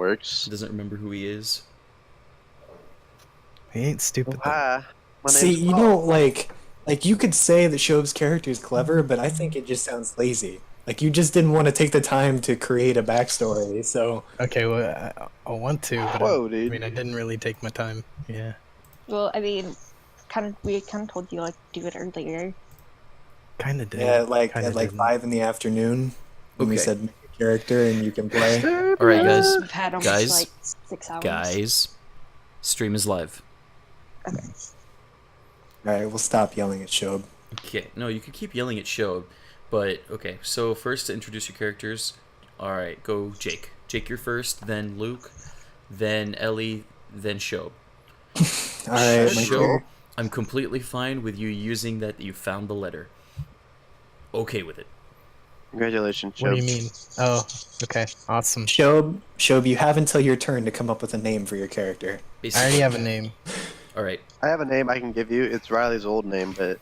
works. Doesn't remember who he is. He ain't stupid though. Hi, my See, name's you Paul. know, like you could say that Shob's character is clever, but I think it just sounds lazy. Like you just didn't want to take the time to create a backstory, so Okay, well, I want to, but Whoa, I dude. mean, I didn't really take my time. Yeah. Well, I mean, we kind of told you like do it earlier. Kind of did. yeah, like Kinda at like didn't. 5 in the afternoon when we Okay. said make a character and you can play. All right, guys. We've had almost Guys. like 6 hours. Guys, stream is live. Okay. All right, we'll stop yelling at Shob. Okay, no, you can keep yelling at Shob, but okay. So first to introduce your characters. All right, go Jake. Jake, you're first. Then Luke. Then Ellie. Then Shob. All right, my Shob, I'm completely fine with you using that you found the letter. Okay with it. Congratulations, What do Joe. you mean? Oh, okay, awesome. Shob, you have until your turn to come up with a name for your character. I already have a name. All right. I have a name I can give you. It's Riley's old name, but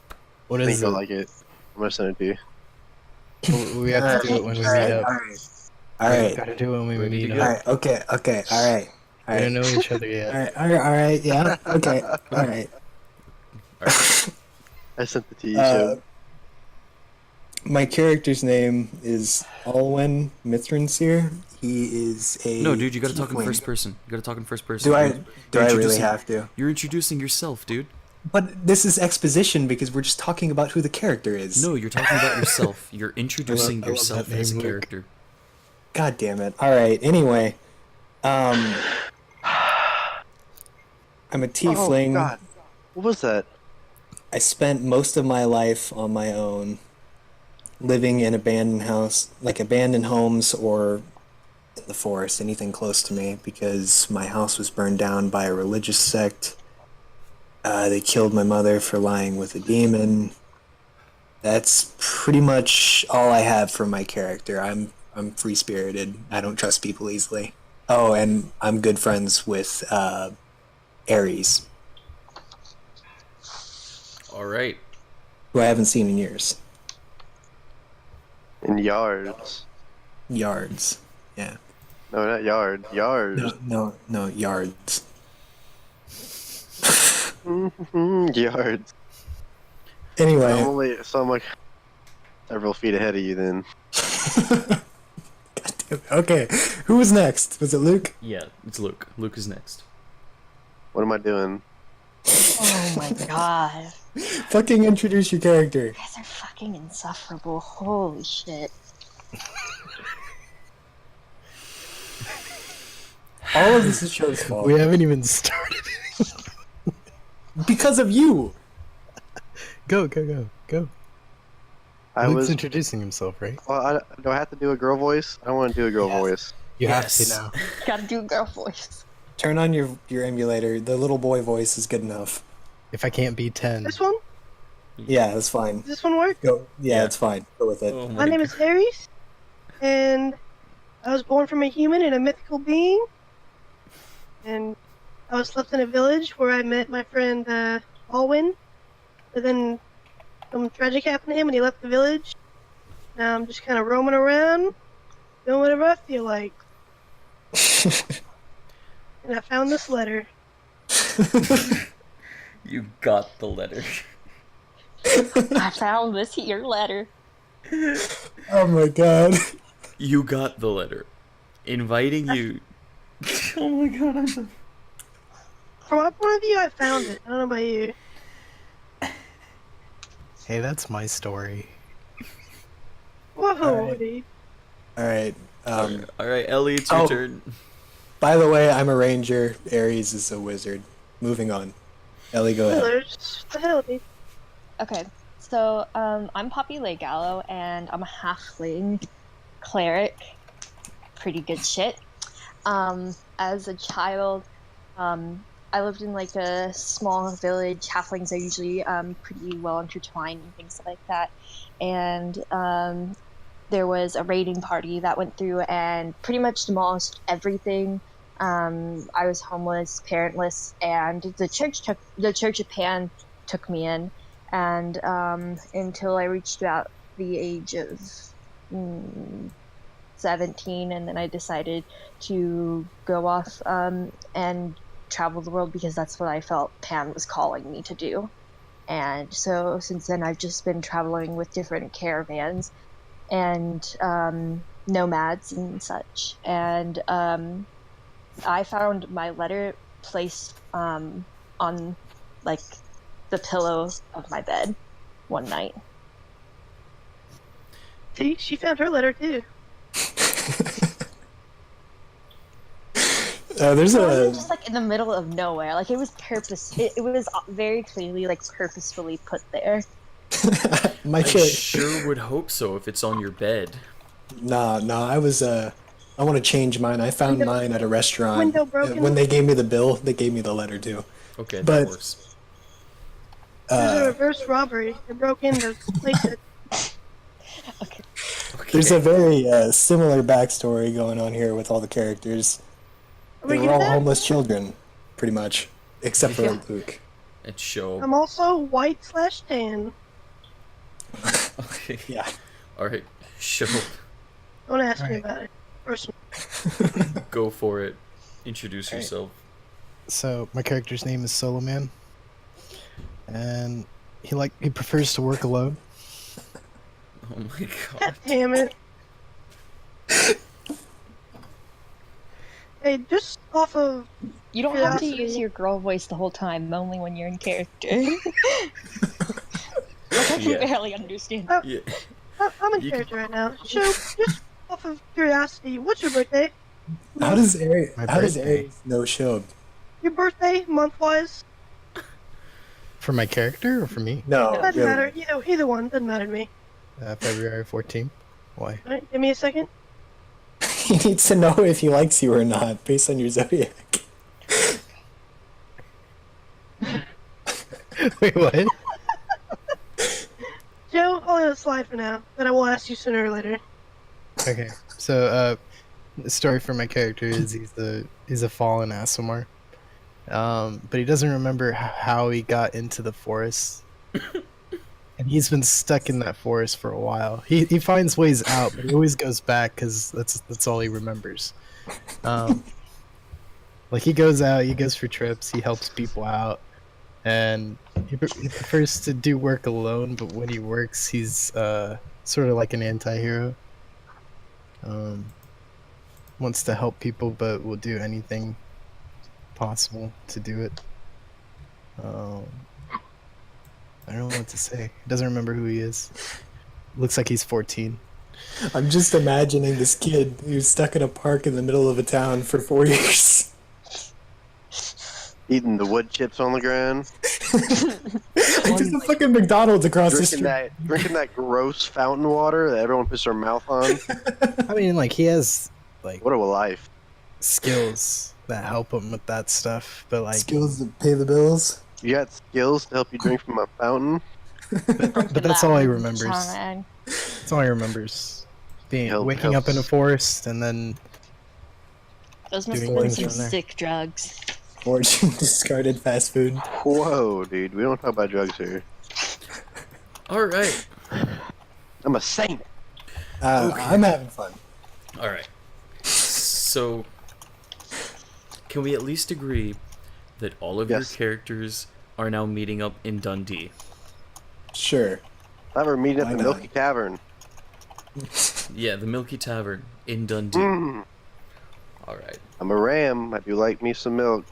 What I think is you'll it? like it. I'm gonna send it to you. We have to do it when we meet up. All right, Gotta do it when we Ready to meet go? all up. right, okay, all right. We don't know each other All yet. right, all right, yeah, okay, all right. All right. I sent it to you, Uh, Joe. my character's name is Alwyn Mithranseer. He is a No, dude, you gotta talk in tiefling. first person. You gotta talk in first person. Do I? dude. Do You're I really introducing- have to? You're introducing yourself, dude. But this is exposition because we're just talking about who the character is. No, you're talking about yourself. You're introducing I love yourself that as a name, Luke. character. God damn it. All right. Anyway, I'm a tiefling. Oh God, what was that? I spent most of my life on my own, living in abandoned homes or in the forest, anything close to me, because my house was burned down by a religious sect. They killed my mother for lying with a demon. That's pretty much all I have for my character. I'm free spirited. I don't trust people easily. Oh, and I'm good friends with Ares, All right. who I haven't seen in years. In yards. Yards. Yeah. No, not yard. Yards. No, yards. Yards. Anyway, I'm like several feet ahead of you. Then God damn it. Okay, who was next? Was it Luke? Yeah, it's Luke. Luke is next. what am I doing? Oh my god. Fucking introduce your character. You guys are fucking insufferable. Holy shit. All of this is Show's fault. We haven't even started. Because of you! Go. I Luke's was. introducing himself, right? Well, do I have to do a girl voice? I want to do a girl Yes. voice. You Yes. have to now. Gotta do girl voice. Turn on your emulator. The little boy voice is good enough. If I can't be 10. This one? Yeah, that's fine. Does this one work? Go. Yeah, Yeah. it's fine. Go with it. Oh My name is Ares, and I was born from a human and a mythical being. And I was left in a village where I met my friend Alwyn. But then some tragic happened to him and he left the village. Now I'm just kind of roaming around, doing whatever I feel like. And I found this letter. You got the letter. I found this here letter. Oh my god. You got the letter. Inviting you. Oh my god, I'm so... From my point of view, I found it. I don't know about you. Hey, that's my story. Whoa, Alright. dude. Alright. Alright, Ellie, it's your Oh. turn. By the way, I'm a ranger. Ares is a wizard. Moving on. Ellie, go ahead. What the hell, dude? Okay, so I'm Poppy Legallo, and I'm a halfling cleric. Pretty good shit. As a child, I lived in like a small village. Halflings are usually pretty well intertwined and things like that. And there was a raiding party that went through and pretty much demolished everything. I was homeless, parentless, and the Church of Pan took me in, and until I reached about the age of 17, 17, and then I decided to go off and travel the world because that's what I felt Pan was calling me to do. And so since then, I've just been traveling with different caravans and nomads and such. And I found my letter placed on like the pillow of my bed one night. See, she found her letter too. There's It wasn't a just like in the middle of nowhere. Like it was it was very clearly like purposefully put there. my I character. sure would hope so if it's on your bed. Nah, I was I want to change mine. I found Window- mine at a restaurant. window broken? When they gave me the bill, they gave me the letter too. Okay, But- of course. There's a Uh, reverse robbery. They broke in to place it. Okay. there's a very similar backstory going on here with all the characters. Are They we were all getting that? homeless children, pretty much, except for Yeah. Luke. It's show. I'm also white/tan. Okay. Yeah. All right. Show. Don't ask me Alright. about it. Personally. Go for it. Introduce Okay. yourself. So my character's name is Solo Man, and he prefers to work alone. Oh my god. God damn it. Hey, just off of You don't have to Curiosity. use your girl voice the whole time, only when you're in character. Like, I can Yeah. barely understand. Yeah. I'm in You character right now. So, just off of curiosity, what's your birthday? How does Aries? My How does birthday. Aries know Shob? Your birthday, month-wise? For my character or for me? No, Doesn't really. matter. Either one. Doesn't matter to me. February 14th. Why? Alright, give me a second. He needs to know if he likes you or not based on your zodiac. Wait, what? Joe, I'll let it slide for now, but I will ask you sooner or later. Okay, so the story for my character is he's a fallen Asimar, but he doesn't remember how he got into the forest, and he's been stuck in that forest for a while. He finds ways out, but he always goes back because that's all he remembers. Like he goes out, he goes for trips, he helps people out, and he prefers to do work alone. But when he works, he's sort of like an anti-hero. Wants to help people, but will do anything possible to do it. I don't know what to say. He doesn't remember who he is. Looks like he's 14. I'm just imagining this kid who's stuck in a park in the middle of a town for 4 years. Eating the wood chips on the ground, Like there's a fucking McDonald's across the street. drinking that gross fountain water that everyone puts their mouth on. I mean, like, he has, like, What a life! skills that help him with that stuff, but, like, Skills to pay the bills. You got skills to help you drink from a fountain. but that's all he remembers. Time. That's all he remembers. Waking up in a helps. forest and then Those must Doing have been things some from there. sick drugs. Fortune discarded fast food. Whoa, dude, we don't talk about drugs here. All right. I'm a saint. I'm having fun. All right. So, can we at least agree that all of Yes. your characters are now meeting up in Dundee? Sure. I thought we're meeting up Why in not? Milky Tavern. Yeah, the Milky Tavern in Dundee. Mm. All right. I'm a ram. I do like me some milk.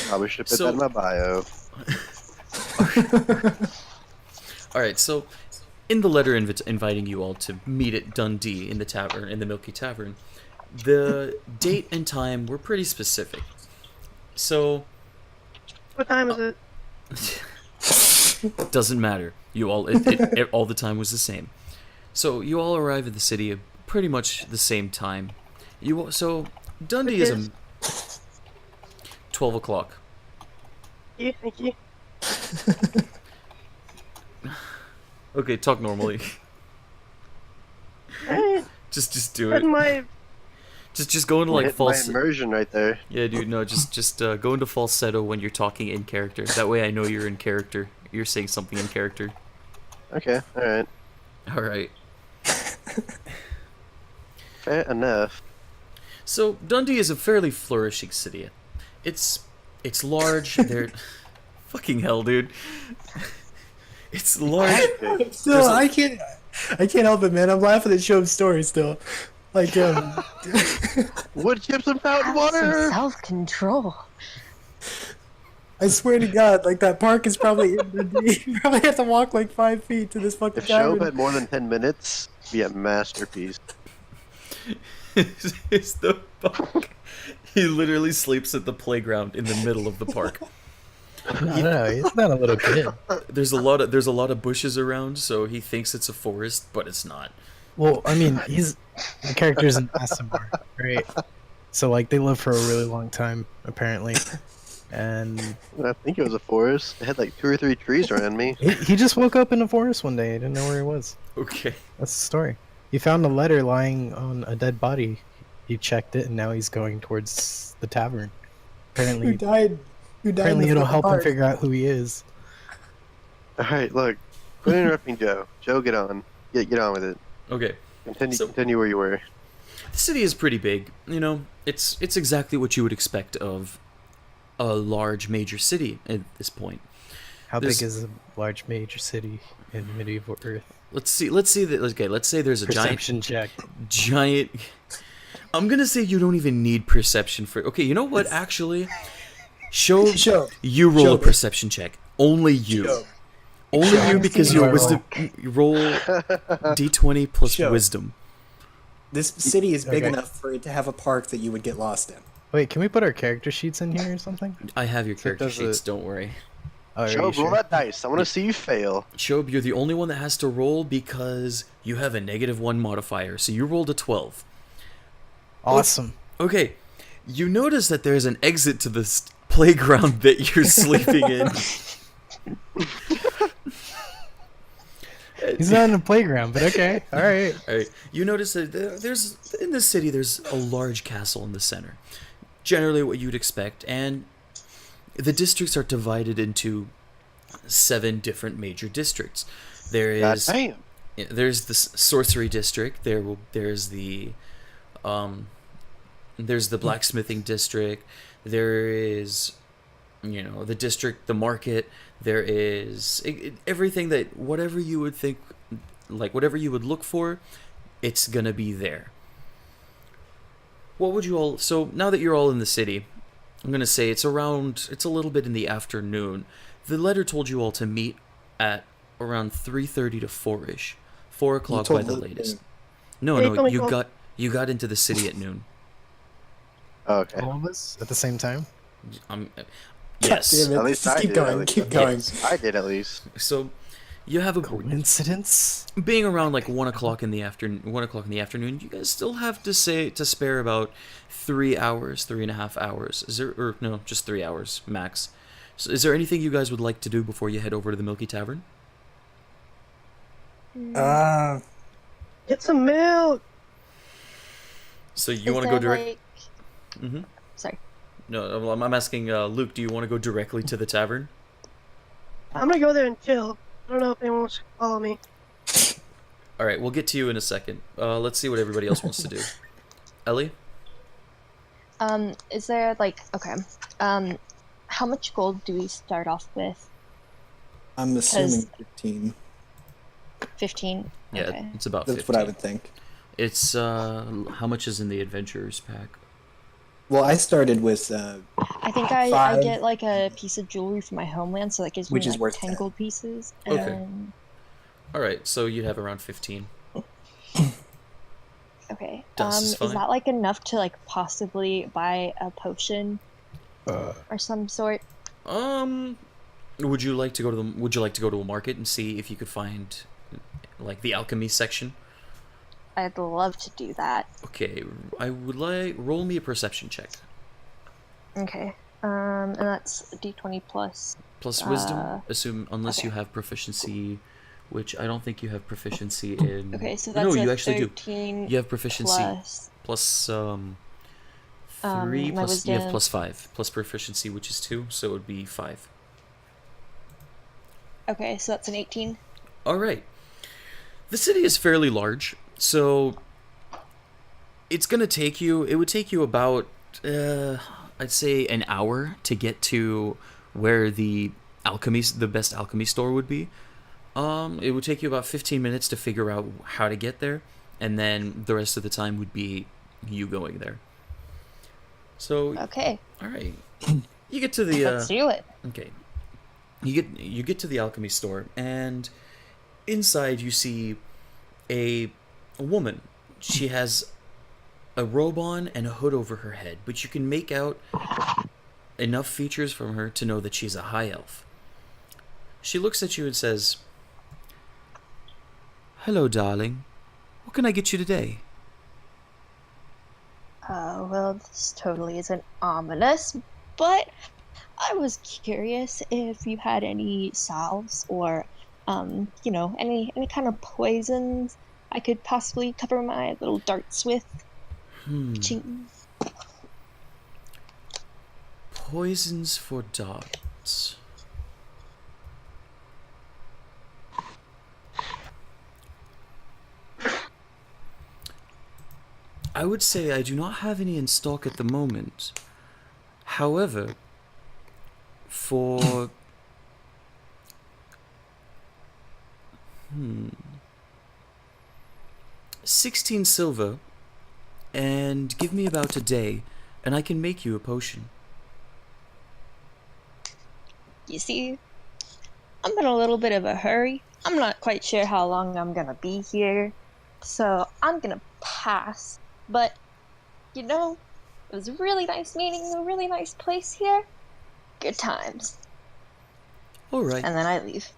Probably should put So- that in my bio. All right. So, in the letter inviting you all to meet at Dundee in the tavern, in the Milky Tavern, the date and time were pretty specific. So, What time is it? doesn't matter. You all, all the time was the same. So you all arrive at the city at pretty much the same time. Dundee Which is 12 o'clock. Thank you. Okay, talk normally. Alright, just do putting it. my Just go into Like like my false. immersion right there. Yeah, dude. No, just go into falsetto when you're talking in character. That way I know you're in character. You're saying something in character. Okay, all right. All right. Fair enough. So Dundee is a fairly flourishing city. It's large. They're fucking hell, dude. It's large. Still, I can't help it, man. I'm laughing at Shob's story still. Like, Wood chips and fountain Have water. some self-control. I swear to God, like that park is probably in the You probably have to walk like 5 feet to this fucking If Show tavern. had more than 10 minutes, it'd be a masterpiece. It's the park. He literally sleeps at the playground in the middle of the park. I don't know. He's not a little kid. There's a lot of bushes around, so he thinks it's a forest, but it's not. Well, I mean, the character's an Asimar, right? So like they live for a really long time, apparently, and I think it was a forest. It had like 2 or 3 trees around me. he just woke up in a forest one day. He didn't know where he was. Okay. That's the story. He found a letter lying on a dead body. He checked it, and now he's going towards the tavern. Who Apparently, died? Who died? apparently in the it'll help him park? figure out who he is. Alright, look. Quit interrupting Joe. Joe, get on. Get on with it. Okay. Continue where you were. The city is pretty big. You know, it's exactly what you would expect of a large major city at this point. How There's- big is a large major city in medieval Earth? Let's see that. Okay, let's say there's a Perception check. giant. I'm gonna say you don't even need perception for. Okay, you know what? Actually, show Show. you roll Show. a perception check. Only you. Show. Only you because Show. your wisdom. You roll d20 plus Show. wisdom. This city is big Okay. enough for it to have a park that you would get lost in. Wait, can we put our character sheets in here or something? I have your So it character does sheets. it- Don't worry. Oh, are Joe, you sure? roll that dice. I want to see you fail. Shob, you're the only one that has to roll because you have a -1 modifier. So you rolled a 12. Awesome. Okay, you notice that there's an exit to this playground that you're sleeping in. He's not in a playground, but okay. All right. All right, you notice that there's in this city there's a large castle in the center. Generally, what you'd expect, and the districts are divided into 7 different major districts. There God is damn. there's the sorcery district. There's the blacksmithing district. There is, you know, the district, the market. There is everything that whatever you would think, like whatever you would look for, it's gonna be there. What would you all? So now that you're all in the city, I'm gonna say it's a little bit in the afternoon. The letter told you all to meet at around 3:30 to 4ish, 4 o'clock by told the Luke latest. to- No, Yeah, you no, told me you twelve. got into the city at noon. Okay. All of us at the same time. Yes. Damn it. At least Just I keep did. going, at least. keep going. I did at least. So, you have a Coincidence? being around like 1 o'clock in the afternoon. 1 o'clock in the afternoon. You guys still have to spare about 3 hours, 3.5 hours. Is there, or no, just 3 hours max. So is there anything you guys would like to do before you head over to the Milky Tavern? Get some milk. So you want to go direct? Like... Mhm. Sorry. No, I'm asking Luke. Do you want to go directly to the tavern? I'm gonna go there and chill. I don't know if anyone wants to follow me. All right, we'll get to you in a second. Let's see what everybody else wants to do. Ellie? Is there like how much gold do we start off with? I'm assuming 15. 15. Yeah, Okay. it's about That's 15. what I would think. It's how much is in the adventurers pack? Well, I started with I think I 5. get like a piece of jewelry from my homeland, so that gives Which me is like worth 10 10. gold pieces. Okay. And... All right, so you'd have around 15. Okay. Dust is Is fine. that like enough to like possibly buy a potion or some sort? Would you like to go to a market and see if you could find like the alchemy section? I'd love to do that. Okay, I would like roll me a perception check. Okay. And that's d20 plus. Plus wisdom, Uh, unless you okay. have proficiency, which I don't think you have proficiency in. Okay, so No, that's you a actually do. 13 You have proficiency plus. plus 3 my plus you have wisdom. plus 5 plus proficiency, which is 2, so it would be 5. Okay, so that's an 18. All right. The city is fairly large. So it's gonna take you. It would take you about, I'd say, an hour to get to where the best alchemy store would be. It would take you about 15 minutes to figure out how to get there, and then the rest of the time would be you going there. So, Okay, all right, you get to the. let's do it. Okay. You get to the alchemy store, and inside you see a woman. She has a robe on and a hood over her head, but you can make out enough features from her to know that she's a high elf. She looks at you and says, "Hello, darling. What can I get you today?" Well, this totally isn't ominous, but I was curious if you had any salves or, any kind of poisons I could possibly cover my little darts with. Ching. Poisons for darts. I would say I do not have any in stock at the moment. However, for 16 silver, and give me about a day, and I can make you a potion. You see, I'm in a little bit of a hurry. I'm not quite sure how long I'm gonna be here, so I'm gonna pass. But, it was really nice meeting you, a really nice place here. Good times. All right. And then I leave.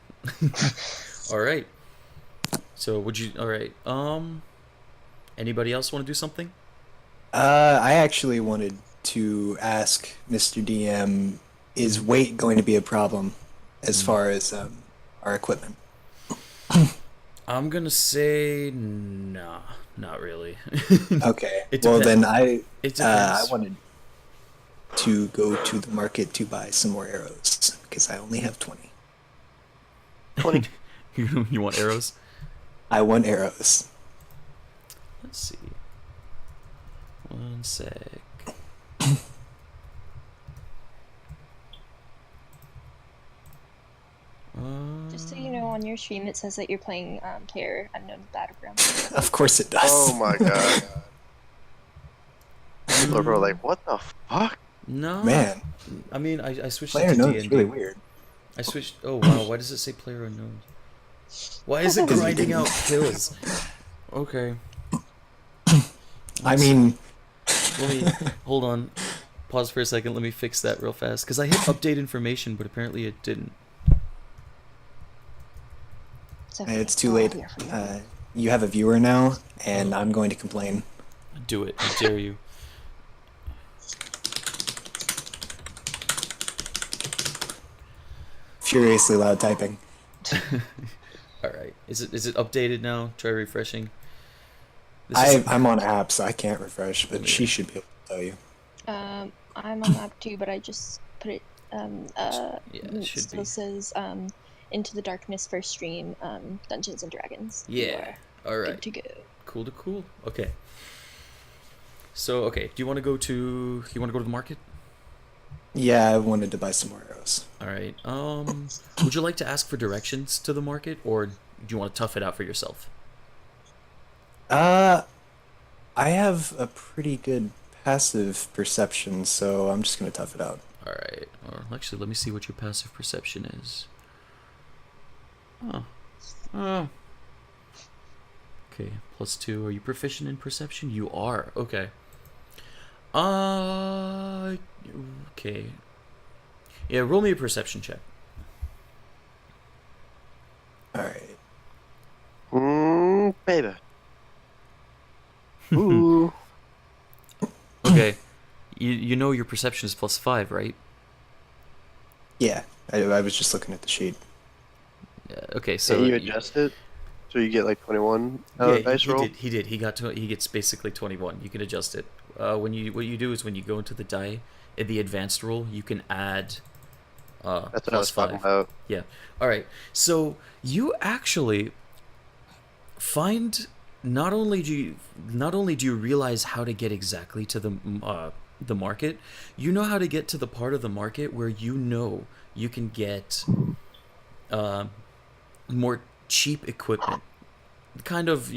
All right. So would you? All right. Anybody else want to do something? I actually wanted to ask Mr. DM, is weight going to be a problem as far as our equipment? I'm gonna say nah, not really. Okay. It Well, depends. then I It I depends. wanted to go to the market to buy some more arrows because I only have 20. 20. You want arrows? I want arrows. Let's see. One sec. Just so you know, on your stream it says that you're playing Player Unknown Battleground. Of course it does. Oh my god. People are probably like, what the fuck? No. Man, I mean, I switched player it to knows D&D. it's really weird. I switched. Oh wow! Why does it say player unknown? Why is it grinding out kills? Okay. I mean, Let me hold on. Pause for a second. Let me fix that real fast because I hit update information, but apparently it didn't. Okay, it's too I'll late. hear from you. You have a viewer now, and I'm going to complain. Do it. I dare you. Furiously loud typing. All right. Is it updated now? Try refreshing. This is- I'm on app, so I can't refresh, but she should be able to tell you. I'm on app too, but I just put it. it should still be. says Into the Darkness first stream, Dungeons and Dragons. You Yeah. All are right. good to go. Cool to cool. Okay. So okay, do you want to go to the market? Yeah, I wanted to buy some more arrows. All right. Would you like to ask for directions to the market, or do you want to tough it out for yourself? I have a pretty good passive perception, so I'm just gonna tough it out. All right. Or actually, let me see what your passive perception is. Oh. Oh. Okay. +2. Are you proficient in perception? You are. Okay. Okay. Yeah. Roll me a perception check. All right. Baby. Ooh. Okay. You know your perception is +5, right? Yeah, I was just looking at the sheet. Yeah. Okay. So So you adjust it, so you get like 21 dice roll. He did. He gets basically 21. You can adjust it. What you do is when you go into the die in the advanced roll, you can add. That's what I was talking +5. about. Yeah. All right. So you actually find not only do you realize how to get exactly to the market, you know how to get to the part of the market where you know you can get more cheap equipment. Kind of,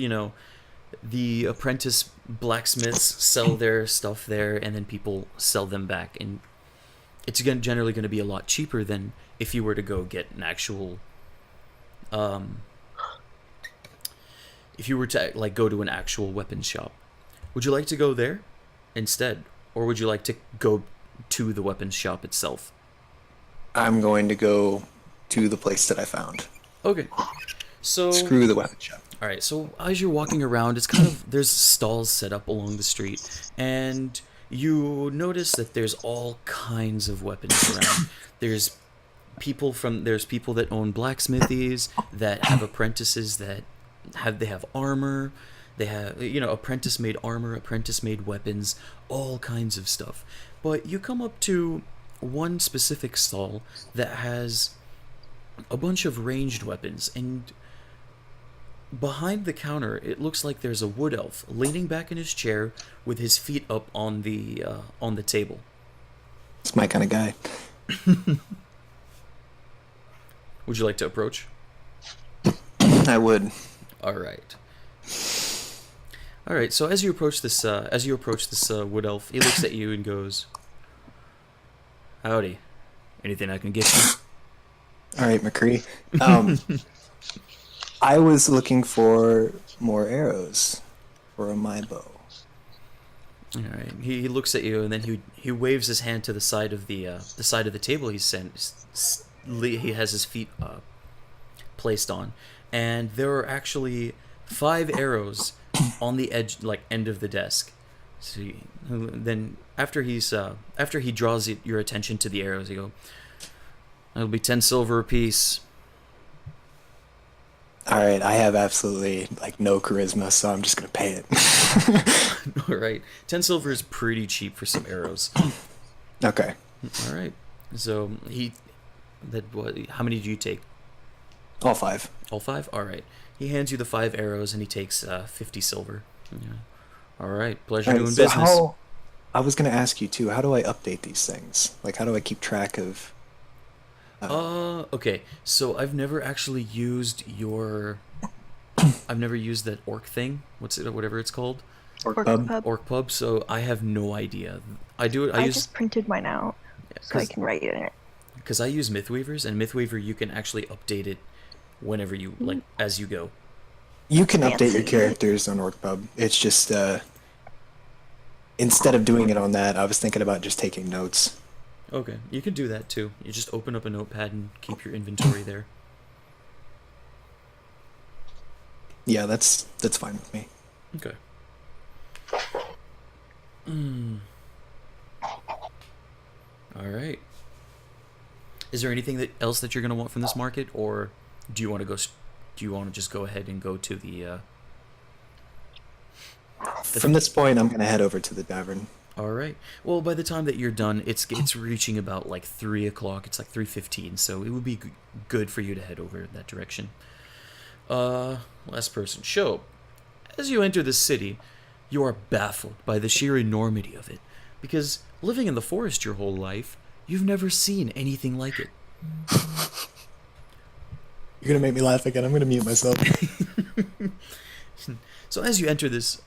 the apprentice blacksmiths sell their stuff there, and then people sell them back, and it's generally going to be a lot cheaper than if you were to go get an actual if you were to like go to an actual weapons shop. Would you like to go there instead, or would you like to go to the weapons shop itself? I'm going to go to the place that I found. Okay. So Screw the weapon shop. all right, so as you're walking around, it's kind of there's stalls set up along the street, and you notice that there's all kinds of weapons around. There's people that own blacksmithies, that have apprentices that have armor, they have apprentice made armor, apprentice made weapons, all kinds of stuff. But you come up to one specific stall that has a bunch of ranged weapons, and behind the counter it looks like there's a wood elf leaning back in his chair with his feet up on the table. It's my kind of guy. Would you like to approach? I would. All right. So as you approach this wood elf, he looks at you and goes, "Howdy. Anything I can get you?" All right, McCree. I was looking for more arrows for my bow. All right. He looks at you, and then he waves his hand to the side of the table he has his feet placed on, and there are actually 5 arrows on the end of the desk. So then after he draws your attention to the arrows, you go, "That'll be 10 silver apiece." All right, I have absolutely no charisma, so I'm just gonna pay it. All right, 10 silver is pretty cheap for some arrows. Okay. All right, so how many do you take? All 5. All 5? All right. He hands you the 5 arrows, and he takes 50 silver. Yeah. All right, pleasure All right, doing so business. I was gonna ask you too. How do I update these things? How do I keep track of? Okay. So I've never actually used I've never used that orc thing. Whatever it's called. Orc pub. So I have no idea. I just printed mine out so I can write in it. Because I use Mythweavers, and Mythweaver you can actually update it whenever you as you go. You can update your Fancy. characters on OrcPub. It's just instead of doing it on that, I was thinking about just taking notes. Okay, you can do that too. You just open up a notepad and keep your inventory there. Yeah, that's fine with me. Okay. All right. Is there anything else that you're gonna want from this market, or do you want to go? Do you want to just go ahead and go to the? From this point, I'm gonna head over to the tavern. All right. Well, by the time that you're done, it's reaching about 3 o'clock. It's 3:15, so it would be good for you to head over that direction. Last person. Show. As you enter the city, you are baffled by the sheer enormity of it, because living in the forest your whole life, you've never seen anything like it. You're gonna make me laugh again. I'm gonna mute myself. So as you enter this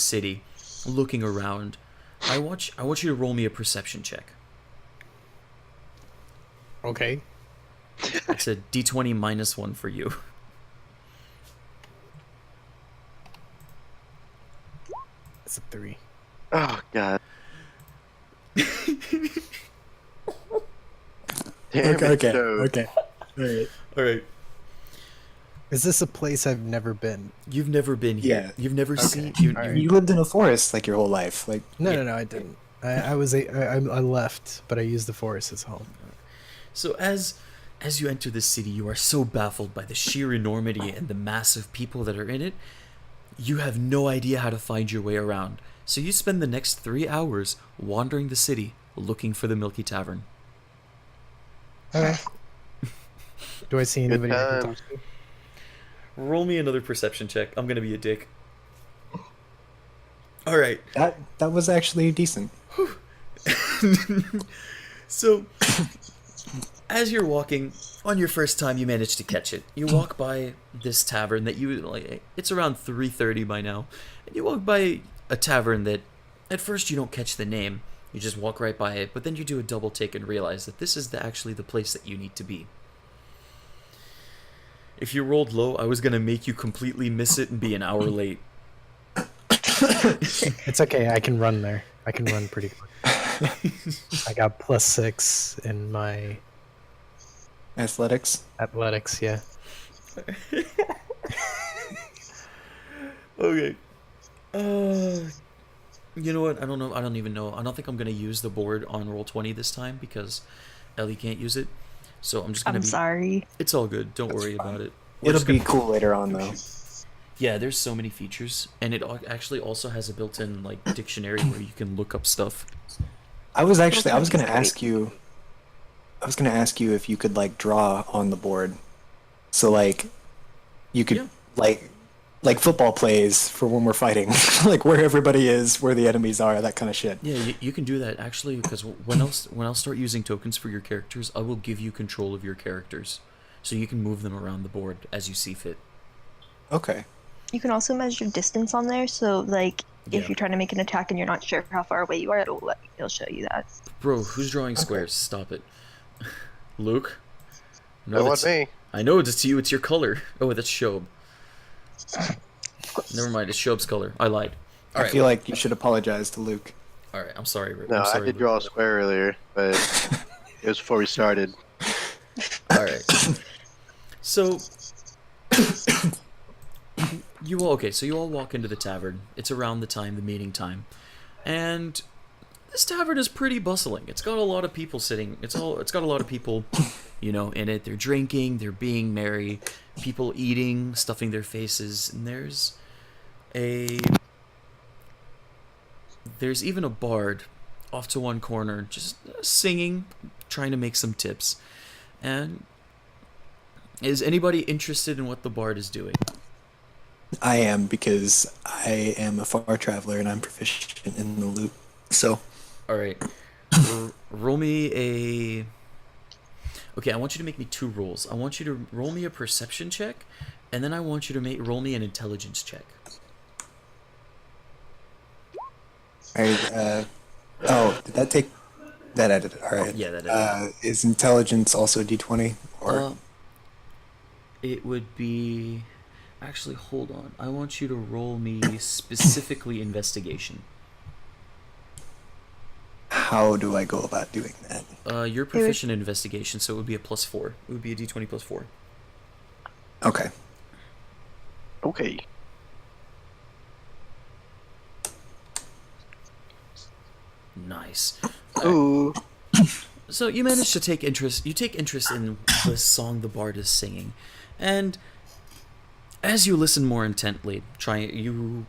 city, looking around, I want you to roll me a perception check. Okay. It's a D20 -1 for you. It's a 3. Oh God. Damn it, Joe. Okay. All right. All right. Is this a place I've never been? You've never been here. Yeah. You've never Okay. seen. Alright. You lived in a forest your whole life. No, I didn't. I left, but I used the forest as home. So as you enter the city, you are so baffled by the sheer enormity and the mass of people that are in it. You have no idea how to find your way around. So you spend the next 3 hours wandering the city looking for the Milky Tavern. Okay. Do I see Good anybody I can time. talk to? Roll me another perception check. I'm gonna be a dick. All right. That was actually decent. So, as you're walking on your first time, you manage to catch it. You walk by this tavern that you like. It's around 3:30 by now, and you walk by a tavern that, at first, you don't catch the name. You just walk right by it, but then you do a double take and realize that this is actually the place that you need to be. If you rolled low, I was gonna make you completely miss it and be an hour late. It's okay. I can run there. I can run pretty quick. I got +6 in my Athletics. athletics. Yeah. Okay. You know what? I don't know. I don't even know. I don't think I'm gonna use the board on Roll20 this time because Ellie can't use it. So I'm just gonna I'm be. sorry. It's all good. Don't That's worry fine. about it. We're It'll just be gonna- cool later on, though. Yeah, there's so many features, and it actually also has a built-in like dictionary where you can look up stuff. I was gonna That's great. ask you. I was gonna ask you if you could like draw on the board, so like, you could Yeah. like football plays for when we're fighting, like where everybody is, where the enemies are, that kind of shit. Yeah, you can do that actually because when I'll start using tokens for your characters, I will give you control of your characters, so you can move them around the board as you see fit. Okay. You can also measure distance on there, so like Yeah. if you're trying to make an attack and you're not sure how far away you are, it'll show you that. Bro, who's drawing squares? Stop it. Luke? That was me. I know it's you, it's your color. Oh, that's Shob. Never mind, it's Shob's color. I lied. I feel like you should apologize to Luke. Alright, I'm sorry, Rick. No, I'm I sorry, did draw a Luke. square earlier, but it was before we started. Alright. So you all walk into the tavern. It's around the meeting time. And this tavern is pretty bustling. It's got a lot of people sitting. It's got a lot of people, in it. They're drinking, they're being merry, people eating, stuffing their faces, and there's even a bard off to one corner just singing, trying to make some tips. And is anybody interested in what the bard is doing? I am, because I am a far traveler and I'm proficient in the loop. So All right. Roll me a. Okay, I want you to make me 2 rolls. I want you to roll me a perception check, and then I want you to roll me an intelligence check. did that take that edited? All right. Yeah, that Is intelligence also D20 or It would be. Actually, hold on. I want you to roll me specifically investigation. how do I go about doing that? You're proficient in investigation, so it would be a +4. It would be a d20 +4. Okay. Okay. Nice. Ooh. So you manage to take interest. You take interest in the song the bard is singing, and as you listen more intently, you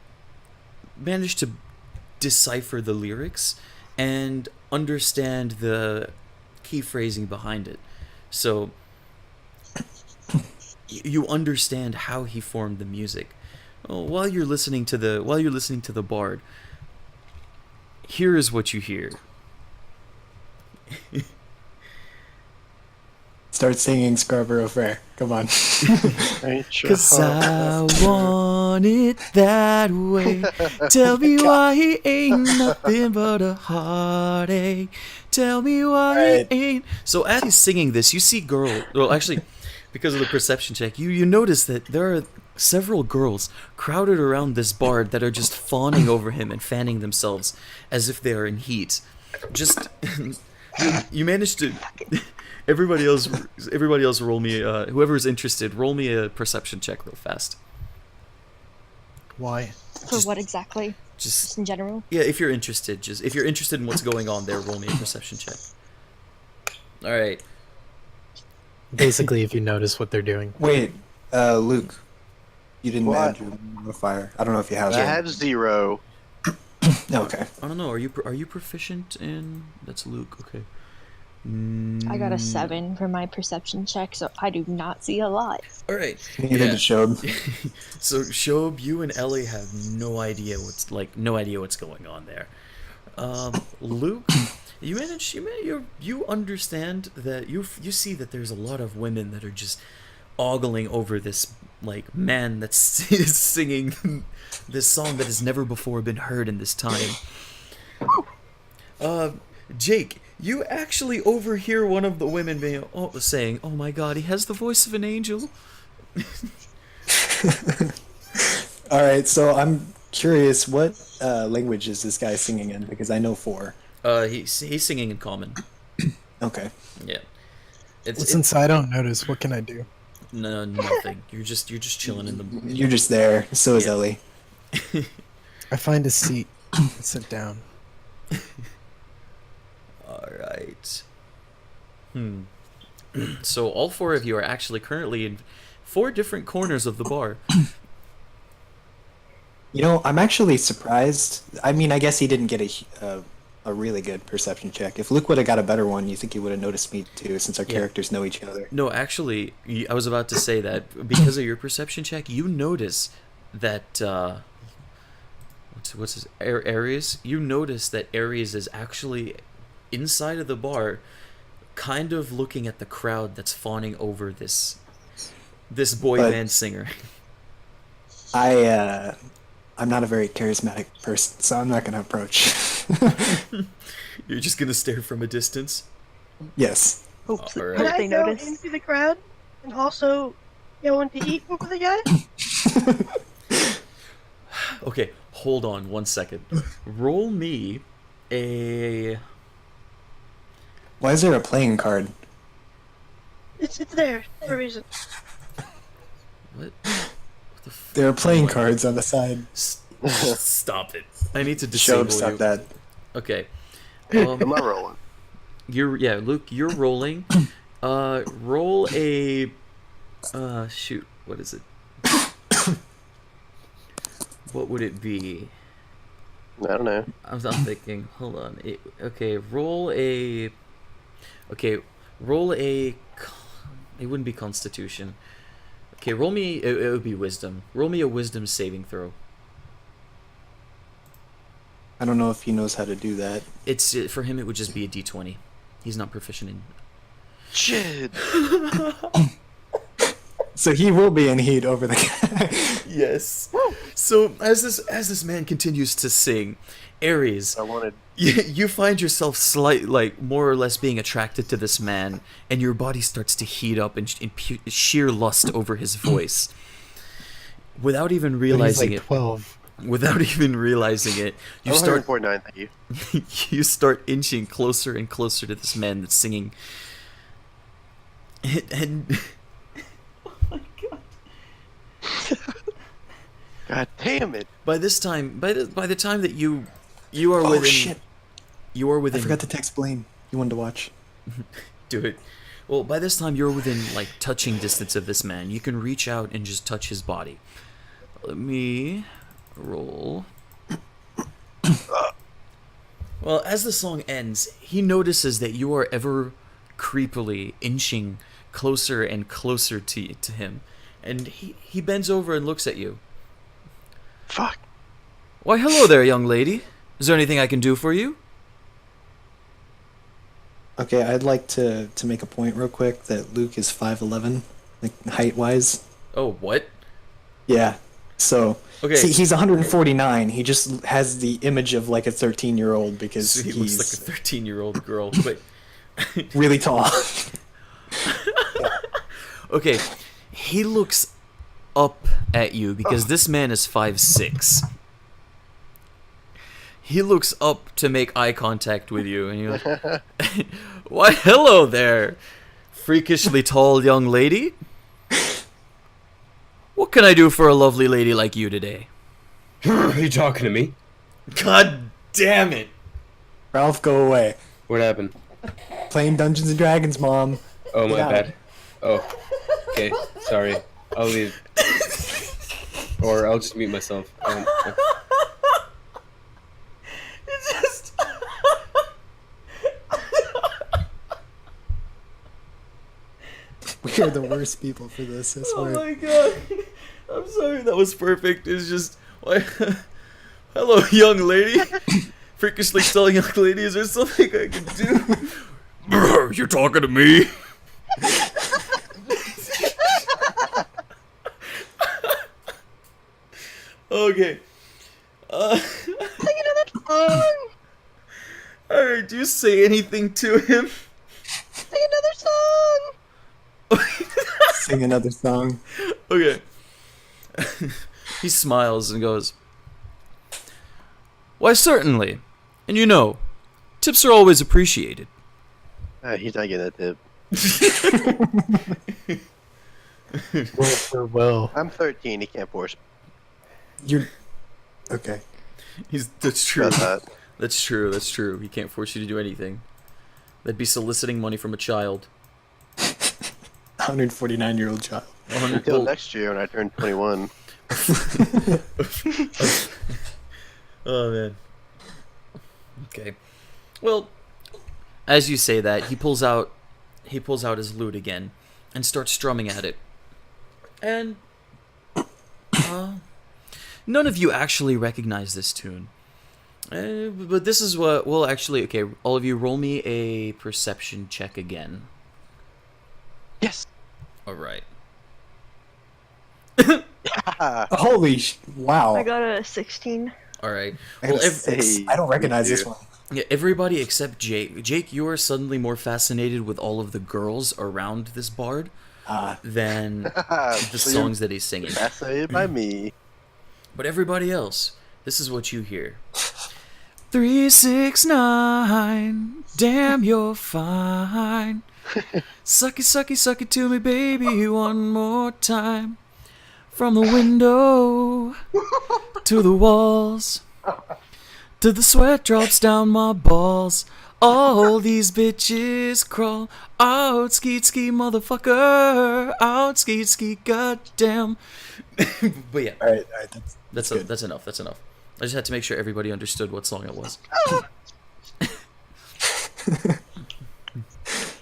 manage to decipher the lyrics and understand the key phrasing behind it. So you understand how he formed the music. While you're listening to the bard, here is what you hear. Start singing Scarborough Fair. Come on. Ain't your 'Cause heart- I want it that way. Tell me why he ain't nothing but a heartache. Tell me why Right. he ain't. So as he's singing this, you see well, actually, because of the perception check, you notice that there are several girls crowded around this bard that are just fawning over him and fanning themselves as if they are in heat. Just you managed to. Everybody else roll me. Whoever's interested, roll me a perception check real fast. Why? For what exactly? Just Just in general? yeah, if you're interested, in what's going on there, roll me a perception check. All right. Basically, if you notice what they're doing. Wait, Luke, you didn't What? add your modifier. I don't know if you have I it. had 0. Okay. I don't know. Are you proficient in? That's Luke. Okay. I got a 7 for my perception check, so I do not see a lot. All right. Neither Yeah. did Shob. So Shob, you and Ellie have no idea what's going on there. Luke, you understand that you see that there's a lot of women that are just ogling over this like man that's singing this song that has never before been heard in this time. Jake, you actually overhear one of the women saying, "Oh my God, he has the voice of an angel." All right, so I'm curious, what language is this guy singing in? Because I know 4. He's singing in common. Okay. Yeah. Well, It's since I don't notice, what can I do? no nothing. You're just chilling in the. You're just there. So is Yeah. Ellie. I find a seat and sit down. All right. So all 4 of you are actually currently in 4 different corners of the bar. You know, I'm actually surprised. I mean, I guess he didn't get a really good perception check. If Luke would have got a better one, you think he would have noticed me too, since our Yeah. characters know each other. No, actually, I was about to say that because of your perception check, you notice that what's his Aries? You notice that Aries is actually inside of the bar, kind of looking at the crowd that's fawning over this boy But- band singer. I'm not a very charismatic person, so I'm not going to approach. You're just gonna stare from a distance. Yes. Oops. All right. Can Hope I they go notice. into the crowd and also go in to eat with the guy? Okay, hold on 1 second. Roll me a. Why is there a playing card? It's there for a reason. What? What the f- There are playing Oh my- cards on the side. Stop it! I need to disable Shob, stop you. that. Okay. Am I rolling? Luke, you're rolling. Roll a. Shoot, what is it? What would it be? I don't know. I'm thinking. Hold on. Okay, roll a. Okay, roll a. It wouldn't be Constitution. Okay, roll me. It would be Wisdom. Roll me a Wisdom saving throw. I don't know if he knows how to do that. It's for him. It would just be a D20. He's not proficient in. Shit. So he will be in heat over the guy. Yes. So as this man continues to sing, Aries, I wanted. you find yourself like more or less being attracted to this man, and your body starts to heat up in sheer lust over his voice, without even But he's realizing like it. 12. Without even realizing it, you I'm start 149, thank you. you start inching closer and closer to this man that's singing. And oh my god! God damn it. By this time, by the time that you are Oh, within, shit. you are I within. forgot to text Blaine. You wanted to watch. Do it. Well, by this time you're within like touching distance of this man. You can reach out and just touch his body. Let me roll. Well, as the song ends, he notices that you are ever creepily inching closer and closer to him, and he bends over and looks at you. Fuck. Why, hello there, young lady. Is there anything I can do for you? Okay, I'd like to make a point real quick that Luke is 5'11", like height-wise. Oh, what? Yeah. So, Okay. see, he's 149. He just has the image of like a 13-year-old because So he he's looks like a 13-year-old girl, but really tall. okay, he looks up at you because this man is 5'6". He looks up to make eye contact with you, and you're like, "Why, hello there, freakishly tall young lady. What can I do for a lovely lady like you today?" Are you talking to me? God damn it! Ralph, go away. What happened? Playing Dungeons and Dragons, Mom. Oh, my Yeah. bad. Oh, okay. Sorry. I'll leave. Or I'll just mute myself. are the worst people for this, I Oh swear. my god. I'm sorry, that was perfect. It's just why hello young lady. Freakishly tall young lady, is there something I can do? Bro, you're talking to me? Okay. Alright, do you say anything to him? Sing another song. Sing another song. Okay. He smiles and goes, "Why, certainly. And you know, tips are always appreciated." He's not getting that tip. Well for well. I'm 13. He can't force me. You're okay. That's true. About that. That's true, that's true. He can't force you to do anything. That'd be soliciting money from a child. 149-year-old child. Until next year when I turn 21. Oh man. Okay. Well, as you say that, he pulls out his lute again and starts strumming at it. And none of you actually recognize this tune. But this is what okay, all of you roll me a perception check again. Yes. All right. Wow. I got a 16. All right. I got Well, a 6. I don't recognize this one. Yeah, everybody except Jake. Jake, you are suddenly more fascinated with all of the girls around this bard than the So you're songs that he's singing. fascinated by me. But everybody else, this is what you hear. 369, damn, you're fine. Suck it, suck it, suck it to me, baby, one more time. From the window to the walls, to the sweat drops down my balls. All these bitches crawl out, skeet ski, motherfucker, out, skeet ski, goddamn. But yeah, All right, that's good. that's enough. That's enough. I just had to make sure everybody understood what song it was.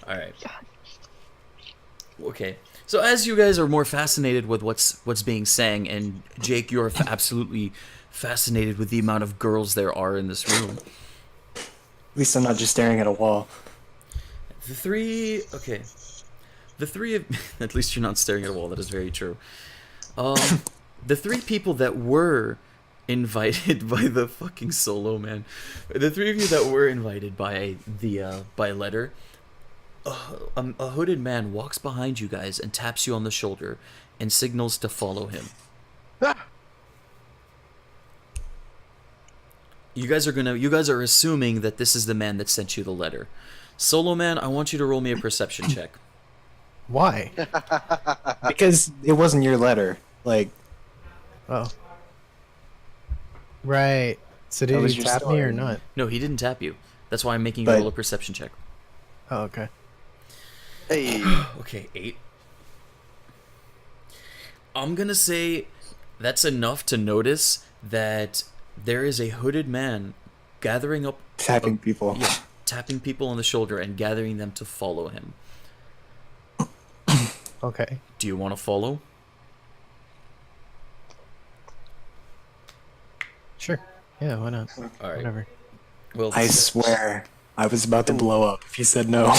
All right. Okay. So as you guys are more fascinated with what's being sang, and Jake, you're absolutely fascinated with the amount of girls there are in this room. At least I'm not just staring at a wall. The three of at least you're not staring at a wall. That is very true. The three people that were invited by the fucking solo man, the three of you that were invited by the by letter, a hooded man walks behind you guys and taps you on the shoulder and signals to follow him. You guys are assuming that this is the man that sent you the letter. Solo man, I want you to roll me a perception check. Why? Because it wasn't your letter. Like, Oh. Right. So That did was he your tap me or story. not? No, he didn't tap you. That's why I'm making you But- roll a perception check. Oh, okay. Hey. Okay, 8. I'm gonna say that's enough to notice that there is a hooded man gathering up, tapping people. yeah, tapping people on the shoulder and gathering them to follow him. Okay. Do you want to follow? Sure. Yeah, why not? All right. Whatever. Well, I swear, I was about to blow up if you said no.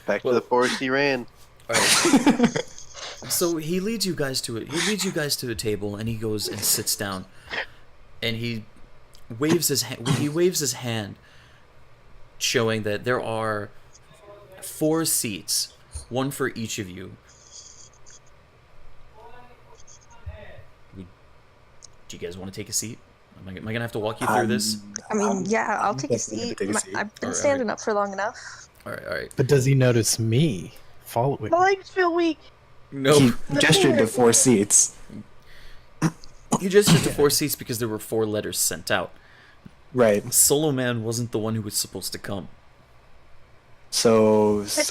Back Well- to the forest he ran. all right. So he leads you guys to it. He leads you guys to a table, and he goes and sits down, and he waves his hand, showing that there are 4 seats, one for each of you. Do you guys want to take a seat? Am I gonna have to walk you through this? I mean, yeah, I'll take a definitely seat. gonna take a seat. I've been Alright, standing up for long enough. All right. But does he notice me following? My legs feel weak. No, He gestured to 4 seats. you just hit the 4 seats because there were 4 letters sent out. Right. Solo Man wasn't the one who was supposed to come. So I sit next to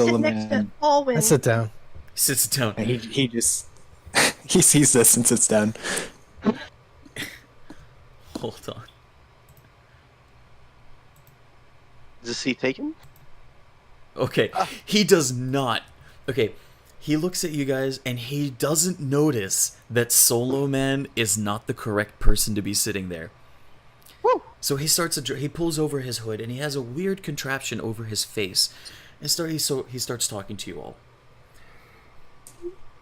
Solomon, Alwyn. I sit down. He sits down. he just he sees this and sits down. Hold on. Is the seat taken? Okay, he does not Okay, he looks at you guys and he doesn't notice that Solo Man is not the correct person to be sitting there. So he pulls over his hood and he has a weird contraption over his face, and he starts talking to you all.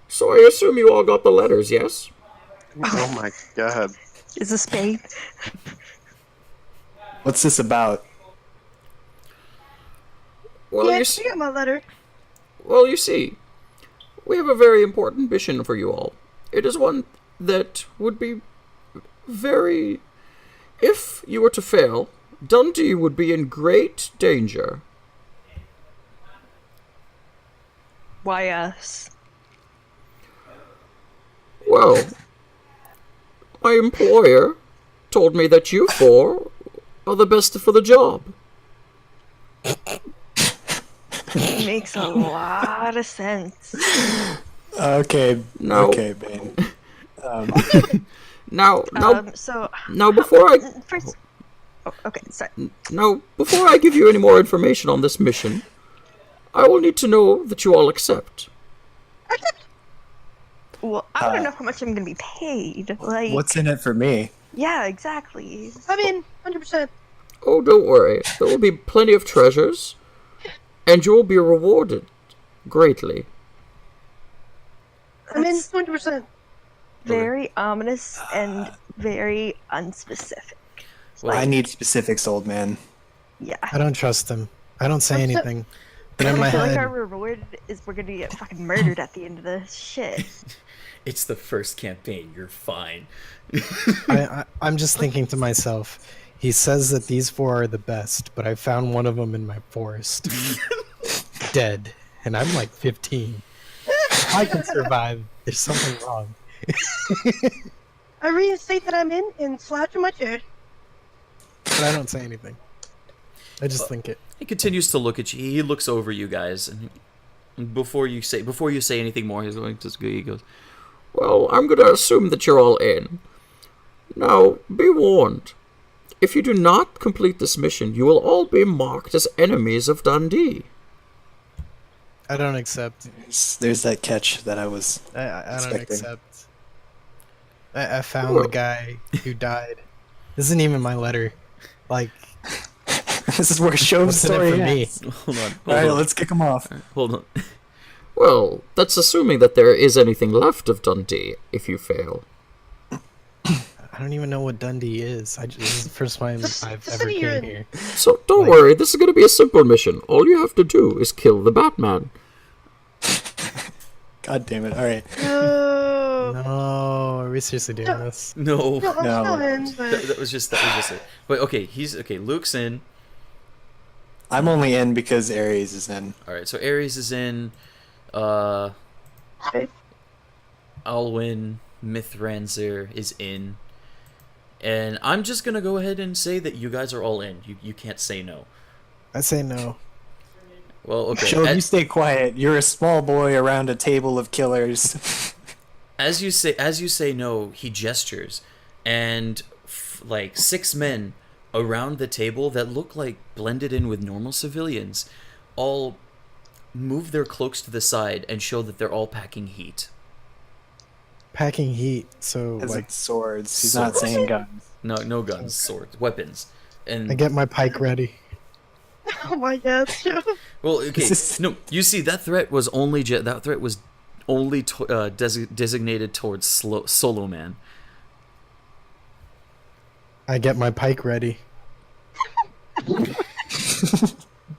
So I assume you all got the letters, yes? Oh my god. Is this Spain? What's this about? Well, Yeah, you I see, got my letter. we have a very important mission for you all. It is one that would be very... If you were to fail, Dundee would be in great danger. Why us? Well, my employer told me that you four are the best for the job. Makes a lot of sense. Okay. No. Okay, Bane. Now, So before I... first. Oh, okay, sorry. Now, before I give you any more information on this mission, I will need to know that you all accept. Well, I want to know how much I'm gonna be paid. Like, What's in it for me? yeah, exactly. I'm in, 100%. Oh, don't worry. There will be plenty of treasures, and you will be rewarded greatly. I'm in, That's 100%. very ominous and very unspecific. Well, I need specifics, old man. Yeah. I don't trust him. I don't say What's up? anything. But I in my feel like head, our reward is we're gonna get fucking murdered at the end of this shit. It's the first campaign. You're fine. I'm just thinking to myself, he says that these four are the best, but I found one of them in my forest. Dead. And I'm like 15. I can survive. There's something wrong. I reinstate that I'm in and slouch in my chair. But I don't say anything. I just think it. He continues to look at you. He looks over you guys, and before you say anything more, he goes, Well, I'm going to assume that you're all in. Now, be warned. If you do not complete this mission, you will all be marked as enemies of Dundee. I don't accept. There's that catch that I was. I don't Expecting. accept. I found the guy who died. This isn't even my letter. Like, This is where show what's in story it for me? ends. Hold on. All right, let's kick him off. Hold on. Well, that's assuming that there is anything left of Dundee if you fail. I don't even know what Dundee is. This is the first time I've the ever city you're came in. here. So don't worry, this is going to be a simple mission. All you have to do is kill the Batman. God damn it! All right. No. No, are we seriously doing this? No. No, I'm No. still in, but That was just it. But okay, Luke's in. I'm only in because Ares is in. All right, so Ares is in. Alwyn Mithranzir is in, and I'm just gonna go ahead and say that you guys are all in. You can't say no. I say no. Well, okay. Joe, you stay quiet. You're a small boy around a table of killers. As you say no, he gestures, and like 6 men around the table that look like blended in with normal civilians all move their cloaks to the side and show that they're all packing heat. Packing heat, so As like in swords. He's not saying guns. No guns, swords, weapons. And I get my pike ready. oh my god, Joe. well, okay, no, you see that threat was only designated towards Solo Man. I get my pike ready.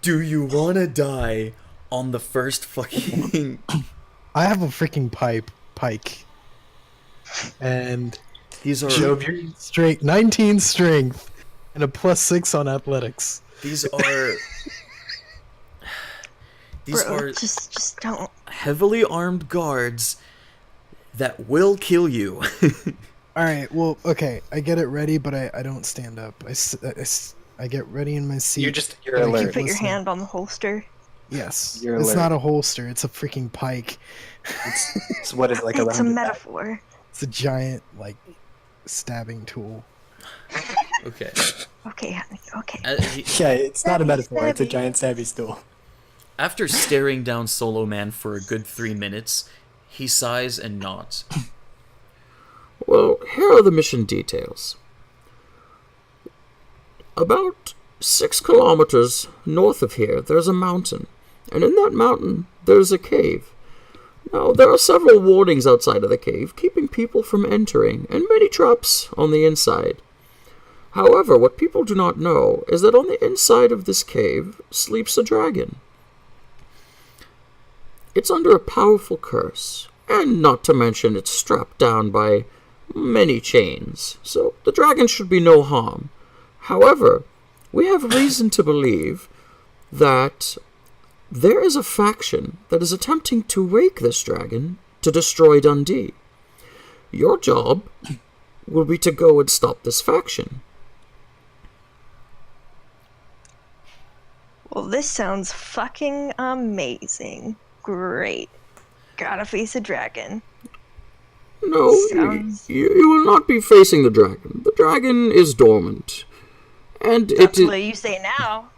Do you want to die on the first fucking... I have a freaking pike. And These are... Joe, you're straight 19 strength and a +6 on athletics. These are... These Bro, are just don't. heavily armed guards that will kill you. Alright, well, okay, I get it ready, but I don't stand up. I get ready in my seat. You're and I alert. keep Put your listening. hand on the holster. Yes. You're It's alert. not a holster, it's a freaking pike. It's what is like It's a around your back. metaphor. It's a giant, like, stabbing tool. Okay. Okay, honey. Okay. As, Yeah, it's not a Stabby, metaphor. It's a stabby. giant stabby stool. After staring down Solo Man for a good 3 minutes, he sighs and nods. Well, here are the mission details. About 6 kilometers north of here, there's a mountain, and in that mountain, there's a cave. Now, there are several warnings outside of the cave, keeping people from entering, and many traps on the inside. However, what people do not know is that on the inside of this cave sleeps a dragon. It's under a powerful curse, and not to mention it's strapped down by many chains, so the dragon should be no harm. However, we have reason to believe that there is a faction that is attempting to wake this dragon to destroy Dundee. Your job will be to go and stop this faction. Well, this sounds fucking amazing. Great. Gotta face a dragon. No, Sounds- you will not be facing the dragon. The dragon is dormant. And That's it is... what you say now.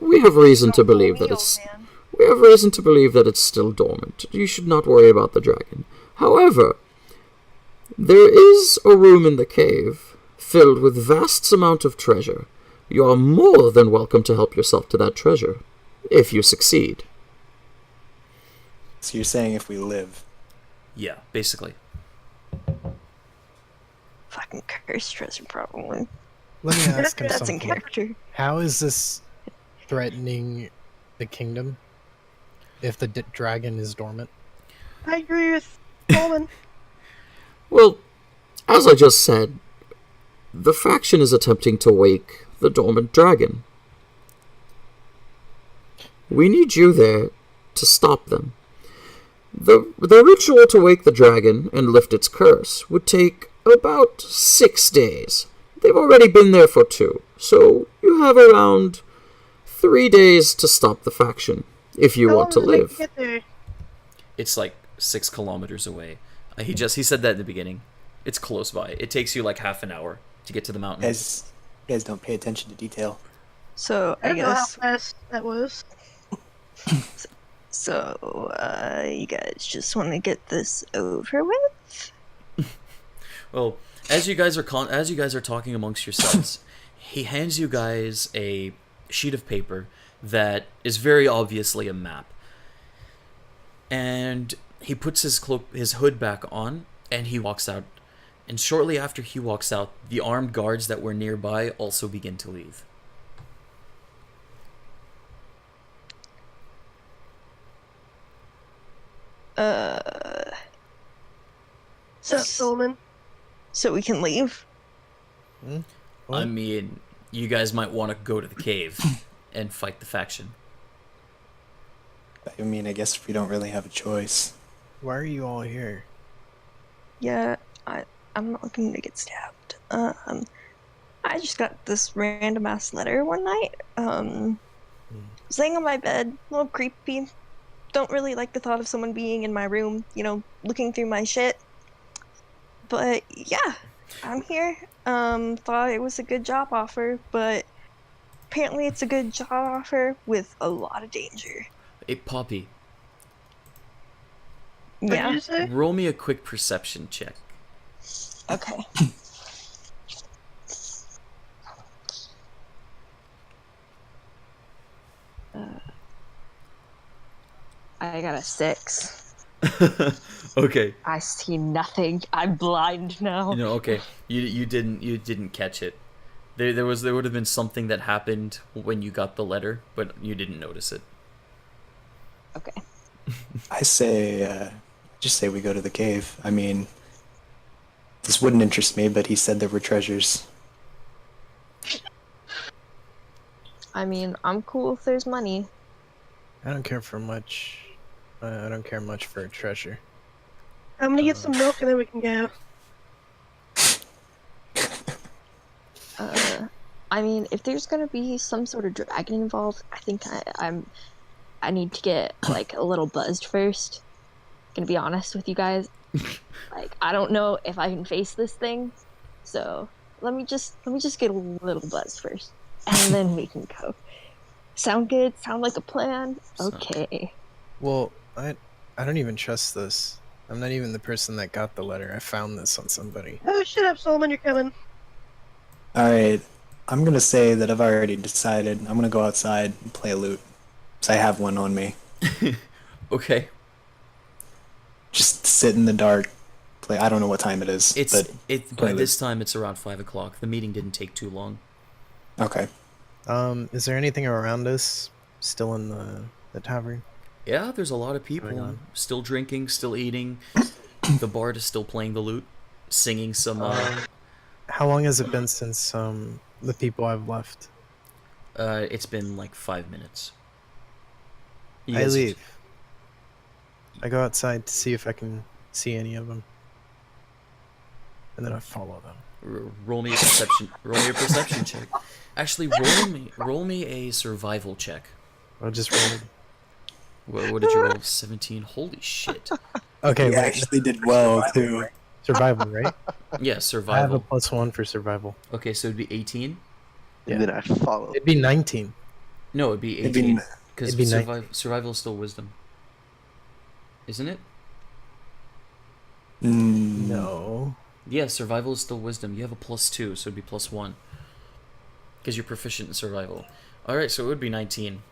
We have reason to believe that Me, it's... old man. We have reason to believe that it's still dormant. You should not worry about the dragon. However, there is a room in the cave filled with vast amount of treasure. You are more than welcome to help yourself to that treasure, if you succeed. So you're saying if we live. Yeah, basically. Fucking cursed treasure, probably. Let me ask him That's in something. character. How is this threatening the kingdom if the dragon is dormant? I agree with Coleman. Well, as I just said, the faction is attempting to wake the dormant dragon. We need you there to stop them. The ritual to wake the dragon and lift its curse would take about 6 days. They've already been there for 2, so you have around 3 days to stop the faction, if you How want to long does it live. get there? It's like 6 kilometers away. He said that at the beginning. It's close by. It takes you like half an hour to get to the mountain. You guys don't pay attention to detail. So, I I don't know how guess... fast that was. So, you guys just want to get this over with? Well, as you guys are talking amongst yourselves, he hands you guys a sheet of paper that is very obviously a map. And he puts his hood back on, and he walks out. And shortly after he walks out, the armed guards that were nearby also begin to leave. So, Solomon. So we can leave? I mean, you guys might want to go to the cave and fight the faction. I mean, I guess we don't really have a choice. Why are you all here? Yeah, I'm not looking to get stabbed. I just got this random ass letter one night. Was laying on my bed, a little creepy. Don't really like the thought of someone being in my room, looking through my shit. But yeah, I'm here. Thought it was a good job offer, but apparently it's a good job offer with a lot of danger. Hey, Poppy, What did Yeah. you say? roll me a quick perception check. Okay. I got a 6. Okay. I see nothing. I'm blind now. Okay. You didn't catch it. There would have been something that happened when you got the letter, but you didn't notice it. Okay. I say, just say we go to the cave. I mean, this wouldn't interest me, but he said there were treasures. I mean, I'm cool if there's money. I don't care for much. I don't care much for a treasure. I'm gonna get some milk and then we can go. I mean, if there's gonna be some sort of dragon involved, I think I need to get like a little buzzed first. Gonna be honest with you guys. Like, I don't know if I can face this thing, so let me just get a little buzzed first, and then we can go. Sound good? Sound like a plan? So- Okay. Well, I don't even trust this. I'm not even the person that got the letter. I found this on somebody. Oh, shut up, Solomon, you're coming. All right, I'm gonna say that I've already decided. I'm gonna go outside and play a lute. 'Cause I have one on me. Okay. Just sit in the dark. Play. I don't know what time it is. It's but by play this time it's around 5 o'clock. The meeting didn't take too long. okay. Is there anything around us still in the tavern? Yeah, there's a lot of Going people on. still drinking, still eating. The bard is still playing the lute, singing some. How long has it been since the people I've left? It's been like 5 minutes. You I guys- leave. I go outside to see if I can see any of them, and then I follow them. Roll me a perception. Roll me a perception check. Actually, roll me a survival check. I'll just roll. What did you roll? 17. Holy shit. Okay, You wait, actually did well too. survival, right? Yeah, I have a survival. +1 for survival. Okay, so it'd be 18. And then I follow. It'd be 19. No, it'd be It'd be 18. Because it'd be 19. survival is still wisdom, isn't it? No. Yeah, survival is still wisdom. You have a +2, so it'd be +1. Because you're proficient in survival. Alright, so it would be 19.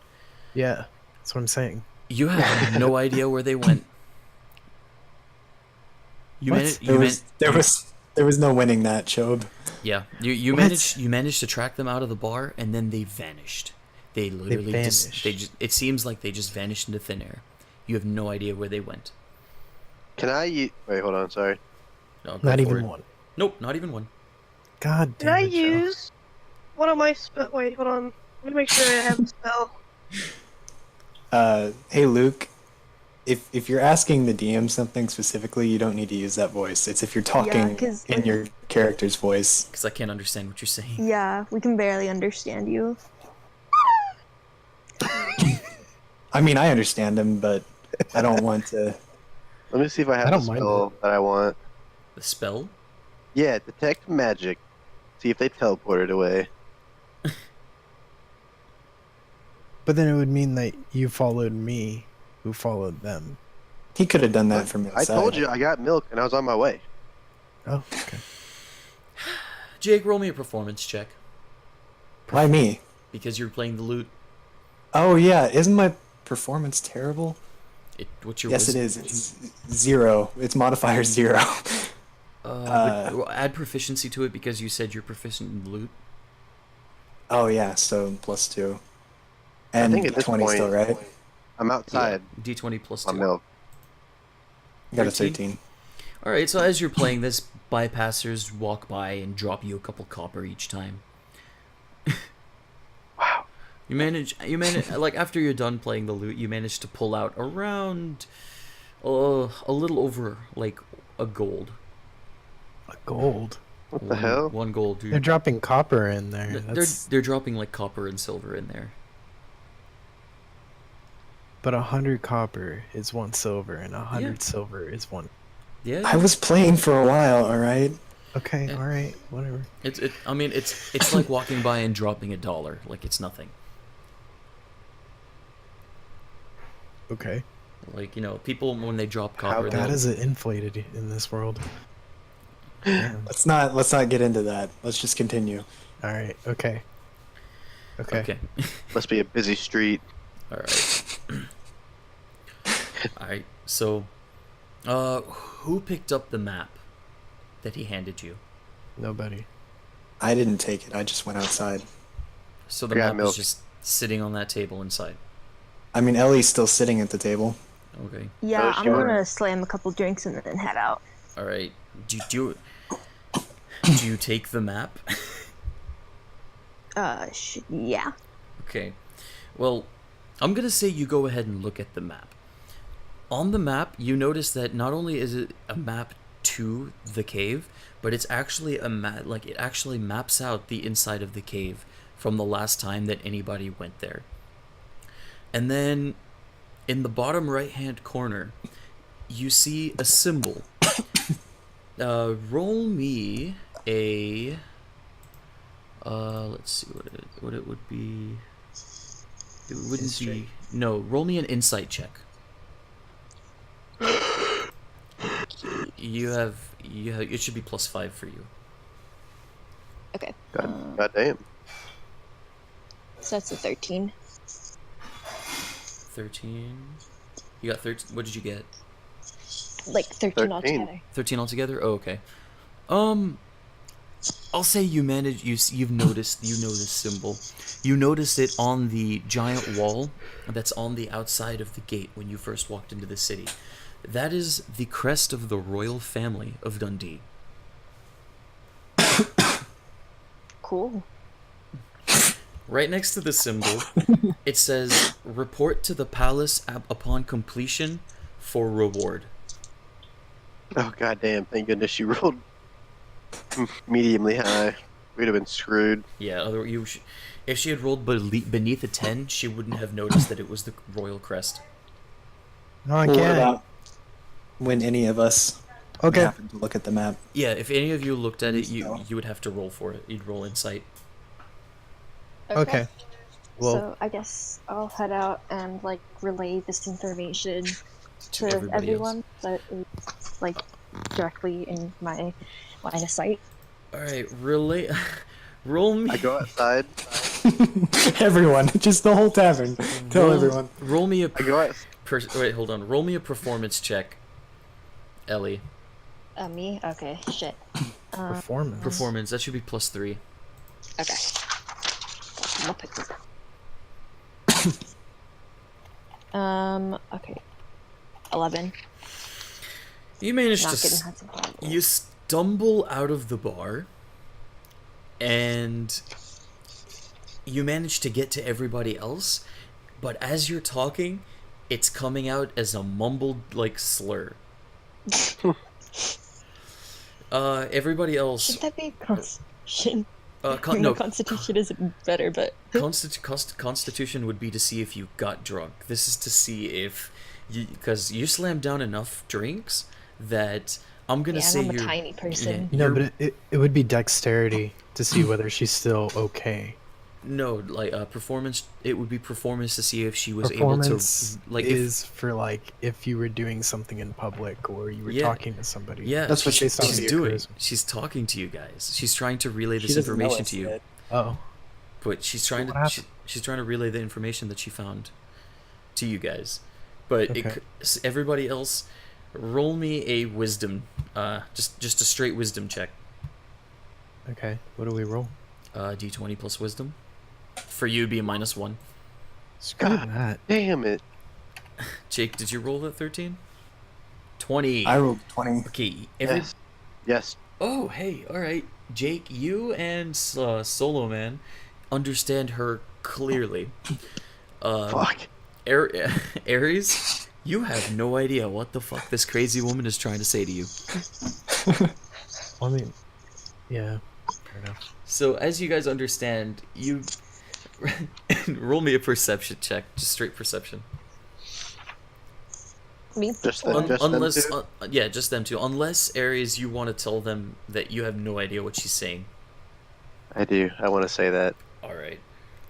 Yeah, that's what I'm saying. You have no idea where they went. You What? managed. There was no winning that, Job. Yeah, you What? managed to track them out of the bar, and then they vanished. They literally vanished. it seems like they just vanished into thin air. You have no idea where they went. Can I wait, hold on, sorry. No, go Not for even it. one. Nope, not even one. God Can damn I it, Joe. use one of my wait, hold on. Let me make sure I have the spell. Hey Luke, if you're asking the DM something specifically, you don't need to use that voice. It's if you're talking 'cause- in your character's voice. Because I can't understand what you're saying. Yeah, we can barely understand you. I mean, I understand him, but I don't want to. Let me see if I have I the don't mind spell that I want. The spell? Yeah, detect magic. See if they teleported away. But then it would mean that you followed me, who followed them. He could have done that from I inside. told you I got milk and I was on my way. Oh, okay. Jake, roll me a performance check. Why me? Because you're playing the lute. Oh yeah, isn't my performance terrible? What's your Yes, it wisdom? is. It's 0. It's modifier 0. But add proficiency to it because you said you're proficient in the lute. Oh yeah, so +2. I And think at this 20 point, still, right? I'm outside D20 plus 2. on milk. Got a 13. 13. Alright, so as you're playing this, bypassers walk by and drop you a couple copper each time. Wow. You manage, like, after you're done playing the lute, you manage to pull out around a little over, like, a gold. A gold. What the hell? 1 gold, dude. They're dropping copper in there. They're dropping, like, copper and silver in there. But 100 copper is 1 silver, and 100 Yeah. silver is 1. Yeah, I was playing for a while, alright? Okay, Yeah. all right, whatever. I mean, it's like walking by and dropping $1, like it's nothing. Okay. Like, you know, people when they drop copper, God they'll- is it inflated in this world. Damn. Let's not get into that. Let's just continue. All right. Okay. Okay. Okay. Must be a busy street. All right. All right. So, who picked up the map that he handed you? Nobody. I didn't take it. I just went outside. So the I got map milk. is just sitting on that table inside. I mean, Ellie's still sitting at the table. Okay. Yeah, Oh, I'm sure. gonna slam a couple drinks and then head out. All right. Do you take the map? Yeah. Okay. Well, I'm going to say you go ahead and look at the map. On the map, you notice that not only is it a map to the cave, but it's actually a map, like it actually maps out the inside of the cave from the last time that anybody went there. And then in the bottom right-hand corner, you see a symbol. Roll me a let's see what it would be. It wouldn't be. History. No, roll me an insight check. You have. It should be +5 for you. Okay. God damn. So that's a 13. 13. You got 13. What did you get? Like 13 13. altogether. 13 altogether. Oh, okay. I'll say you managed. You've noticed. You know this symbol. You noticed it on the giant wall that's on the outside of the gate when you first walked into the city. That is the crest of the royal family of Dundee. Cool. Right next to the symbol, it says, "Report to the palace upon completion for reward." Oh god damn! Thank goodness she rolled mediumly high. We'd have been screwed. Yeah, if she had rolled beneath a 10, she wouldn't have noticed that it was the royal crest. No, I What can't. about when any of us Okay. happen to look at the map? Yeah, if any of you looked at it, you would have to roll for it. You'd roll insight. Okay. Well, So I guess I'll head out and like relay this information to everybody everyone that is like directly in my line of sight. All right, roll me. I go outside. Everyone, just the whole tavern. Tell everyone. Roll me a. I go out. Wait, hold on. Roll me a performance check, Ellie. Me? Okay, shit. performance. Performance. That should be +3. Okay. I'll pick this up. Okay. 11. You managed Not to. getting high supply. You stumble out of the bar, and you manage to get to everybody else, but as you're talking, it's coming out as a mumbled like slur. Everybody else. Should that be Constitution? No, Constitution isn't better, but Constitution would be to see if you got drunk. This is to see if you, because you slammed down enough drinks that I'm gonna yeah, say I'm a you're. tiny person. No, you're- but it would be dexterity to see whether she's still okay. No, like performance. It would be performance to see if she was Performance able to like. is for like if you were doing something in public or you were Yeah. talking to somebody. Yeah, That's what based on she's the doing. charisma. She's talking to you guys. She's trying to relay She this doesn't know information us to you. yet. Oh, But she's trying What to happened? she's trying to relay the information that she found to you guys. But Okay. Everybody else, roll me a wisdom, just a straight wisdom check. okay. What do we roll? D20 plus wisdom. For you, it'd be a -1. Screw God. that. Damn it! Jake, did you roll that 13? 20. I rolled 20. Okay. Yes. Oh, hey, all right, Jake, you and Solo Man understand her clearly. Fuck. Ares, you have no idea what the fuck this crazy woman is trying to say to you. I mean, yeah. Fair enough. So, as you guys understand, you roll me a perception check, just straight perception. Me? Just them. Just them Unless, two? yeah, just them two. Unless Ares, you want to tell them that you have no idea what she's saying. I do. I want to say that. All right.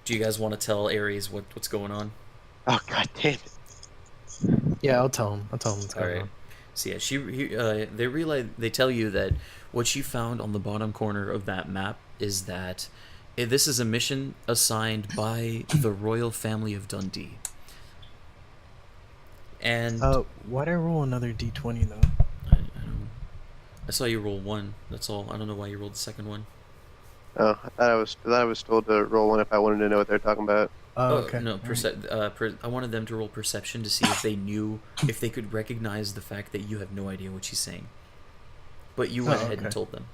Do you guys want to tell Ares what's going on? Oh god damn it! Yeah, I'll tell him. I'll tell him what's All going right. on. So yeah, they tell you that what she found on the bottom corner of that map is that this is a mission assigned by the royal family of Dundee. And Why'd I roll another d20 though? I don't. I saw you roll 1. That's all. I don't know why you rolled the second one. Oh, I thought I was told to roll one if I wanted to know what they're talking about. Oh, okay. No, I wanted them to roll perception to see if they knew, if they could recognize the fact that you have no idea what she's saying. But you went ahead and okay. told them.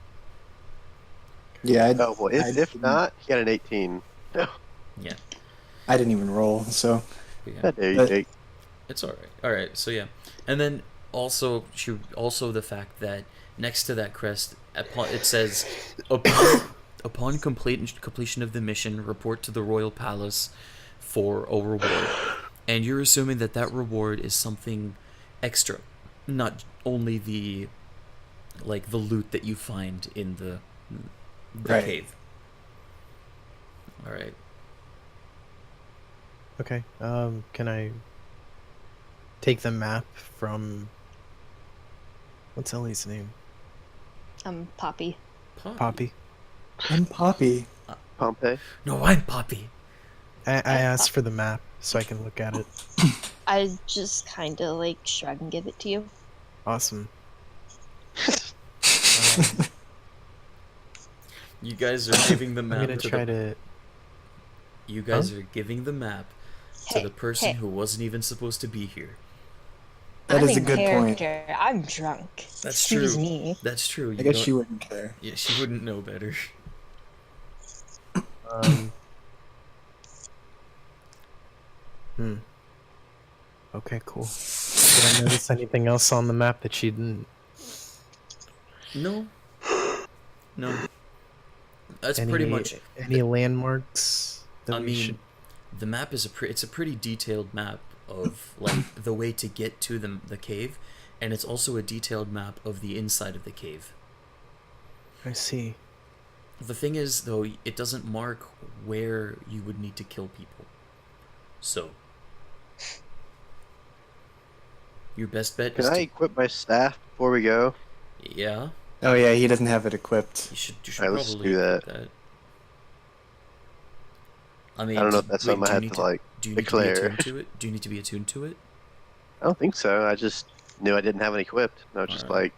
Yeah, Oh well, if not, he got an 18. No, Yeah. I didn't even roll, so Yeah. how dare you, But- Jake? It's all right. All right. So yeah, and then also the fact that next to that crest, it says, upon completion of the mission, report to the royal palace for a reward, and you're assuming that reward is something extra, not only the loot that you find in the Right. cave. All right. Okay. Can I take the map from? What's Ellie's name? Poppy. Poppy. I'm Poppy. Pompey. No, I'm Poppy. I asked for the map so I can look at it. I just kind of like shrug and give it to you. Awesome. You guys are giving the I'm map gonna to try the... to. You guys are giving the map to Hey, the person hey. who wasn't even supposed to be here. That I'm is a in good point. character. I'm drunk. That's Excuse true. me. That's true. I guess she wouldn't care. Yeah, she wouldn't know better. Hmm. Okay, cool. Did I notice anything else on the map that she didn't? No. No. That's Any, pretty much... any landmarks that I we mean, should? the map is it's a pretty detailed map of like the way to get to the cave, and it's also a detailed map of the inside of the cave. I see. The thing is, though, it doesn't mark where you would need to kill people. So, your best bet Can is I to... equip my staff before we go? Yeah, Oh yeah, he doesn't have it equipped. you should Alright, let's probably do that. that. I mean, I don't know if that's something I do you had need to like do you need to be declare. attuned to it? Do you need to be attuned to it? I don't think so. I just knew I didn't have it equipped. And I was just Alright. like,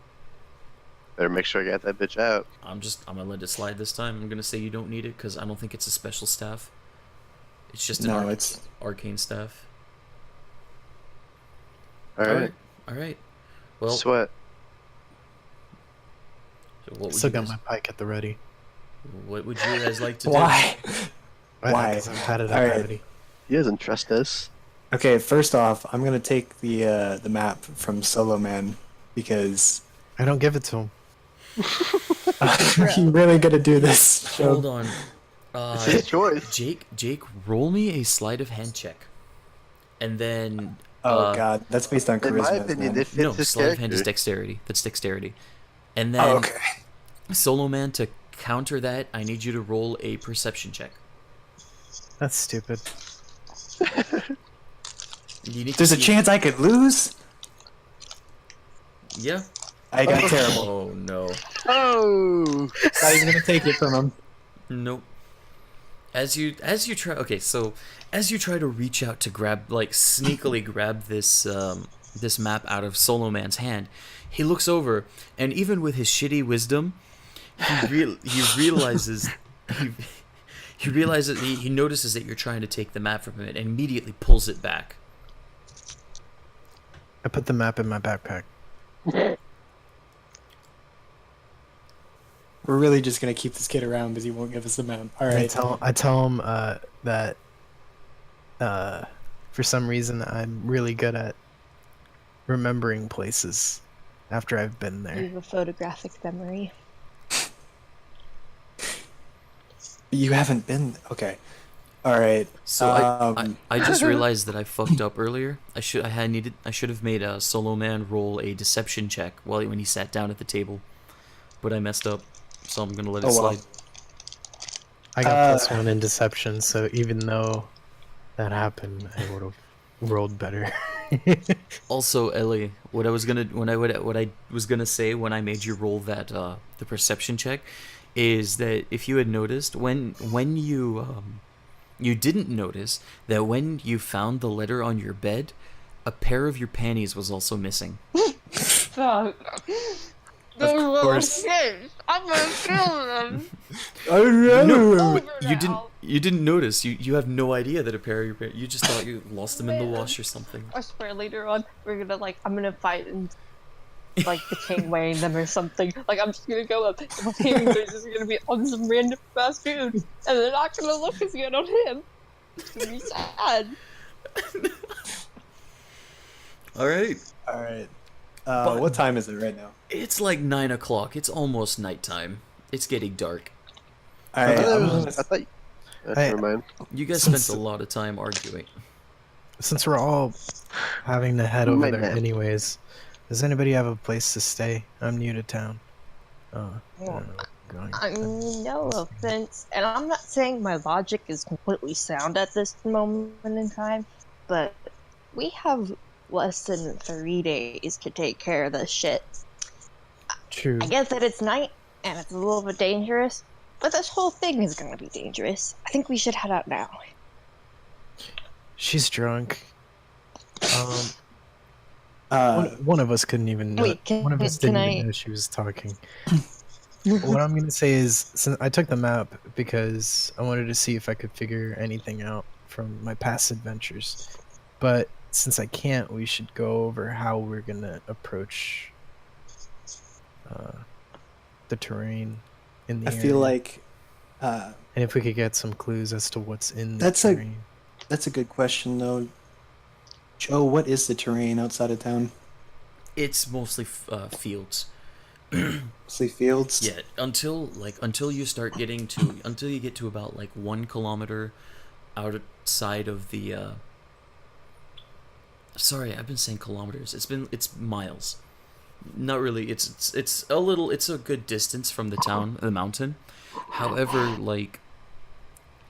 better make sure I got that bitch out. I'm gonna let it slide this time. I'm gonna say you don't need it because I don't think it's a special staff. It's just an No, it's arcane staff. Alright. All right. Well, Sweat. so what would Still you got guys, my pike at the ready. what would you guys like to do? why. Why? 'Cause I've had it Alright. already. He doesn't trust us. Okay, first off, I'm gonna take the map from Solo Man because I don't give it to him. you really gonna do this? Hold on. It's his choice. Jake, roll me a sleight of hand check, and then Oh god, that's based on In my charisma. opinion, man. it fits no, his sleight of hand is character. dexterity. That's dexterity, and then Oh, okay. Solo Man, to counter that, I need you to roll a perception check. That's stupid. You need There's to a see- chance I could lose. Yeah. I got terrible. Oh no. Oh! Not even gonna take it from him. Nope. As you try, okay, so as you try to reach out to grab, like sneakily grab this this map out of Solo Man's hand, he looks over, and even with his shitty wisdom, he realizes he notices that you're trying to take the map from him and immediately pulls it back. I put the map in my backpack. We're really just gonna keep this kid around because he won't give us the map. All I right. tell him that for some reason I'm really good at remembering places after I've been You there. have a photographic memory. You haven't been. Okay. All right. So I just Um, realized that I fucked up earlier. I should have made a Solo Man roll a deception check when he sat down at the table, but I messed up, so I'm gonna let it Oh, well. slide. I got +1 in deception, so even though that happened, I would have rolled better. Also, Ellie, what I was gonna say when I made you roll that the perception check is that if you had noticed when you didn't notice that when you found the letter on your bed, a pair of your panties was also missing. Fuck. Of course. I'm gonna kill them. Oh no! No, but you didn't notice. You have no idea that a pair of your panties. You just thought you lost them in the wash or something. I swear later on we're gonna I'm gonna fight and like the king wearing them or something. Like I'm just gonna go up and my hearing face is gonna be on some random fast food and they're not gonna look as good on him. It's gonna be sad. All right. All right. But- What time is it right now? It's like 9 o'clock. It's almost nighttime. It's getting dark. All right. I thought. Hey. Never mind. You guys spent a lot of time arguing. Since we're all having to head over My there bad. anyways, does anybody have a place to stay? I'm new to town. I don't know. going. I mean, no offense, and I'm not saying my logic is completely sound at this moment in time, but we have less than 3 days to take care of this shit. True. I get that it's night and it's a little bit dangerous, but this whole thing is gonna be dangerous. I think we should head out now. She's drunk. Uh, One of us couldn't even know. Wait, One of us can didn't even I- know she was talking. What I'm gonna say is, since I took the map because I wanted to see if I could figure anything out from my past adventures, but since I can't, we should go over how we're gonna approach the terrain in the I area. feel like and if we could get some clues as to what's in the That's a- terrain. that's a good question, though. Joe, what is the terrain outside of town? It's mostly fields. Mostly fields. Yeah, until you get to about like 1 kilometer outside of the. Sorry, I've been saying kilometers. It's miles. Not really. It's a good distance from the town, the mountain. However, like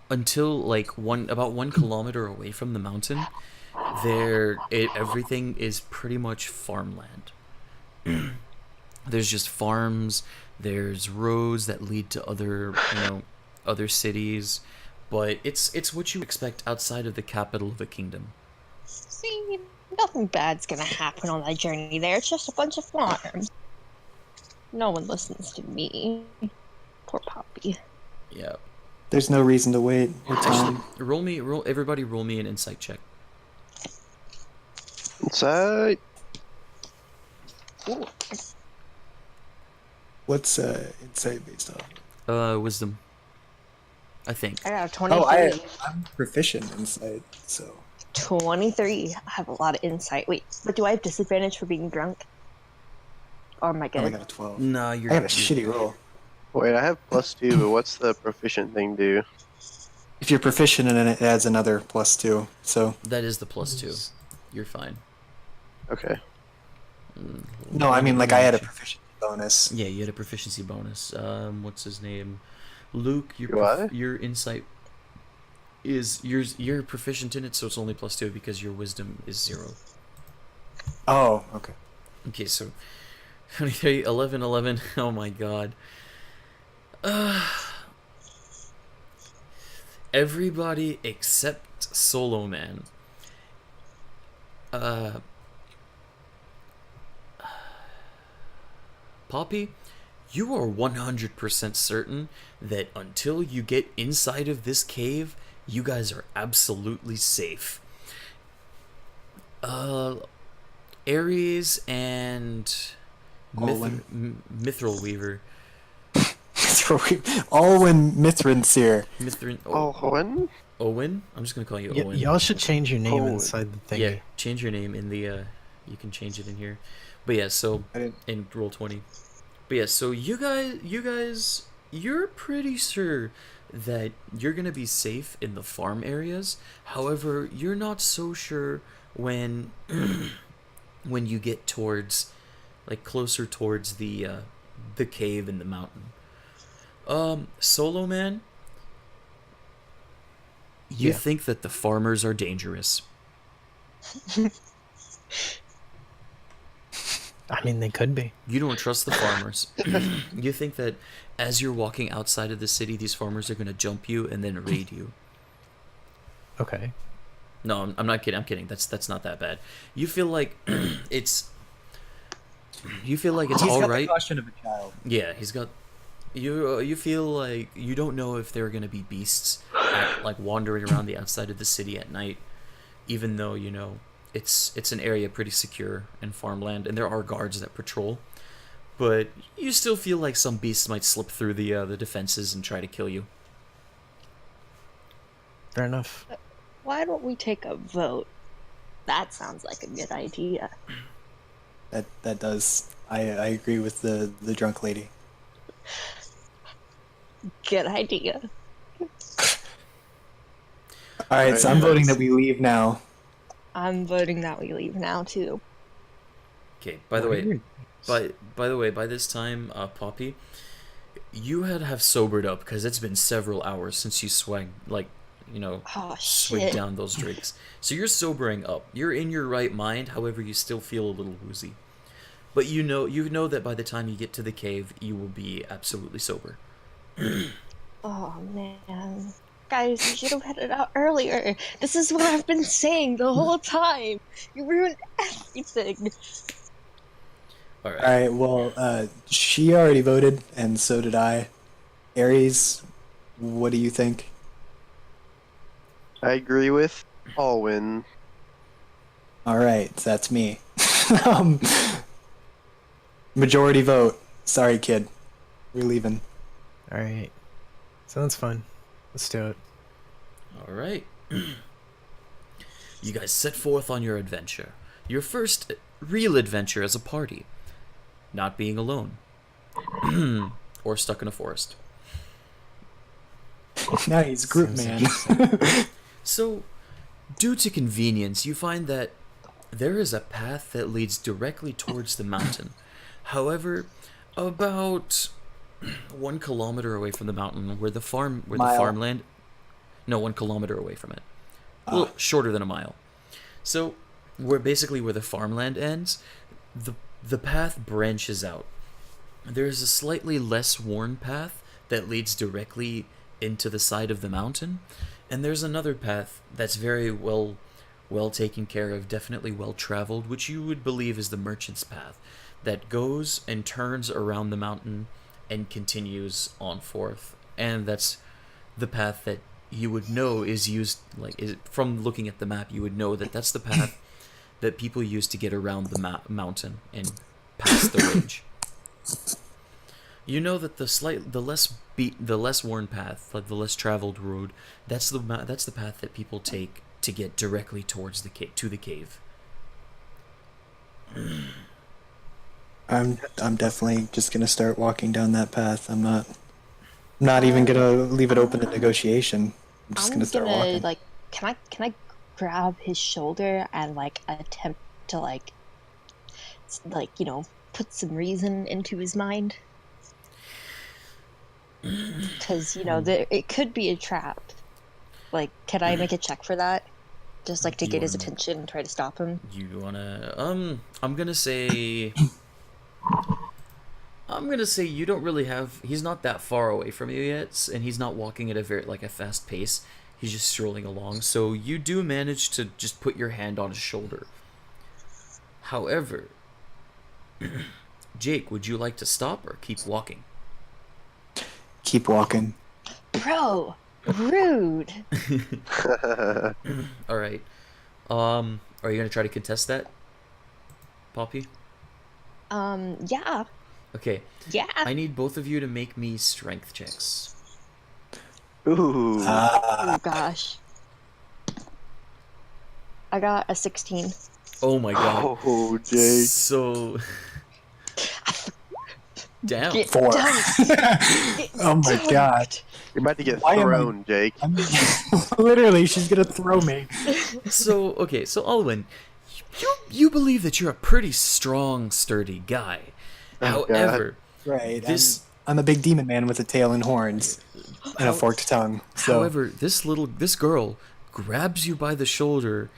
until like about 1 kilometer away from the mountain, everything is pretty much farmland. There's just farms, there's roads that lead to other cities, but it's what you expect outside of the capital of the kingdom. See, nothing bad's gonna happen on that journey there. It's just a bunch of farms. No one listens to me. Poor Poppy. Yeah. There's no reason to wait. We're Actually, time. everybody roll me an insight check. Inside. Ooh, What's insight based off? Wisdom. I think. I got a 23. Oh, I'm proficient in insight, so 23. I have a lot of insight. Wait, but do I have disadvantage for being drunk? Or am I I good? only got a 12. No, I got a shitty roll. Wait, I have +2, but what's the proficient thing do? If you're proficient in it, it adds another +2. So That is the +2. You're fine. Okay. no, I mean like I had a proficiency bonus. Yeah, you had a proficiency bonus. What's his name? Luke, Do I? your insight is you're proficient in it, so it's only +2 because your wisdom is 0. Oh, okay. Okay, so 23, 11, 11. Oh my god. Everybody except Solo Man. Poppy, you are 100% certain that until you get inside of this cave, you guys are absolutely safe. Ares and Mithril Weaver. Alwyn Mithrin's here. Mithrin. Oh, Owen? Owen? I'm just gonna call you Owen. Y'all should change your name Owen. inside the thing. Yeah, change your name in the. You can change it in here, but yeah. So I didn't. in Roll20. But yeah, so you guys, you're pretty sure that you're gonna be safe in the farm areas. However, you're not so sure when when you get towards, like closer towards the cave in the mountain. Solo Man, you Yeah. think that the farmers are dangerous. I mean, they could be. You don't trust the farmers. You think that as you're walking outside of the city, these farmers are going to jump you and then raid you. Okay. No, I'm not kidding. I'm kidding. That's not that bad. You feel like it's. You feel like it's He's all got right. the caution of a child. Yeah, he's got. You feel like you don't know if there are gonna be beasts like wandering around the outside of the city at night, even though you know it's an area pretty secure and farmland, and there are guards that patrol. But you still feel like some beasts might slip through the defenses and try to kill you. Fair enough. Why don't we take a vote? That sounds like a good idea. That does. I agree with the drunk lady. Good idea. All right, so I'm voting that we leave now. I'm voting that we leave now too. Okay. By the way, by the way, by this time, Poppy, you have sobered up because it's been several hours since you Oh swig shit. down those drinks. So you're sobering up. You're in your right mind, however, you still feel a little woozy. But you know that by the time you get to the cave, you will be absolutely sober. Oh man. Guys, you should have headed out earlier. This is what I've been saying the whole time. You ruined everything. All All right. right. Well, she already voted, and so did I. Aries, what do you think? I agree with Alwyn. All right, so that's me. um, majority vote. Sorry, kid. We're leaving. All right. Sounds fun. Let's do it. All right. You guys set forth on your adventure. Your first real adventure as a party. Not being alone. Or stuck in a forest. Nice, group Sounds man. So, due to convenience, you find that there is a path that leads directly towards the mountain. However, about 1 kilometer away from the mountain, where the Mile. farmland, no, 1 kilometer away from it, a little shorter than a mile. So, where the farmland ends, the path branches out. There is a slightly less worn path that leads directly into the side of the mountain, and there's another path that's very well taken care of, definitely well traveled, which you would believe is the merchant's path, that goes and turns around the mountain and continues on forth. And that's the path that you would know is used, from looking at the map, you would know that that's the path that people use to get around the mountain and past the ridge. You know that the less worn path, like the less traveled road, that's the path that people take to get directly towards the cave. I'm definitely just gonna start walking down that path. I'm not even gonna leave it open to negotiation. I'm just gonna start walking. Can I grab his shoulder and attempt to put some reason into his mind? Because it could be a trap. Can I make a check for that? Just to get his attention and try to stop him. You wanna I'm gonna say you don't really have. He's not that far away from you yet, and he's not walking at a fast pace. He's just strolling along. So you do manage to just put your hand on his shoulder. However, Jake, would you like to stop or keep walking? Keep walking. Bro, rude. All right. Are you gonna try to contest that, Poppy? Yeah. Okay. Yeah. I need both of you to make me strength checks. Ooh. Oh gosh. I got a 16. Oh my god. Oh, Jake. So. Damn. Get 4. dunked. Get Oh my dunked. god. You're about to get Why am I- thrown, Jake. Literally, she's gonna throw me. So Alwyn, you believe that you're a pretty strong, sturdy guy. Oh, However, Right. This- I'm a big demon man with a tail and horns and a forked tongue. So however, this girl grabs you by the shoulder,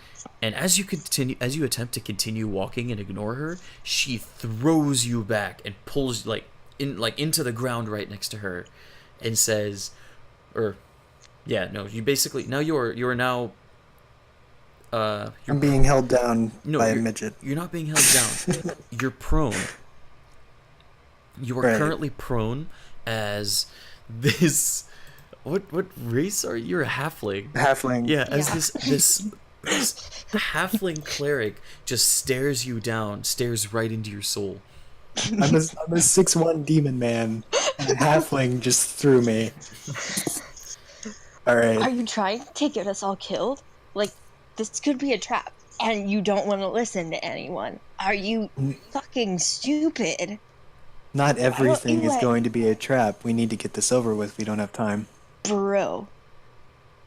and as you attempt to continue walking and ignore her, she throws you back and pulls into the ground right next to her, and says, you basically now you're now. I'm being held down by a you're- midget. You're not being held down. You're prone. You are Right. currently prone as this. What race are you? You're a halfling. Halfling. Yeah, as this halfling cleric just stares you down, stares right into your soul. I'm a 6'1" demon man, and a halfling just threw me. All Are right. you trying to get us all killed? This could be a trap, and you don't want to listen to anyone. Are you fucking stupid? Not everything you is let- going to be a trap. We need to get this over with. We don't have time. Bro,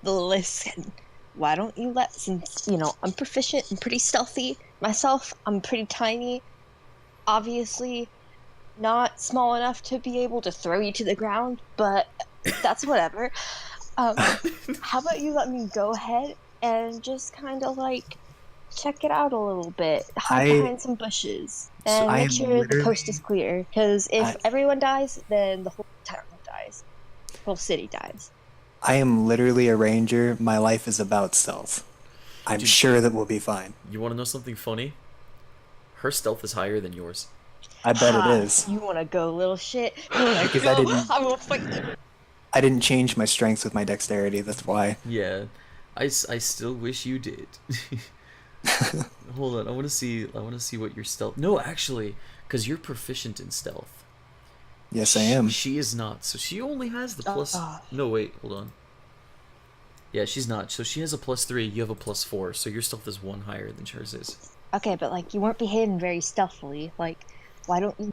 listen. Why don't you since, I'm proficient and pretty stealthy myself, I'm pretty tiny. Obviously, not small enough to be able to throw you to the ground, but that's whatever. How about you let me go ahead and just kind of like check it out a little bit, hide behind some bushes, and I make am sure the coast is literally- clear. Because if I- everyone dies, then the whole town dies, the whole city dies. I am literally a ranger. My life is about stealth. I'm Dude. sure that we'll be fine. You want to know something funny? Her stealth is higher than yours. I bet Ha, it is. You want to go, little shit? You want to Because go? I didn't- I will fight you. I didn't change my strength with my dexterity. That's why. Yeah, I still wish you did. Hold on, I want to see what your stealth. No, actually, because you're proficient in stealth. Yes, I am. She is not, so she only has the plus. Ah. No, wait, hold on. Yeah, she's not. So she has a +3. You have a +4. So your stealth is 1 higher than hers is. Okay, but like you weren't behaving very stealthily. Like, why don't you,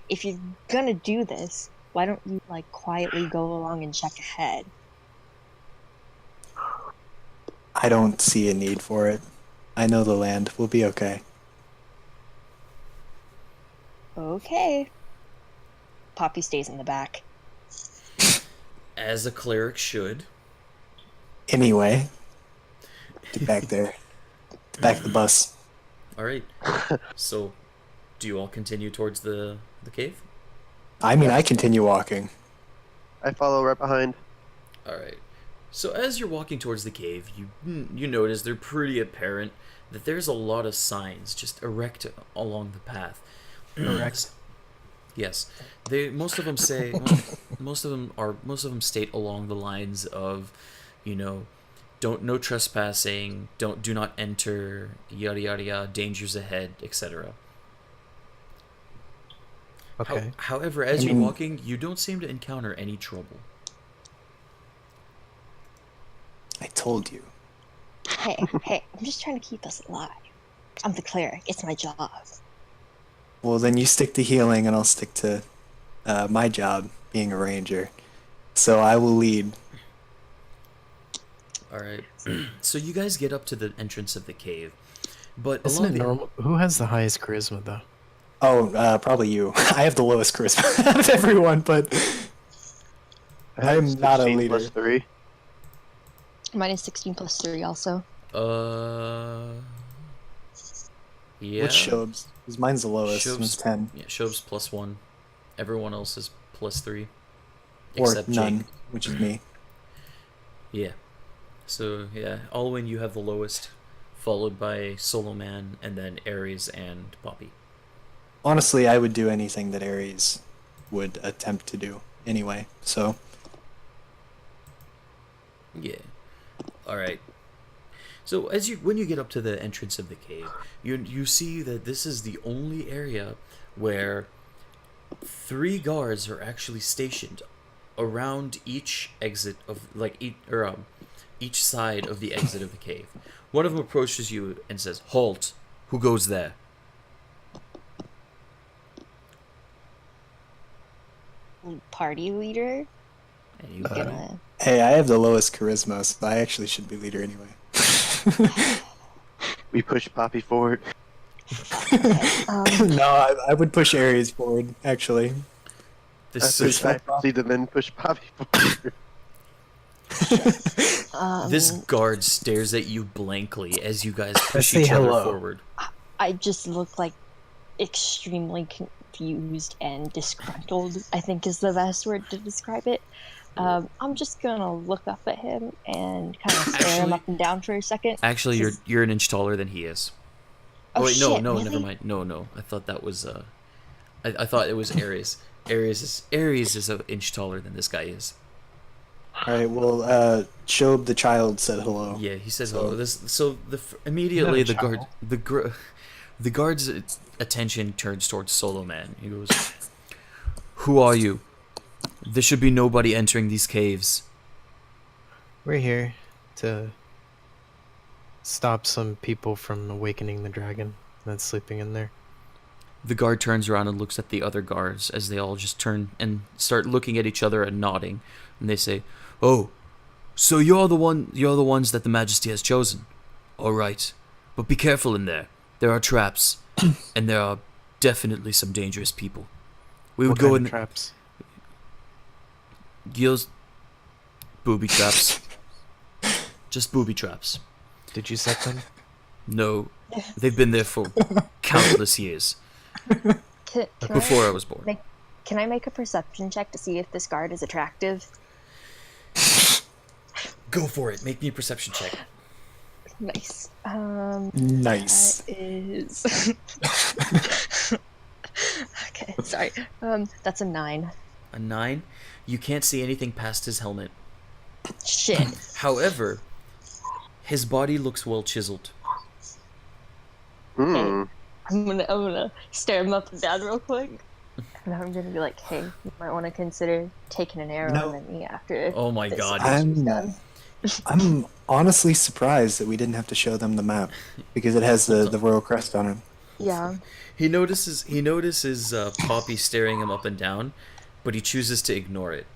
if you're gonna do this, why don't you like quietly go along and check ahead? I don't see a need for it. I know the land. We'll be okay. Okay. Poppy stays in the back. As a cleric should. Anyway, get back there. Get back to the bus. All right. So, do you all continue towards the cave? I mean, I continue walking. I follow right behind. All right. So as you're walking towards the cave, you notice they're pretty apparent that there's a lot of signs just erect along the path. Erect? Yes. Most of them state along the lines of, no trespassing, do not enter, yada yada yada, dangers ahead, etc. Okay. However, as I you're mean- walking, you don't seem to encounter any trouble. I told you. Hey, I'm just trying to keep us alive. I'm the cleric. It's my job. Well, then you stick to healing, and I'll stick to my job, being a ranger. So I will lead. All right. So you guys get up to the entrance of the cave, but Isn't along it the normal? Who has the highest charisma though? Oh, probably you. I have the lowest charisma out of everyone, but I I'm have not a 16 leader. plus 3. Mine is 16 plus 3 also. Yeah. What's Shob's? Because mine's the lowest. Shob's- Mine's 10. Yeah, Shob's +1. Everyone else is +3. Or Except none, Jake. which is me. Yeah. So, yeah, Alwyn, you have the lowest, followed by Solo Man, and then Ares and Poppy. Honestly, I would do anything that Ares would attempt to do anyway, so... Yeah. All right. So when you get up to the entrance of the cave, you see that this is the only area where 3 guards are actually stationed around each exit of each side of the exit of the cave. One of them approaches you and says, "Halt! Who goes there?" Party leader. And you Gonna. Hey, I have the lowest charisma, so I actually should be leader anyway. We push Poppy forward. No, I would push Ares forward, actually. this I is, push Poppy, the men push Poppy forward. this guard stares at you blankly as you guys push say each other hello. forward. I just look like extremely confused and disgruntled, I think is the best word to describe it. I'm just gonna look up at him and kind of stare him Actually- up and down for a second. Actually, you're an inch taller than he is. Oh, wait, shit, no, really? never mind. No. I thought that was I thought it was Ares. Ares is an inch taller than this guy is. Alright, well, Shob the child said hello. Yeah, he says So- hello. Immediately Not a the guard's attention turns towards Solo Man. He goes, "Who are you? There should be nobody entering these caves." We're here to stop some people from awakening the dragon that's sleeping in there. The guard turns around and looks at the other guards as they all just turn and start looking at each other and nodding, and they say, "Oh, so you're the ones that the Majesty has chosen. All right, but be careful in there. There are traps, and there are definitely some dangerous people. We would What go kind in of traps? Gil's booby traps. Just booby traps. Did you set them? No, they've been there for countless years. Can Before I was born. Can I make a perception check to see if this guard is attractive? Go for it. Make me a perception check. Nice. Nice. That is. Okay, sorry. That's a 9. A 9. You can't see anything past his helmet. Shit. However, his body looks well chiseled. Hmm. I'm gonna stare him up and down real quick. And I'm gonna be like, hey, you might want to consider taking an arrow No. at me after. Oh my this god. is done. I'm honestly surprised that we didn't have to show them the map because it has the royal crest on it. Yeah. He notices Poppy staring him up and down, but he chooses to ignore it.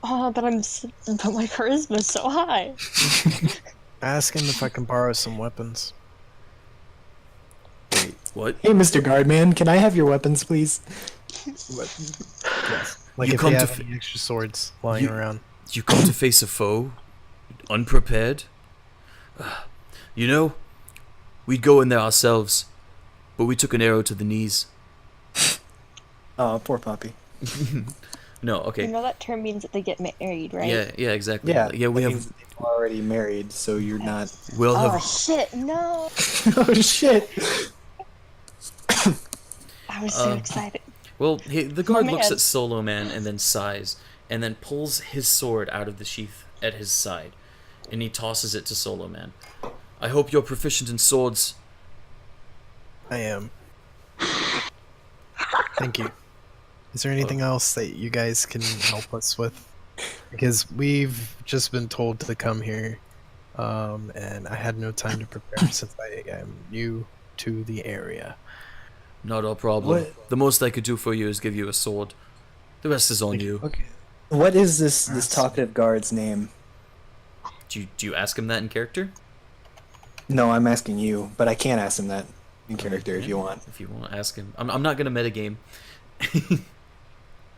Oh, but but my charisma's so high. Ask him if I can borrow some weapons. What? Hey, Mr. Guardman, can I have your weapons, please? Like You if come they to have f- any extra swords lying You- around. You come to face a foe, unprepared. You know, we'd go in there ourselves, but we took an arrow to the knees. Oh, poor puppy. No, You okay. know that term means that they get married, right? Yeah, exactly. Yeah, Yeah, we that have. means that they're already married, so you're not. We'll Oh have. shit! No, Oh shit! I was so excited. Well, the guard Oh, looks man. at Solo Man and then sighs, and then pulls his sword out of the sheath at his side, and he tosses it to Solo Man. I hope you're proficient in swords. I am. Thank you. Is there anything else that you guys can help us with? Because we've just been told to come here, and I had no time to prepare since I am new to the area. Not a problem. What? The most I could do for you is give you a sword. The rest is on you. Okay. What is this talkative guard's name? Do you ask him that in character? No, I'm asking you, but I can't ask him that in character if you want. If you want to ask him. I'm not going to metagame.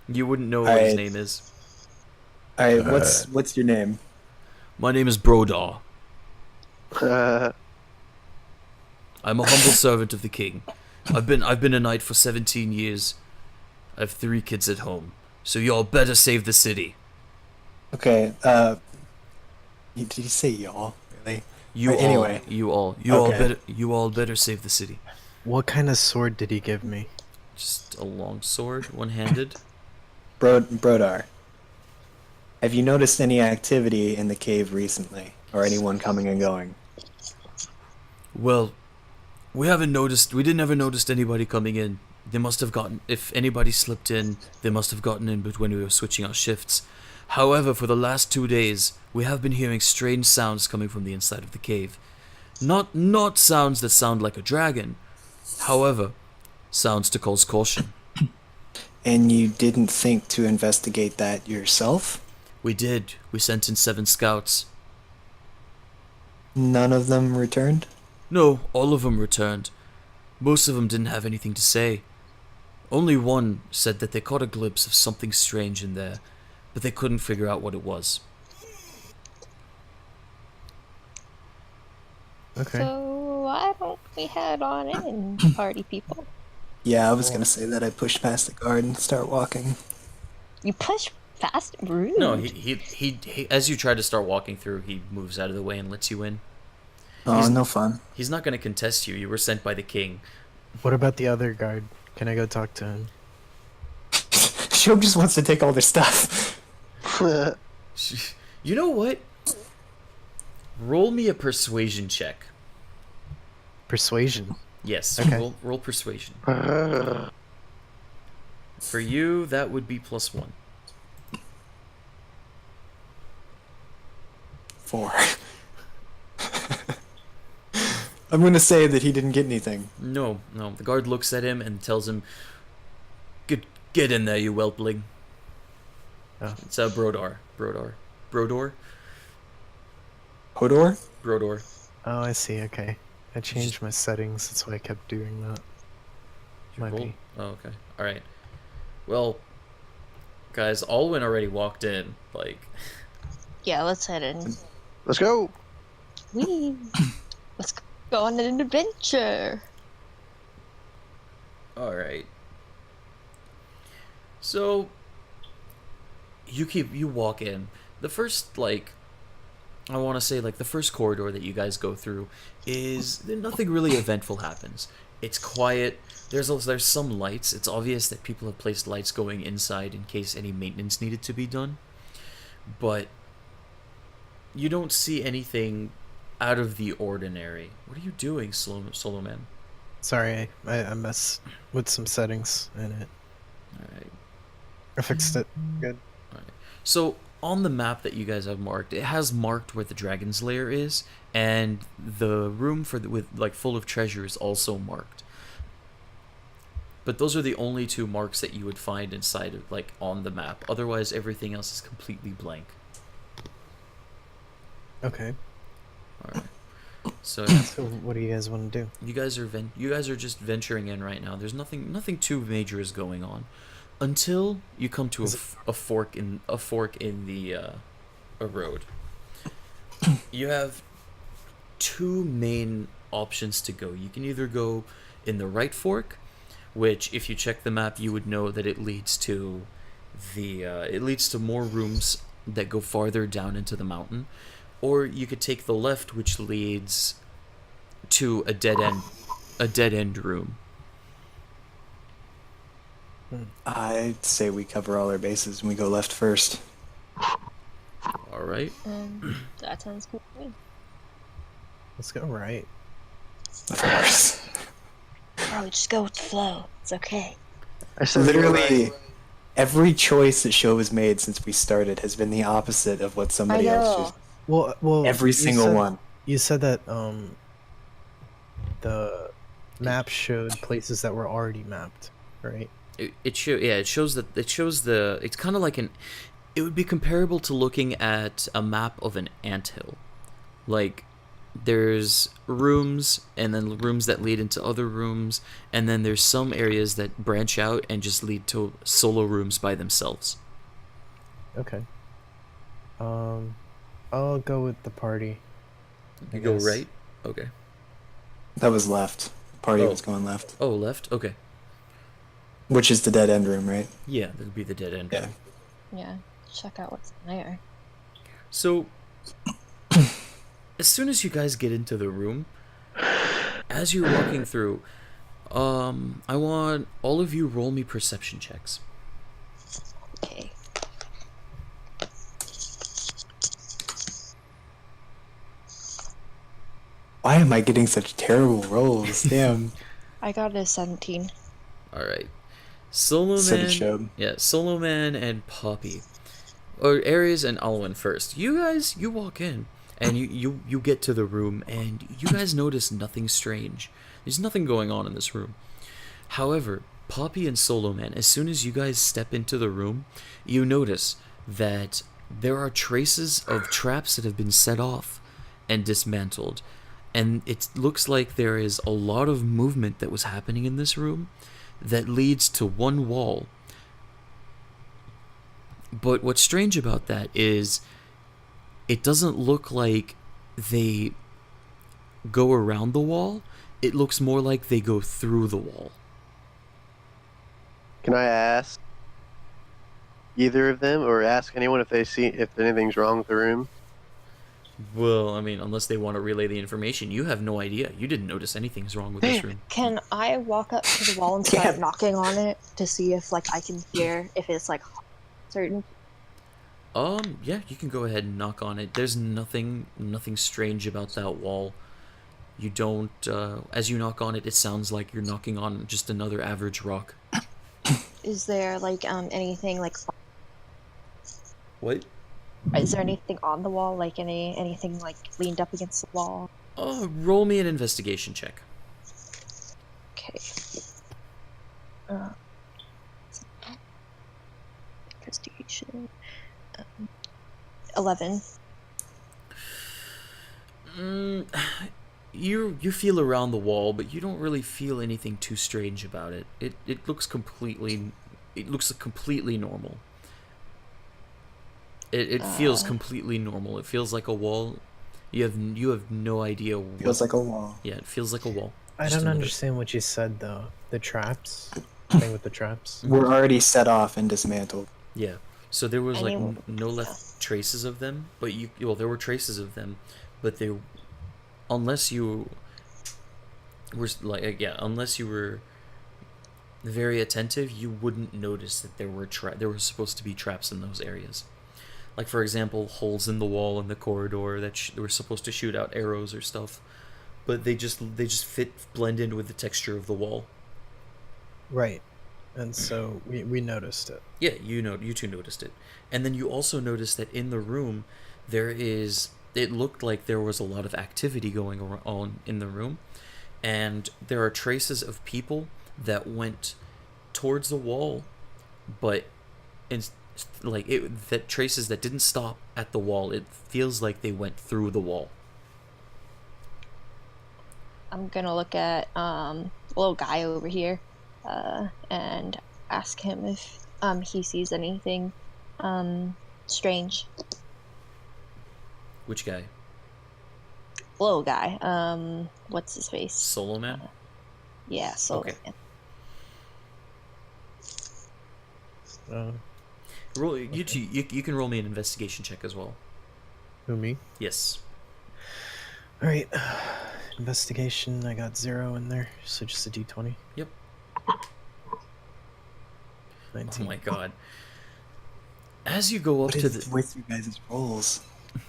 You wouldn't know what his Alright. name is. All right, what's your name? My name is Brodar. I'm a humble servant of the king. I've been a knight for 17 years. I have 3 kids at home. So y'all better save the city. Okay. Did you say y'all? Really? You Right, all, anyway. you all better save the city. What kind of sword did he give me? Just a long sword, one-handed. Brodar. Have you noticed any activity in the cave recently, or anyone coming and going? Well, we didn't ever notice anybody coming in. They must have gotten, if anybody slipped in, they must have gotten in when we were switching our shifts. However, for the last 2 days, we have been hearing strange sounds coming from the inside of the cave. Not sounds that sound like a dragon. However, sounds to cause caution. And you didn't think to investigate that yourself? We did. We sent in 7 scouts. None of them returned? No, all of them returned. Most of them didn't have anything to say. Only one said that they caught a glimpse of something strange in there, but they couldn't figure out what it was. Okay. So why don't we head on in, party people? Yeah, I was gonna say that. I pushed past the guard and start walking. You push fast, rude. No, he as you try to start walking through, he moves out of the way and lets you in. Oh, He's- no fun. He's not going to contest you. You were sent by the king. What about the other guard? Can I go talk to him? Shob just wants to take all their stuff. You know what? Roll me a persuasion check. Persuasion. Yes, Okay. roll persuasion. For you, that would be +1. 4. I'm gonna say that he didn't get anything. No. The guard looks at him and tells him, Get in there, you whelpling. Oh. It's Brodar. Brodor? Hodor? Brodor. Oh, I see. Okay. I changed my settings. That's why I kept doing that. You Might rolled- be. Oh, okay. All right. Well, guys, Alwyn already walked in. Like, Yeah, let's head in. Let's go. Whee! Let's go on an adventure. all right. So you walk in. The first I want to say the first corridor that you guys go through is nothing really eventful happens. It's quiet. There's some lights. It's obvious that people have placed lights going inside in case any maintenance needed to be done. But you don't see anything out of the ordinary. What are you doing, Solo Man? Sorry, I messed with some settings in it. All right. I fixed it. Good. So on the map that you guys have marked, it has marked where the dragon's lair is, and the room full of treasure is also marked. But those are the only two marks that you would find inside of on the map. Otherwise, everything else is completely blank. Okay. All right. So So what do you guys want to do? you guys are just venturing in right now. There's nothing too major is going on until you come to a fork in the a road. You have two main options to go. You can either go in the right fork, which if you check the map you would know that it leads to more rooms that go farther down into the mountain, or you could take the left, which leads to a dead end room. I'd say we cover all our bases and we go left first. All right. That sounds cool. to me. Let's go right. Of course. Oh, just go with the flow. It's okay. I said Literally, every choice that show has made since we started has been the opposite of what somebody I else know. just. Well, Every you single said- one. You said that the map showed places that were already mapped, right? It shows the it's kind of like it would be comparable to looking at a map of an anthill. Like there's rooms and then rooms that lead into other rooms, and then there's some areas that branch out and just lead to solo rooms by themselves. Okay. I'll go with the party. I You go guess. right? Okay. That was left. Party Oh. was going left. Oh, left? Okay. Which is the dead end room, right? Yeah, that'd be the dead end. Yeah. Yeah, check out what's in there. So, as soon as you guys get into the room, as you're walking through, I want all of you roll me perception checks. Okay. Why am I getting such terrible rolls? Damn. I got a 17. All right, Solo So Man. it showed. Yeah, Solo Man and Poppy, or Ares and Alwyn first. You guys, you walk in and you get to the room and you guys notice nothing strange. There's nothing going on in this room. However, Poppy and Solo Man, as soon as you guys step into the room, you notice that there are traces of traps that have been set off and dismantled. And it looks like there is a lot of movement that was happening in this room that leads to one wall. But what's strange about that is it doesn't look like they go around the wall. It looks more like they go through the wall. Can I ask either of them, or ask anyone if they see if anything's wrong with the room? Well, I mean, unless they want to relay the information, you have no idea. You didn't notice anything's wrong with this room. Can I walk up to the wall and start knocking on it to see if I can hear if it's certain? Yeah, you can go ahead and knock on it. There's nothing strange about that wall. You don't, as you knock on it, it sounds like you're knocking on just another average rock. Is there anything What? Is there anything on the wall, anything leaned up against the wall? Roll me an investigation check. Okay. Investigation. 11. you feel around the wall, but you don't really feel anything too strange about it. It looks completely normal. It feels completely normal. It feels like a wall. You have no idea what. Feels like a wall. Yeah, it feels like a wall. I Just don't another- understand what you said though. The traps. Thing with the traps. We're already set off and dismantled. Yeah. So there was like Anyone- no left traces of them, but there were traces of them, but they, unless you were unless you were very attentive, you wouldn't notice that there were supposed to be traps in those areas. Like for example, holes in the wall in the corridor that were supposed to shoot out arrows or stuff, but they just blend in with the texture of the wall. Right. And so we noticed it. Yeah, you two noticed it. And then you also noticed that in the room it looked like there was a lot of activity going on in the room, and there are traces of people that went towards the wall, but that traces that didn't stop at the wall. It feels like they went through the wall. I'm gonna look at little guy over here, and ask him if he sees anything strange. Which guy? Little guy. What's his face? Solo Man? Yeah, Solo Okay. Man. Roll you two. You can roll me an investigation check as well. Who, me? Yes. All right. Investigation. I got 0 in there, so just a d20. Yep. 19. Oh my god. As you go up What to is with you guys' rolls? I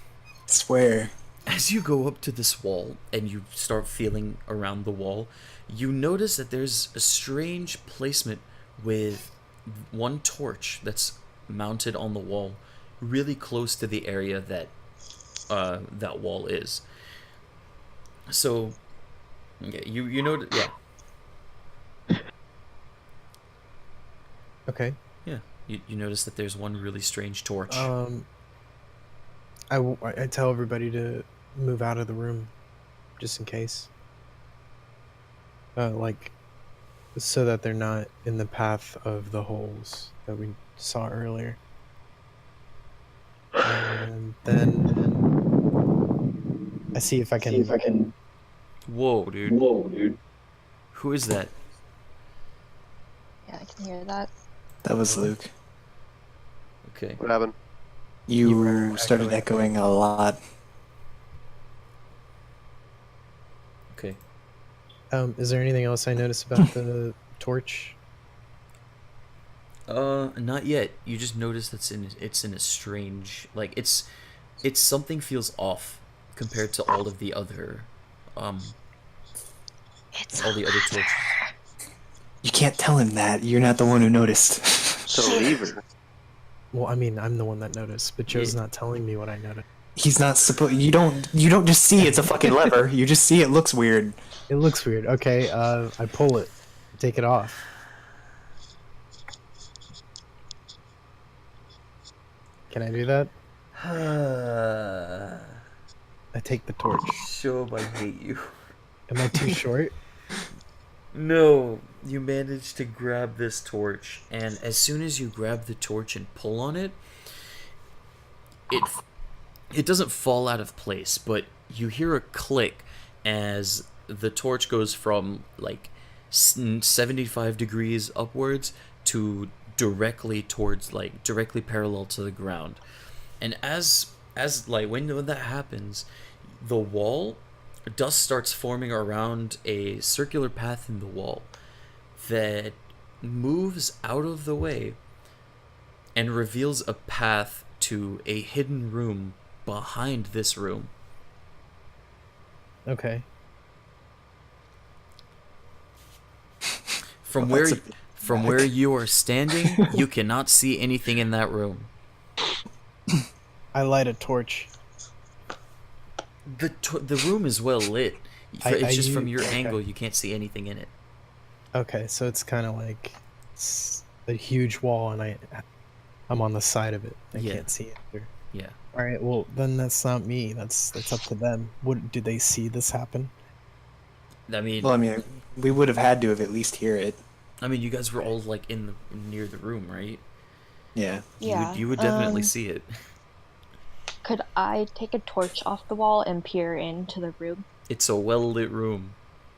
swear. As you go up to this wall and you start feeling around the wall, you notice that there's a strange placement with one torch that's mounted on the wall, really close to the area that that wall is. So, yeah, you know, yeah, Okay. yeah, you notice that there's one really strange torch. I tell everybody to move out of the room, just in case. Like, so that they're not in the path of the holes that we saw earlier. And then I see if I can. Whoa, dude! Who is that? Yeah, I can hear that. That was Luke. Okay. What happened? You were started echoing a lot. Okay. Is there anything else I noticed about the torch? Not yet. You just notice it's in a strange, like it's something feels off compared to all of the other It's all the other torches. You can't tell him that. You're not the one who noticed. It's a lever. Well, I mean, I'm the one that noticed, but Joe's not telling me what I noticed. He's not supposed. You don't just see it's a fucking lever. You just see it looks weird. It looks weird. Okay, I pull it, take it off. Can I do that? I take the torch. Show I hate you. Am I too short? No, you manage to grab this torch, and as soon as you grab the torch and pull on it, it doesn't fall out of place, but you hear a click as the torch goes from like 75 degrees upwards to directly parallel to the ground. And as when that happens, the wall, dust starts forming around a circular path in the wall that moves out of the way and reveals a path to a hidden room behind this room. Okay. From Well, where that's a bit from dramatic. where you are standing, you cannot see anything in that room. I light a torch. The room is well lit. It's just from your okay. angle, you can't see anything in it. Okay, so it's kind of like it's a huge wall, and I'm on the side of it. I Yeah. can't see it. Through. Yeah. All right. Well, then that's not me. That's up to them. What did they see this happen? I mean, Well, I mean, we would have had to have at least hear it. you guys were all like near the room, right? Yeah. Yeah. You would definitely see it. Could I take a torch off the wall and peer into the room? It's a well lit room.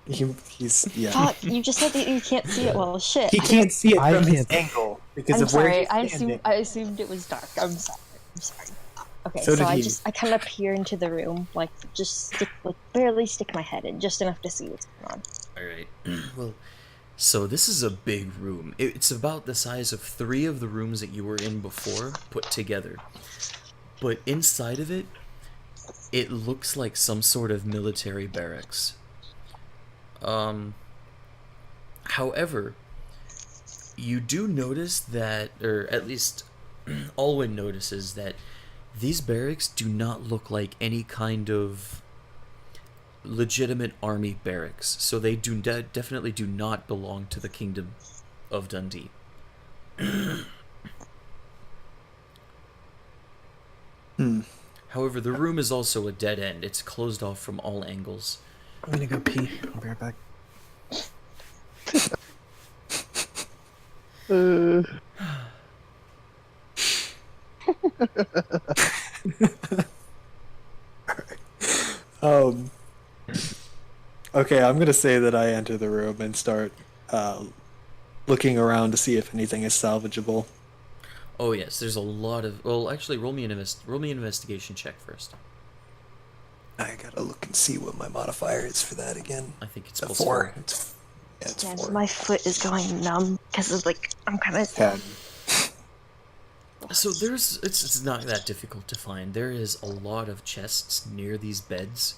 He's yeah. Fuck, you just said that you can't see it well. Shit. He can't see it I from his can't- angle because I'm of where sorry. he's I assumed it was dark. I'm sorry. Okay, So so, did I he. kind of peer into the room, like barely stick my head in, just enough to see what's going on. All right. Well, so this is a big room. It's about the size of 3 of the rooms that you were in before put together. But inside of it, it looks like some sort of military barracks. However, you do notice that, or at least Alwyn notices that these barracks do not look like any kind of legitimate army barracks. So they definitely do not belong to the Kingdom of Dundee. However, the room is also a dead end. It's closed off from all angles. I'm gonna go pee. I'll be right back. Um. Okay, I'm gonna say that I enter the room and start looking around to see if anything is salvageable. Oh yes, there's a lot of. Well, actually, roll me an investigation check first. I gotta look and see what my modifier is for that again. I think it's A plus 4. It's Man, 4. my foot is going numb because of I'm kind of 10. So it's not that difficult to find. There is a lot of chests near these beds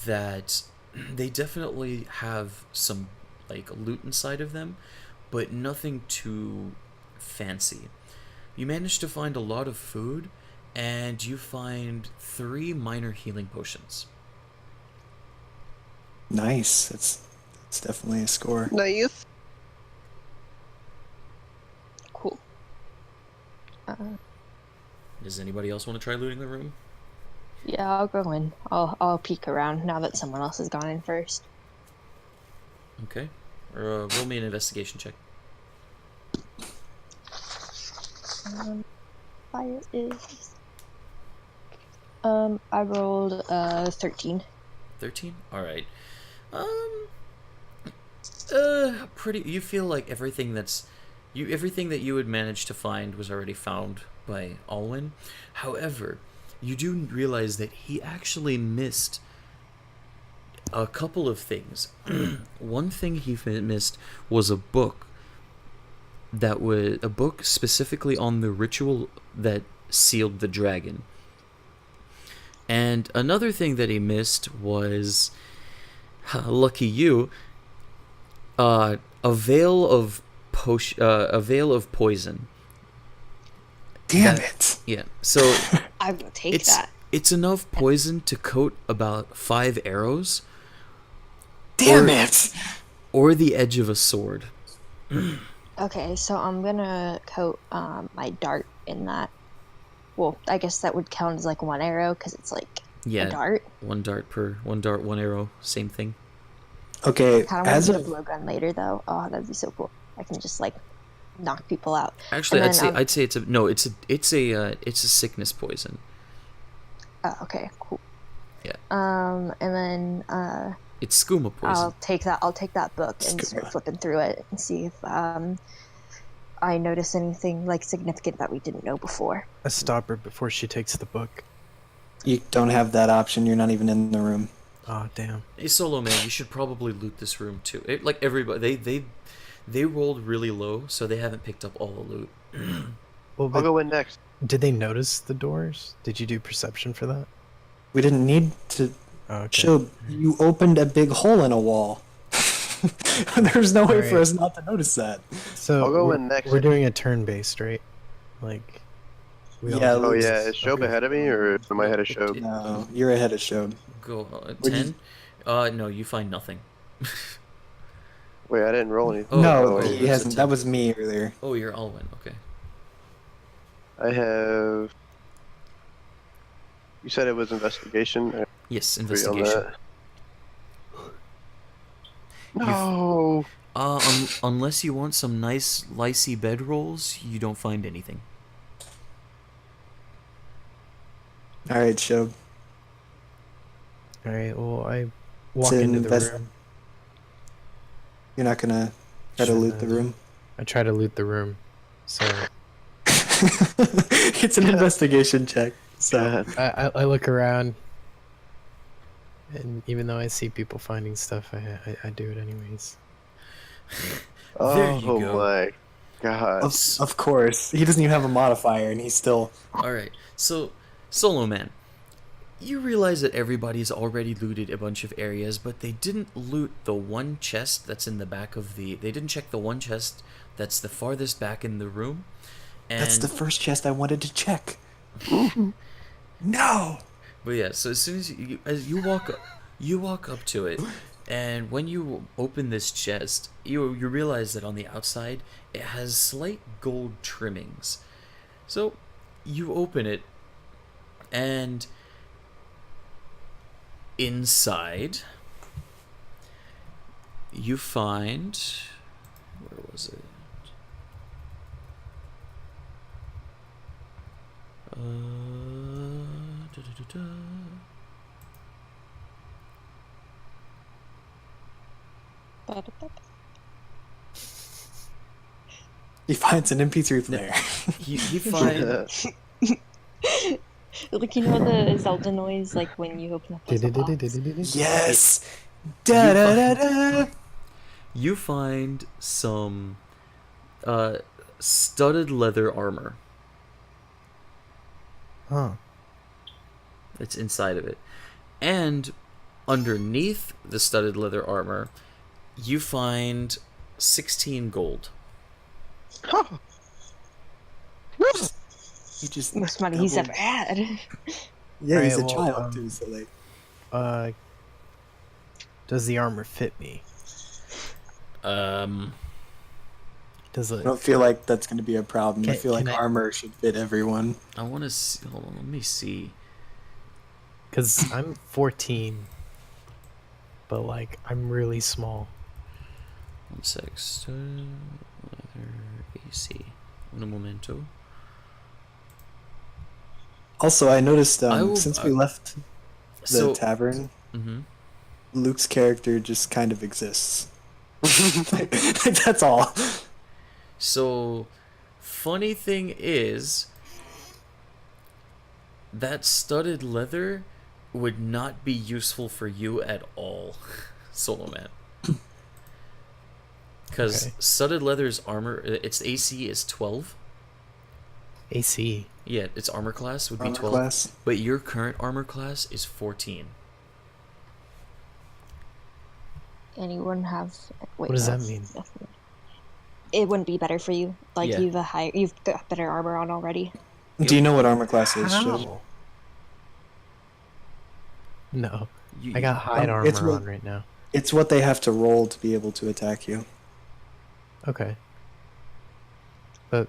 that they definitely have some like loot inside of them, but nothing too fancy. You manage to find a lot of food, and you find 3 minor healing potions. Nice. It's definitely a score. Nice. Cool. Does anybody else want to try looting the room? Yeah, I'll go in. I'll peek around now that someone else has gone in first. Okay. Roll me an investigation check. Fire is. I rolled 13. 13? Alright. Pretty. You feel like everything that you had managed to find was already found by Alwyn. However, you do realize that he actually missed a couple of things. One thing he missed was a book that was a book specifically on the ritual that sealed the dragon. And another thing that he missed was, lucky you, a veil of poison. Damn it! Yeah. So I will take that. it's enough poison to coat about 5 arrows. Damn it! Or the edge of a sword. Okay, so I'm gonna coat my dart in that. Well, I guess that would count as like 1 arrow because it's like Yeah. a dart. 1 dart, 1 arrow, same thing. Okay, Kind of as want to of do a blowgun later though. Oh, that'd be so cool. I can just like knock people out. Actually, And I'd then, say it's a sickness poison. Oh, okay, cool. Yeah. And then It's skooma poison. I'll take that book and start Skooma. flipping through it and see if I notice anything like significant that we didn't know before. I stop her before she takes the book. you don't have that option, you're not even in the room. Oh damn. Hey, Solo Man, you should probably loot this room too. Like everybody, they rolled really low, so they haven't picked up all the loot. Well, I'll but go in next. did they notice the doors? Did you do perception for that? We didn't need to Oh, okay. show you opened a big hole in a wall. There's no way for Alright. us not to notice that. So I'll go we're, in next. we're doing a turn-based, right? Like. we all Yeah, do Oh this. yeah, is Shob Okay. ahead of me or am I ahead of Shob? No, you're ahead of Shob. Go Would 10. No, you find nothing. Wait, I didn't roll anything. Oh, no, oh, he it's a hasn't. 10. That was me earlier. Oh, you're Alwyn. Okay. I have. You said it was investigation. Yes, Agree on investigation. that. No. Unless you want some nice licey bedrolls, you don't find anything. All right, Shob. All right. Well, I walk To into the invest- room. You're not gonna try to Should loot the I- room. I try to loot the room. So It's an investigation check. So I look around, and even though I see people finding stuff, I do it anyways. There you Oh go. my god. of course, he doesn't even have a modifier, and he's still. All right, so Solo Man, you realize that everybody's already looted a bunch of areas, but they didn't loot the one chest that's in the back of the. They didn't check the one chest that's the farthest back in the room. And, That's the first chest I wanted to check. No. But yeah, so as soon as you walk up to it, and when you open this chest, you realize that on the outside it has slight gold trimmings. So you open it, and inside you find, where was it? Da-da-da-da. He finds an MP3 player. You find Like, you know the Zelda noise, like when you open up a box? Yes. Da da da da. you find some studded leather armor. Huh. That's inside of it. And underneath the studded leather armor, you find 16 gold. He just Most money he's doubled- ever had. Yeah, he's a Alright, well, child too, so like. Does the armor fit me? Does it? I don't feel like that's going to be a problem. I Can- feel like can I- armor should fit everyone. I want to see. Hold on, let me see. Because I'm 14, but like I'm really small. One sec. Studded leather AC. Un momento. Also, I noticed I will- since we left the So, tavern, hmm Luke's character just kind of exists. That's all. So, funny thing is, that studded leather would not be useful for you at all, Solo Man. Because Okay. studded leather's armor, its AC is 12. AC. Yeah, its armor class would be Armor 12. class. But your current armor class is 14. Anyone have? Wait, What does no, that mean? nothing. It wouldn't be better for you. Like Yeah. you've got better armor on already. Do you know what armor class is? Shob? How? No, You, I got hide armor it's what- on right now. It's what they have to roll to be able to attack you. Okay. But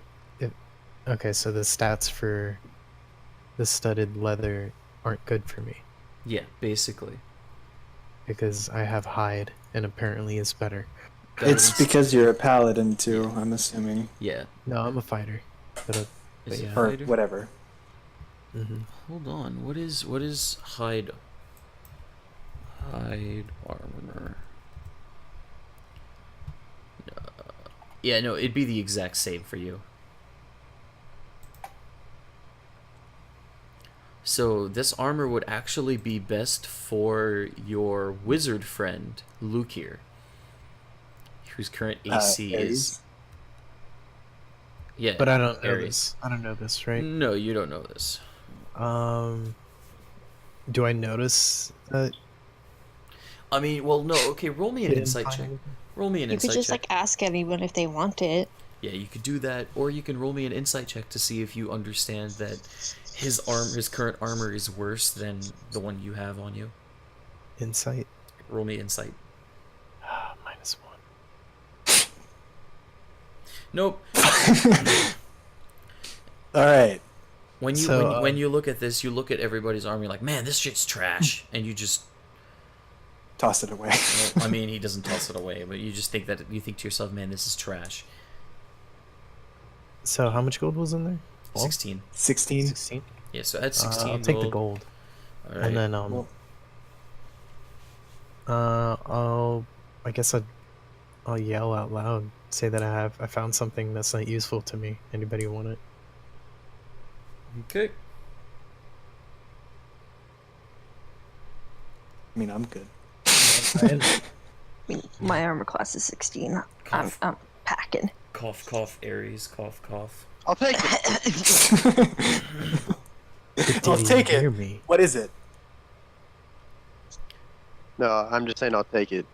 okay, so the stats for the studded leather aren't good for me Yeah, basically. because I have hide and apparently it's better. It's Guidance- because you're a paladin too, I'm assuming. Yeah. No, I'm a fighter. But Is it yeah. Or hide? whatever. Hold on. What is hide? Hide armor. Yeah, no, it'd be the exact same for you. So this armor would actually be best for your wizard friend, Lukir, whose current AC Ares? is. Yeah, But I don't know Ares. this. I don't know this, right? No, you don't know this. Do I notice that? I mean, well, no. Okay, roll me an he didn't insight find check. anything? Roll me an You insight could just check. like ask anyone if they want it. Yeah, you could do that, or you can roll me an insight check to see if you understand that his current armor is worse than the one you have on you. Insight. Roll me insight. -1. Nope. Alright. When you So, when you look at this, you look at everybody's armor, you're like, man, this shit's trash, and you just toss it away. Well, I mean, he doesn't toss it away, but you just think to yourself, man, this is trash. So how much gold was in there? 16. 16. 16. Yeah, so add 16 I'll take the gold, All right. and then I guess I'll yell out loud, say that I found something that's not useful to me. Anybody want it? Okay. I mean, I'm good. I mean, my armor class is 16. I'm packing. Cough, cough, Aries. Cough, cough. I'll take it. I'll take Hear it. me. What is it? No, I'm just saying I'll take it.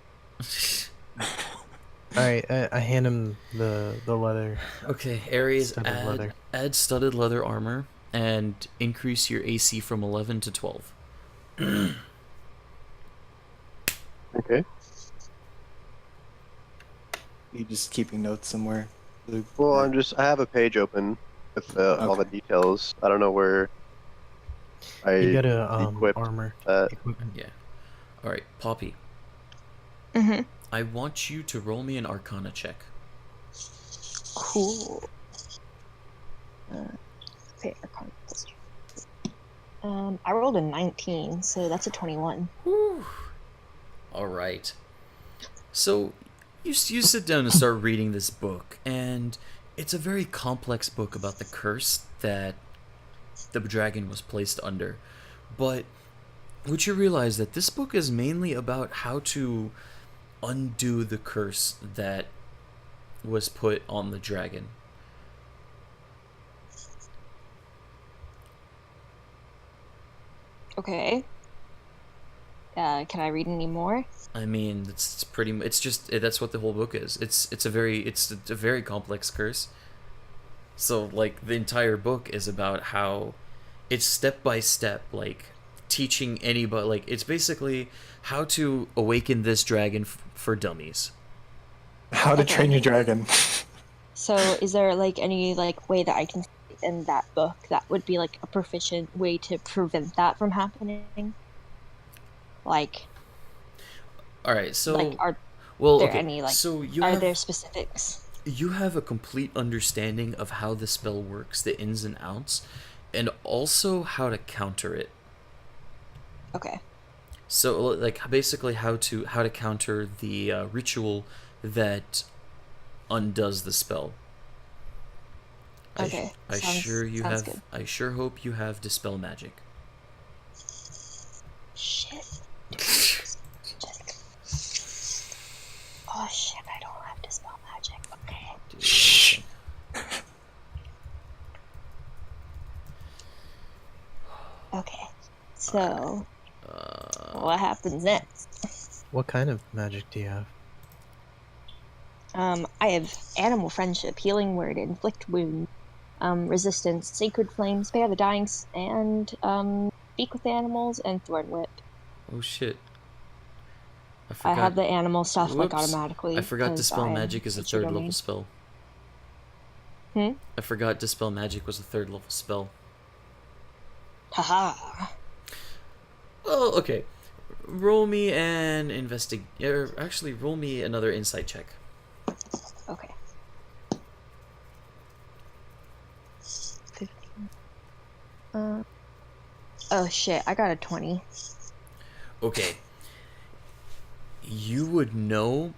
All right, I hand him the leather. Okay, Aries, Studded leather. add studded leather armor and increase your AC from 11 to 12. Okay. You just keeping notes somewhere, Luke? Well, I have a page open with all the details. I don't know where You gotta equipped armor. Yeah. All right, Poppy. Mm-hmm. I want you to roll me an Arcana check. Cool. Okay, Arcana plus 2. I rolled a 19, so that's a 21. Whew. All right. So you sit down and start reading this book, and it's a very complex book about the curse that the dragon was placed under. But would you realize that this book is mainly about how to undo the curse that was put on the dragon? Okay. Can I read any more? I mean, it's pretty. It's just that's what the whole book is. It's a very complex curse. So like the entire book is about how it's step by step, like teaching anybody. Like it's basically how to awaken this dragon for dummies. How to Train Your Dragon. So, is there like any like way that I can see in that book that would be like a proficient way to prevent that from happening? Like, All right, so like are well, there okay. any like So you are have there specifics? you have a complete understanding of how the spell works, the ins and outs, and also how to counter it. Okay. So like basically how to counter the ritual that undoes the spell. Okay. I sounds good. I sure hope you have dispel magic. Shit. Oh shit! I don't have dispel magic. Okay. Shh. Okay. So, what happens next? What kind of magic do you have? I have animal friendship, healing word, inflict wound, resistance, sacred flame, spare the dying, and speak with animals, and thorn whip. Oh shit. I have the animal stuff like Whoops. automatically. I forgot 'cause dispel I am magic is a creature third level domain. spell. Hmm? I forgot dispel magic was a third level spell. Haha. Well, okay. Roll me an actually roll me another insight check. Okay. 15. Oh shit! I got a 20. Okay. You would know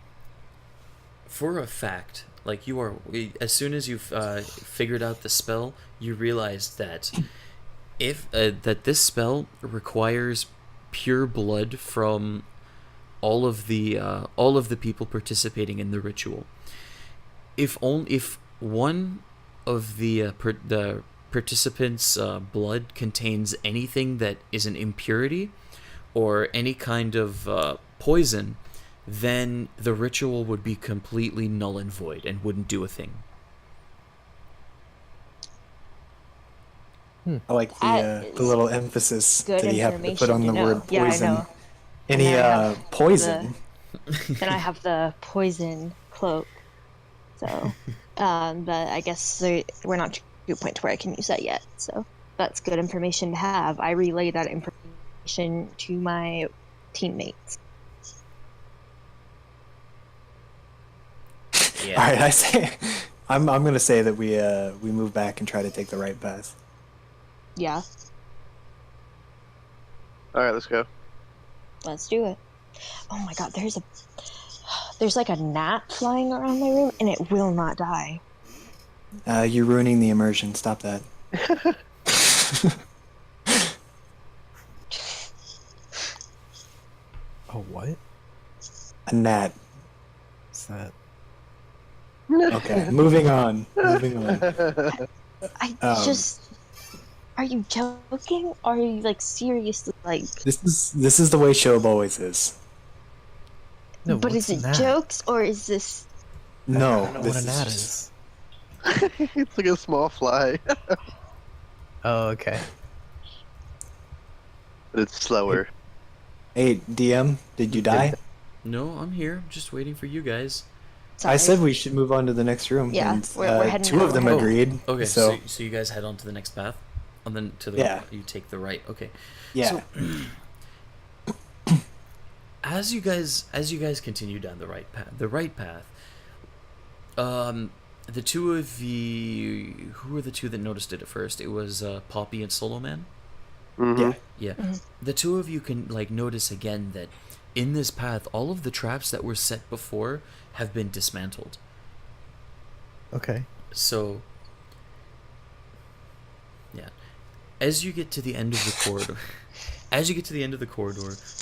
for a fact, like you are, as soon as you've figured out the spell, you realize that if that this spell requires pure blood from all of the people participating in the ritual. If one of the participants' blood contains anything that is an impurity or any kind of poison, then the ritual would be completely null and void and wouldn't do a thing. I like the little emphasis good that you have to put on the information to word know. Yeah, I poison. know. Any And I have poison? Then I have the poison cloak. So, but I guess we're not to a point where I can use that yet. So that's good information to have. I relay that information to my teammates. Yeah. All right, I say, I'm gonna say that we move back and try to take the right path. Yeah, All right, let's go. let's do it. Oh my god, there's like a gnat flying around my room and it will not die. You're ruining the immersion. Stop that. Oh, what? A gnat. What's that? Okay, moving on. Moving on. I Um, just. Are you joking? Or are you like seriously like? This is the way Shob always is. No, but what's is it a gnat? jokes or is this? No, I don't know this what a gnat just- is. It's like a small fly, Oh, okay. but it's slower. Hey, DM, did you die? No, I'm here. Just waiting for you guys. Sorry. I said we should move on to the next room. Yeah, and, we're heading two that of them way. agreed. Okay, so so you guys head on to the next path, and then to the Yeah. you take the right. Okay. yeah. So, as you guys continue down the right path, the two of you, who were the two that noticed it at first? It was Poppy and Solo Man. Mm-hmm. Yeah. Yeah. The two of you can like notice again that in this path, all of the traps that were set before have been dismantled. Okay. So, yeah, as you get to the end of the corridor,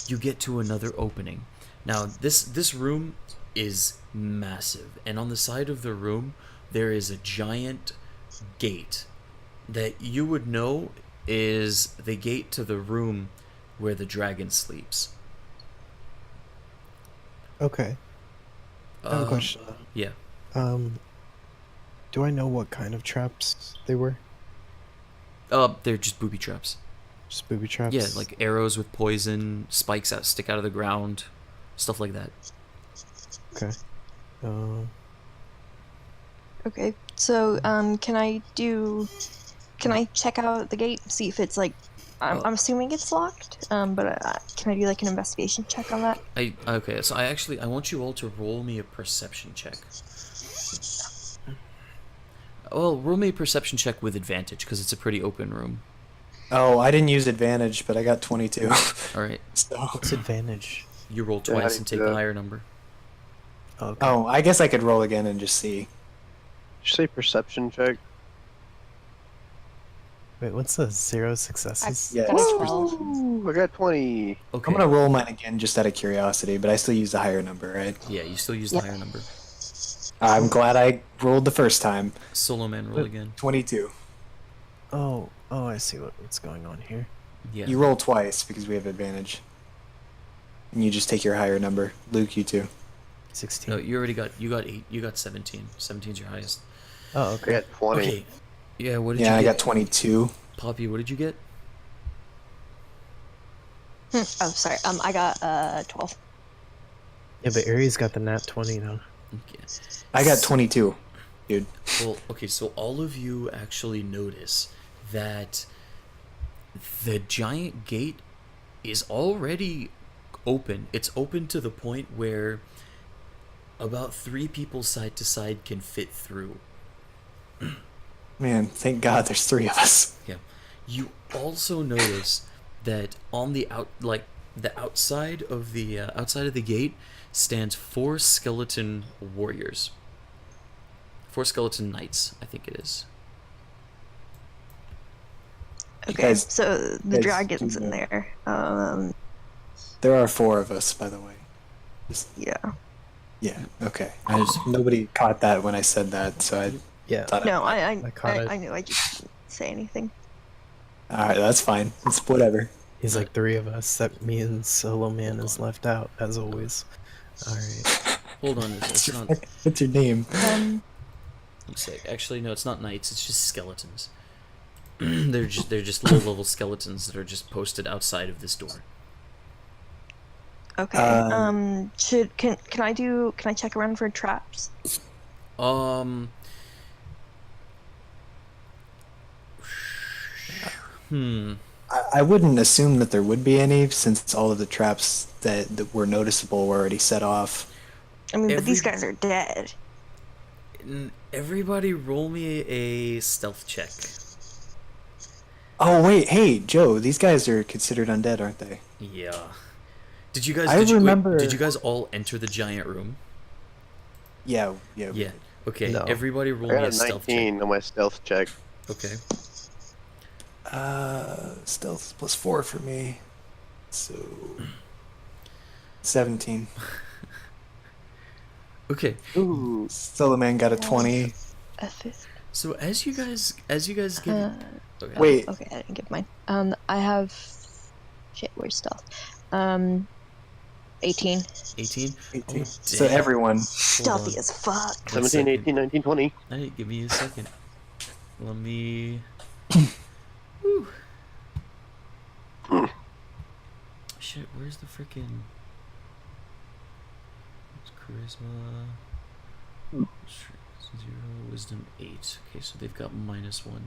you get to another opening. Now, this room is massive, and on the side of the room there is a giant gate that you would know is the gate to the room where the dragon sleeps. Okay. I have a question. Yeah. Do I know what kind of traps they were? They're just booby traps. Just booby traps? Yeah, like arrows with poison, spikes that stick out of the ground, stuff like that. Okay. Okay, so can I check out the gate, see if it's like, I'm assuming it's locked, but can I do like an investigation check on that? Okay, so I want you all to roll me a perception check. Well, roll me a perception check with advantage because it's a pretty open room. Oh, I didn't use advantage, but I got 22. All right, so. What's advantage? you roll Yeah, twice and take the yeah. higher number. Okay. Oh, I guess I could roll again and just see. Did you say perception check? Wait, what's the 0 successes? Yeah. Got a 12. Ooh, I got 20. Okay. I'm gonna roll mine again just out of curiosity, but I still use the higher number, right? Yeah, you still use the higher number. I'm glad I rolled the first time. Solo Man, roll again. 22. Oh, I see what's going on here. Yeah. You roll twice because we have advantage. And you just take your higher number. Luke, you too. 16. No, you got 8. You got 17. 17's your highest. Oh, I okay. got 20. Okay. Yeah. What did Yeah, you I get? got 22. Poppy, what did you get? Oh, sorry. I got 12. Yeah, but Aries got the nat 20 now. Okay. I got 22, dude. Well, okay, so all of you actually notice that the giant gate is already open. It's open to the point where about 3 people side to side can fit through. Man, thank God there's 3 of us. Yeah. You also notice that on the outside of the gate stands 4 skeleton warriors. 4 skeleton knights, I think it is. Okay, guys- so the guys dragon's can in go. there. There are 4 of us, by the way. Yeah. Yeah, okay. Nobody caught that when I said that, so I Yeah. thought No, I caught it. I knew. I just didn't say anything. Alright, that's fine. It's whatever. He's like 3 of us. That me and Solo Man is left out, as always. Alright. Hold on, it's not. What's your name? Let's say, actually, no, it's not knights. It's just skeletons. they're just low level skeletons that are just posted outside of this door. Okay. Can I check around for traps? I wouldn't assume that there would be any, since all of the traps that were noticeable were already set off. I mean, but these Every- guys are dead. Everybody roll me a stealth check. Oh wait, hey Joe, these guys are considered undead, aren't they? Yeah. Did you guys? I Did you, wait, remember- did you guys all enter the giant room? Yeah. Yeah. Okay. No. Everybody roll I me got a a stealth check. 19 on my stealth check. Okay. Stealth plus 4 for me. So 17. Okay. Ooh. Soloman got a 20. A fifth. So as you guys get. Okay. Wait. Okay, I didn't get mine. I have. Shit, where's stealth? 18. 18. 18. Oh, So damn. everyone. Stealthy as fuck. 17, second. 18, 19, 20. Hey, give me a second. Let me. Whew. Shit, where's the freaking? It's charisma. 0, wisdom 8. Okay, so they've got -1.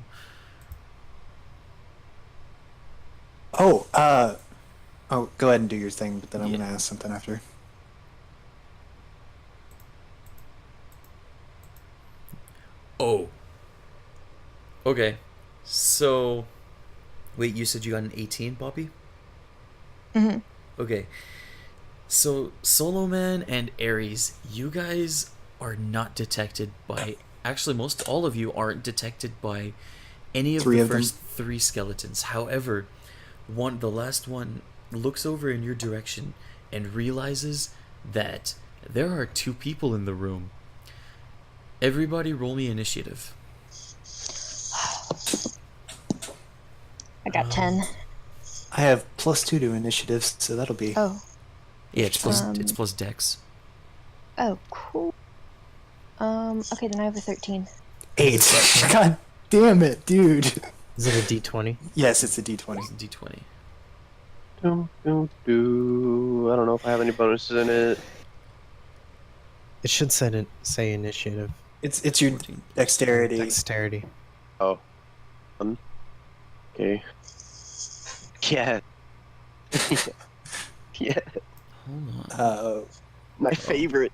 Oh, go ahead and do your thing, but then I'm gonna ask something after. Oh. Okay. So. Wait, you said you got an 18, Bobby? Mm-hmm. Okay. So, Solo Man and Ares, you guys are not detected by. Actually, most all of you aren't detected by any of Three the of them? first 3 skeletons. However, the last one looks over in your direction and realizes that there are 2 people in the room. Everybody roll me initiative. I got 10. I have +2 to initiatives, so that'll be. Oh. Yeah, it's Um, plus dex. Oh, cool. Okay, then I have a 13. 8. God damn it, dude. Is it a D20? Yes, it's a D20. It's a d20. I don't know if I have any bonuses in it. It should say initiative. It's your 14. dexterity. Dexterity. Oh. Okay. Yeah. Yeah. Hold on. My favorite.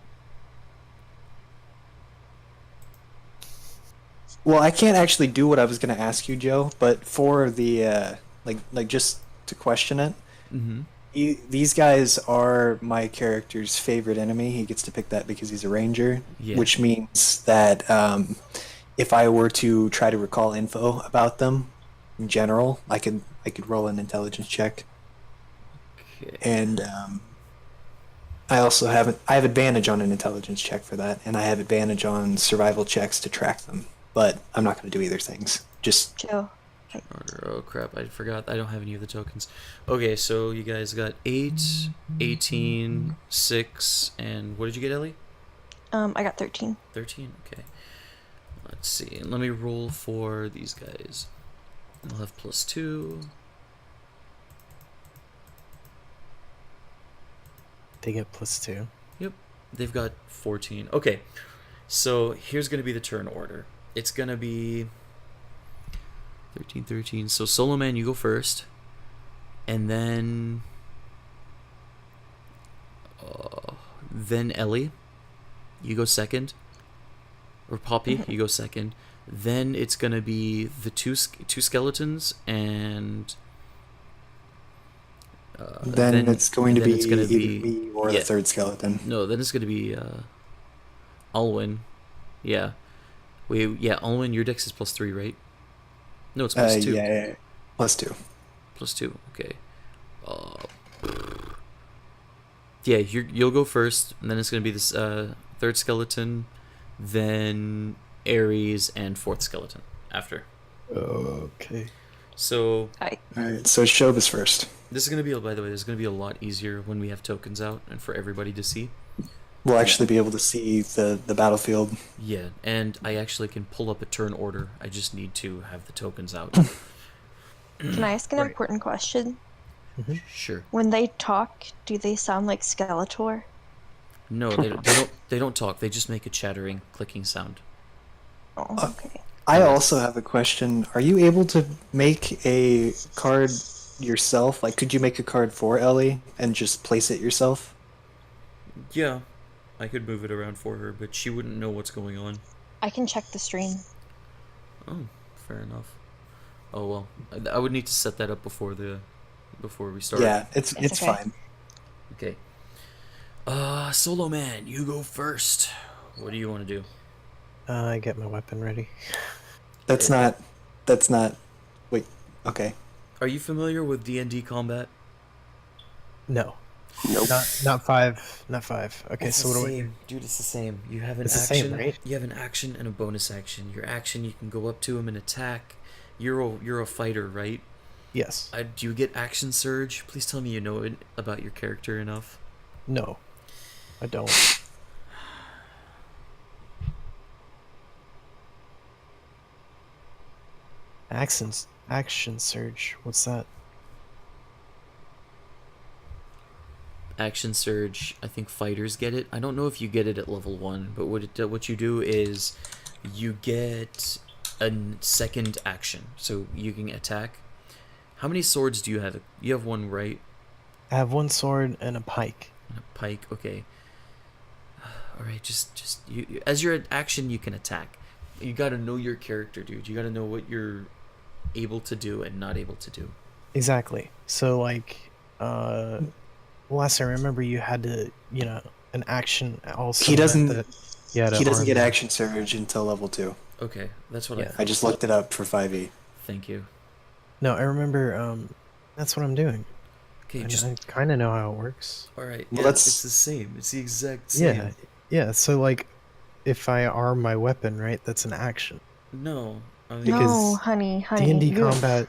Well, I can't actually do what I was gonna ask you, Joe, but for the like just to question it, Mm-hmm. these guys are my character's favorite enemy. He gets to pick that because he's a ranger, Yeah. which means that if I were to try to recall info about them in general, I could roll an intelligence check, Okay. and I have advantage on an intelligence check for that, and I have advantage on survival checks to track them. But I'm not going to do either things. Just Joe. Oh crap, I forgot I don't have any of the tokens. Okay, so you guys got 8, 18, 6, and what did you get, Ellie? I got 13. 13? Okay. Let's see. Let me roll for these guys. I'll have +2. They get +2. Yep. They've got 14. Okay. So here's going to be the turn order. It's going to be 13, 13. So Solo Man, you go first. And then Ellie, you go second. Or Poppy, you go second. Then it's going to be the two skeletons and then it's going to then be it's gonna either be- me or yeah. the third skeleton. No, then it's gonna be Alwyn. Yeah. Alwyn, your dex is +3, right? No, it's +2. Yeah, +2. +2, okay. Yeah, you'll go first, and then it's gonna be this third skeleton, then Ares, and 4th skeleton after. Okay. So All right, so Shove is first. this is gonna be, by the way, this is gonna be a lot easier when we have tokens out and for everybody to see. We'll actually be able to see the battlefield. Yeah, and I actually can pull up a turn order. I just need to have the tokens out. Can I ask an Right. important question? Sure. When they talk, do they sound like Skeletor? No, they don't talk. They just make a chattering, clicking sound. Oh, okay. I also have a question. Are you able to make a card yourself? Like, could you make a card for Ellie and just place it yourself? Yeah, I could move it around for her, but she wouldn't know what's going on. I can check the stream. Oh, fair enough. Oh well, I would need to set that up before we start. Yeah, it's It's okay. fine. Okay. Solo Man, you go first. What do you want to do? I get my weapon ready. That's not. Wait. Okay. Are you familiar with D&D combat? No, Nope. not five. Not five. Okay, It's so the what do I do? same, dude. It's the same. You have an It's the action. same, right? You have an action and a bonus action. Your action, you can go up to him and attack. You're a fighter, right? Yes. Do you get action surge? Please tell me you know about your character enough. No, I don't. Action surge. What's that? Action surge. I think fighters get it. I don't know if you get it at level 1, but what you do is you get a second action, so you can attack. How many swords do you have? You have one, right? I have one sword and a pike. And a pike. Okay. All right. Just you as your action, you can attack. You got to know your character, dude. You got to know what you're able to do and not able to do. Exactly. So like, last I remember, you had to, an action also. He doesn't. meant that you had to He doesn't arm get them. action surge until level 2. Okay, that's what Yeah. I just looked it up for 5e. Thank you. No, I remember. That's what I'm doing. Okay, I kind of know how it works. all right. Well, Yeah, that's- it's the same. It's the exact same. Yeah, yeah. So like, if I arm my weapon, right, that's an action. No. I mean, Because No, honey. D&D you're- combat.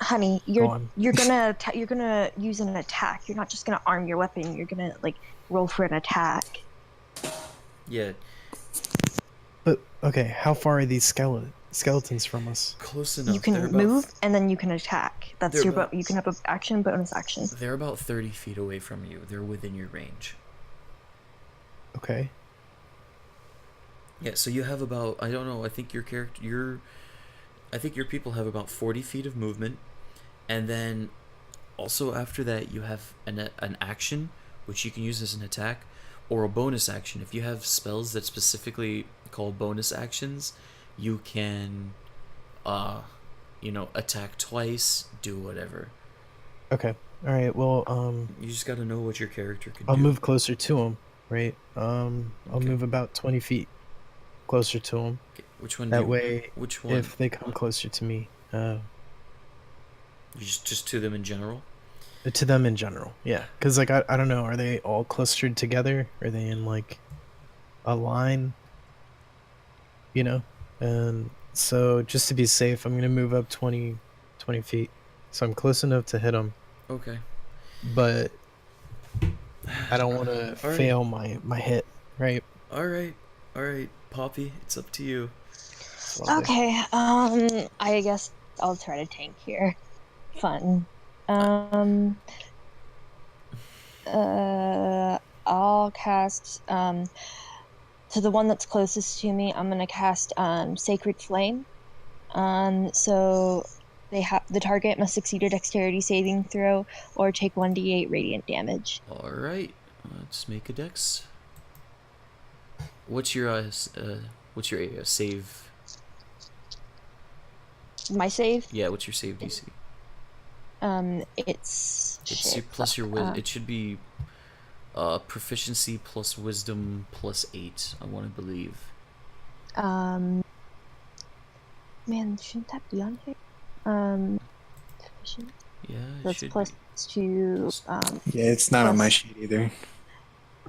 Honey, Go on. you're gonna use an attack. You're not just gonna arm your weapon. You're gonna like roll for an attack. yeah, But okay, how far are these skeletons from us? close enough. You can They're move about, and then you can attack. That's they're your about- you can have an action, bonus action. They're about 30 feet away from you. They're within your range. Okay. Yeah, so you have about, I don't know, I think your people have about 40 feet of movement, and then also after that you have an action, which you can use as an attack, or a bonus action. If you have spells that specifically call bonus actions, you can, attack twice, do whatever. Okay. All right. Well, You just gotta know what your character can I'll do. move closer to him. Right. I'll Okay. move about 20 feet closer to him. Okay, which one? That way, Which one? if they come closer to me, You just to them in general. to them in general, yeah. Because like I don't know, are they all clustered together? Are they in like a line? And so just to be safe, I'm gonna move up 20 feet, so I'm close enough to hit them, Okay. but I don't want to All right. fail my hit, right? All right. Poppy, it's up to you. So I'll do. Okay. I guess I'll try to tank here. Fun. I'll cast to the one that's closest to me. I'm gonna cast Sacred Flame. So the target must succeed a Dexterity saving throw or take 1d8 radiant damage. All right. Let's make a dex. What's your save? My save. Yeah, what's your save DC? It's It's your, shit. plus your it should be proficiency plus wisdom plus 8, I want to believe. Man, shouldn't that be on here? Proficient. Yeah, it That's should plus be. 2. Yeah, it's not on my sheet either.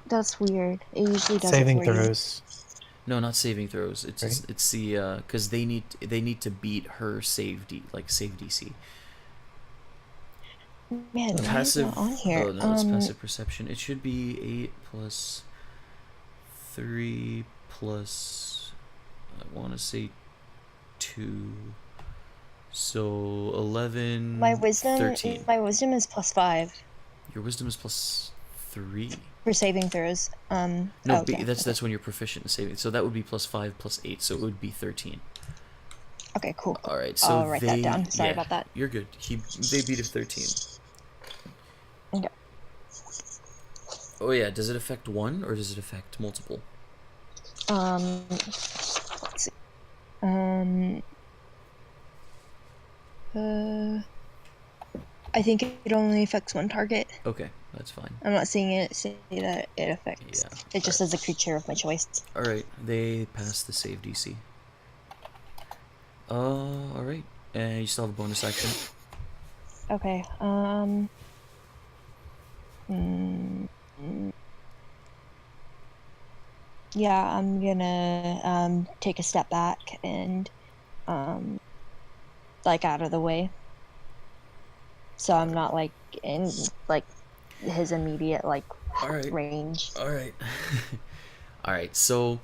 That's weird. It usually does Saving it for you. throws. No, not saving throws. It's Right. it's the because they need to beat her save DC. Man, why is it Passive. not on here? Oh no, it's passive perception. It should be 8 plus 3 plus. I want to say 2. So 11. My wisdom. 13. My wisdom is plus 5 Your wisdom is plus 3. for saving throws. No, okay. that's when you're proficient in saving. So that would be plus 5 plus 8. So it would be 13. Okay, cool. All right. So I'll write that they- down. Sorry yeah, about that. You're good. They beat it 13. Okay. Oh yeah. Does it affect one or does it affect multiple? Let's see. I think it only affects one target. Okay, that's fine. I'm not seeing it say that it affects. Yeah. It just says a creature of my choice. All right, they passed the save DC. All right, and you still have a bonus action. Okay. Yeah, I'm gonna take a step back and like out of the way, so I'm not like in like his immediate like All right. range. All right. All right. So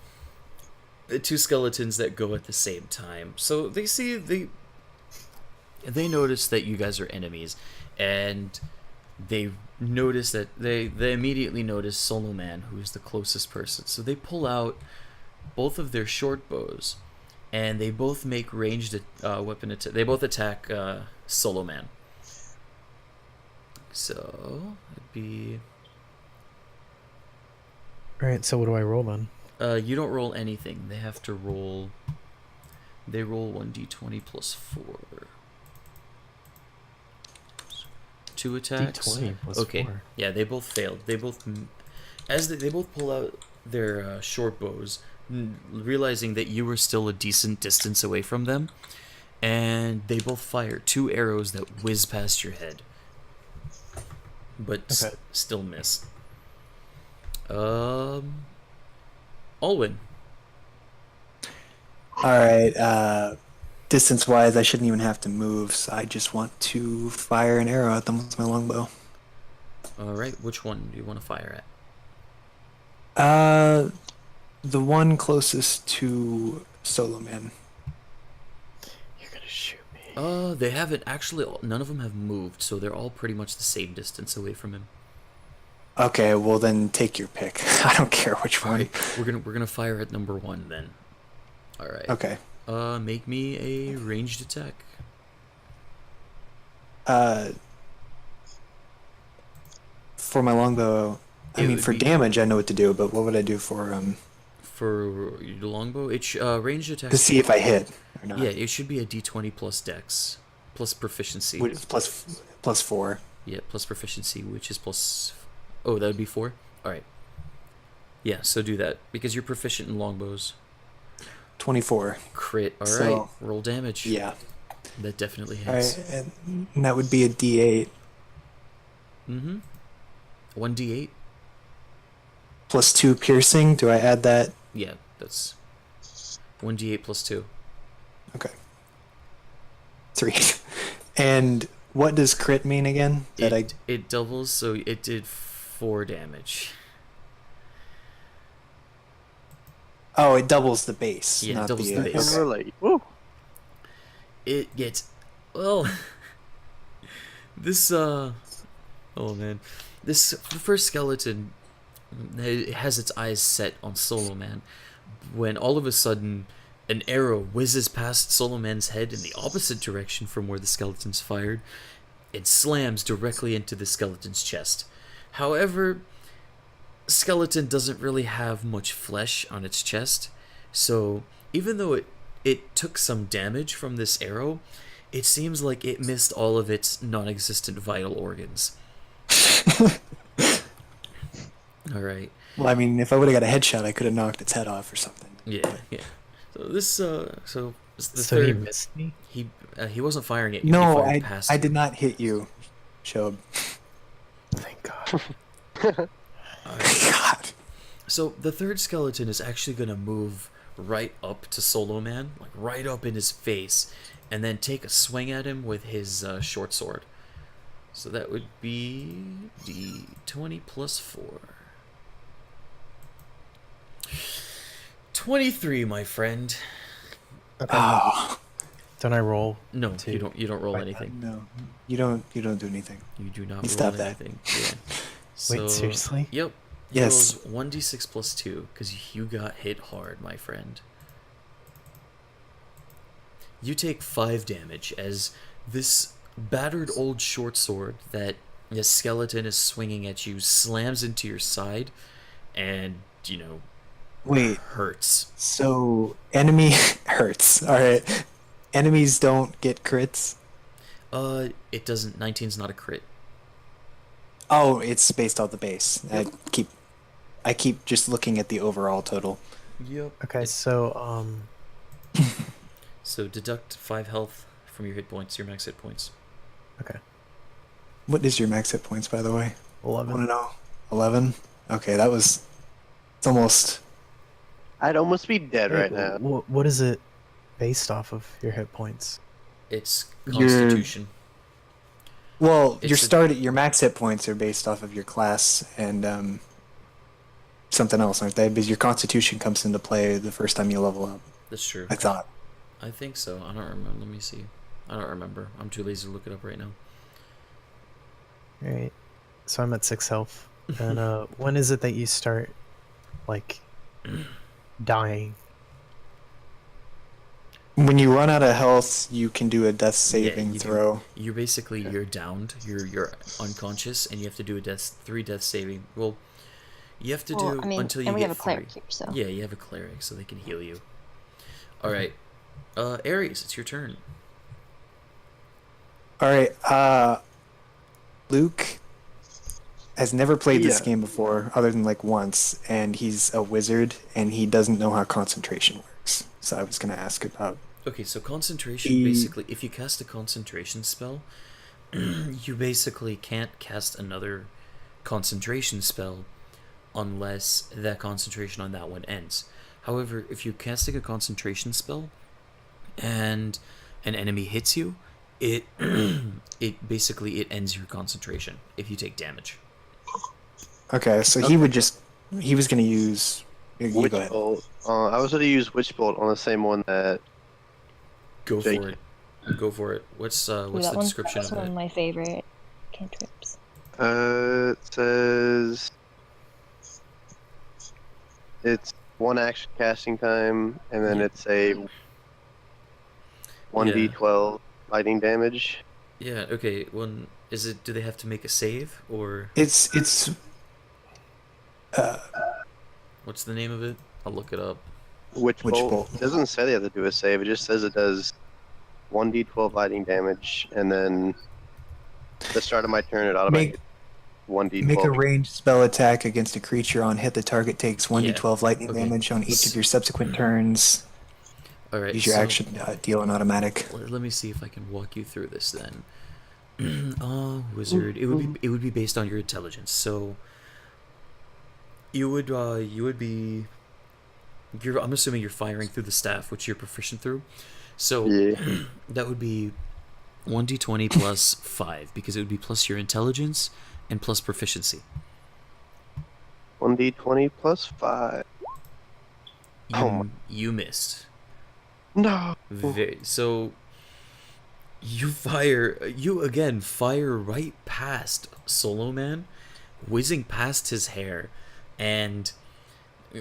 the two skeletons that go at the same time. So they notice that you guys are enemies, and they notice that they immediately notice Solo Man, who's the closest person. So they pull out both of their short bows, and they both make ranged weapon attack. They both attack Solo Man. So it'd be. Alright, so what do I roll then? You don't roll anything. They have to roll. They roll 1d20 plus 4. 2 attacks. D20 plus Okay. 4. Yeah, they both failed. They both, as they both pull out their short bows, realizing that you were still a decent distance away from them, and they both fire 2 arrows that whiz past your head, but Okay. still miss. Alwyn. Alright, distance-wise, I shouldn't even have to move, so I just want to fire an arrow at them with my longbow. All right, which one do you want to fire at? The one closest to Solo Man. You're gonna shoot me. They haven't actually. None of them have moved, so they're all pretty much the same distance away from him. Okay, well then take your pick. I don't care which one. Alright, we're gonna fire at number 1 then. All right. Okay. Make me a ranged attack. For my longbow, I It mean would for be- damage I know what to do, but what would I do for For your longbow, it's ranged attack. to see if I hit or not? Yeah, it should be a d20 plus dex, plus proficiency. Which is plus 4. Yeah, plus proficiency, which is plus. Oh, that would be 4. All right. Yeah, so do that because you're proficient in longbows. 24. Crit. All right. So- Roll damage. Yeah. That definitely Alright, hits. and that would be a D8 Mm-hmm. 1d8. plus 2 piercing. Do I add that? Yeah, that's 1d8 plus 2. Okay. 3. And what does crit mean again? It doubles, so it did 4 damage. Oh, it doubles the base. Yeah, it not doubles the okay. base. Really? Woo. It gets well. This oh man, the first skeleton it has its eyes set on Solo Man when all of a sudden an arrow whizzes past Solo Man's head in the opposite direction from where the skeleton's fired. It slams directly into the skeleton's chest. However, skeleton doesn't really have much flesh on its chest, so even though it took some damage from this arrow, it seems like it missed all of its non-existent vital organs. All right. Well, I mean, if I would have got a headshot, I could have knocked its head off or something. Yeah, yeah. So this so the So he third missed me? he wasn't firing at you. No, he fired past I you. did not hit you, Shob. Thank God. God. So the third skeleton is actually gonna move right up to Solo Man, like right up in his face, and then take a swing at him with his short sword. So that would be d20 plus 4. 23, my friend. Oh. Don't I roll? No, Two. you don't roll Right. anything. No, you don't do anything. You do not You roll stop that. anything. Yeah. So, Wait, seriously? Yep. He Yes. rolls 1d6 plus 2 because you got hit hard, my friend. You take 5 damage as this battered old short sword that the skeleton is swinging at you slams into your side, and Wait, hurts. so enemy hurts. All right. Enemies don't get crits. It doesn't. 19's not a crit. Oh, it's based off the base. I keep just looking at the overall total. Yep. Okay, so So deduct 5 health from your hit points, your max hit points. okay, What is your max hit points, by the way? I want 11. to know. 11? Okay, it's almost... I'd almost be dead right Wait, now. What is it based off of your hit points? It's Your- Constitution. Well, It's your max hit points are based off of your class and something else, aren't they? Because your constitution comes into play the first time you level up. That's true. I thought. I think so. I don't remember. Let me see. I don't remember. I'm too lazy to look it up right now. Alright, so I'm at 6 health. And when is it that you start, like, dying? When you run out of health, you can do a death Yeah, saving you do. throw. You're downed. You're unconscious, and you have to do 3 death saving. Well, you have to Well, do I mean, until you and we get have a 3. cleric here, so. Yeah, you have a cleric, so they can heal you. All right, Ares, it's your turn. All right. Luke has never played this Yeah. game before, other than like once, and he's a wizard, and he doesn't know how concentration works. So I was gonna ask about. Okay, so concentration, E- basically, if you cast a concentration spell, you basically can't cast another concentration spell unless that concentration on that one ends. However, if you're casting a concentration spell and an enemy hits you, it it ends your concentration if you take damage. Okay, so he was gonna use. You Witch go ahead. Bolt. I was going to use Witch Bolt on the same one that. Go Jake. for it. Go for it. What's Ooh, the that one's- description that's of one of that? my favorite cantrips. It says. It's 1 action casting time, and then Yeah. it's a 1d12 fighting damage. Yeah. Okay. One is it? Do they have to make a save or It's what's the name of it? I'll look it up. Witch Witch Bolt. Bolt. It doesn't say they have to do a save, it just says it does 1d12 fighting damage, and then at the start of my turn, it automatically 1d12. make a ranged spell attack against a creature on hit. The target takes 1d12 lightning okay. damage on each of your subsequent turns. All right. Use your so action deal an automatic. Let me see if I can walk you through this then. Wizard. It would be based on your intelligence. So you would be. I'm assuming you're firing through the staff, which you're proficient through. So Yeah. that would be 1d20 plus 5 because it would be plus your intelligence and plus proficiency. 1d20 plus 5. You missed. No. So you again fire right past Solo Man, whizzing past his hair, and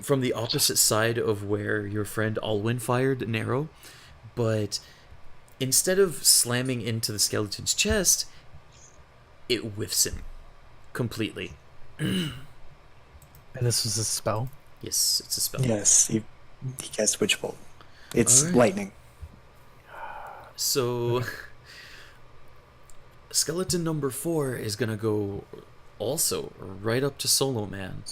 from the opposite side of where your friend Alwyn fired an arrow, but instead of slamming into the skeleton's chest, it whiffs him completely. And this was a spell? Yes, it's a spell. Yes, he casts Witch Bolt. It's Alright. lightning. So, skeleton number 4 is gonna go also right up to Solo Man,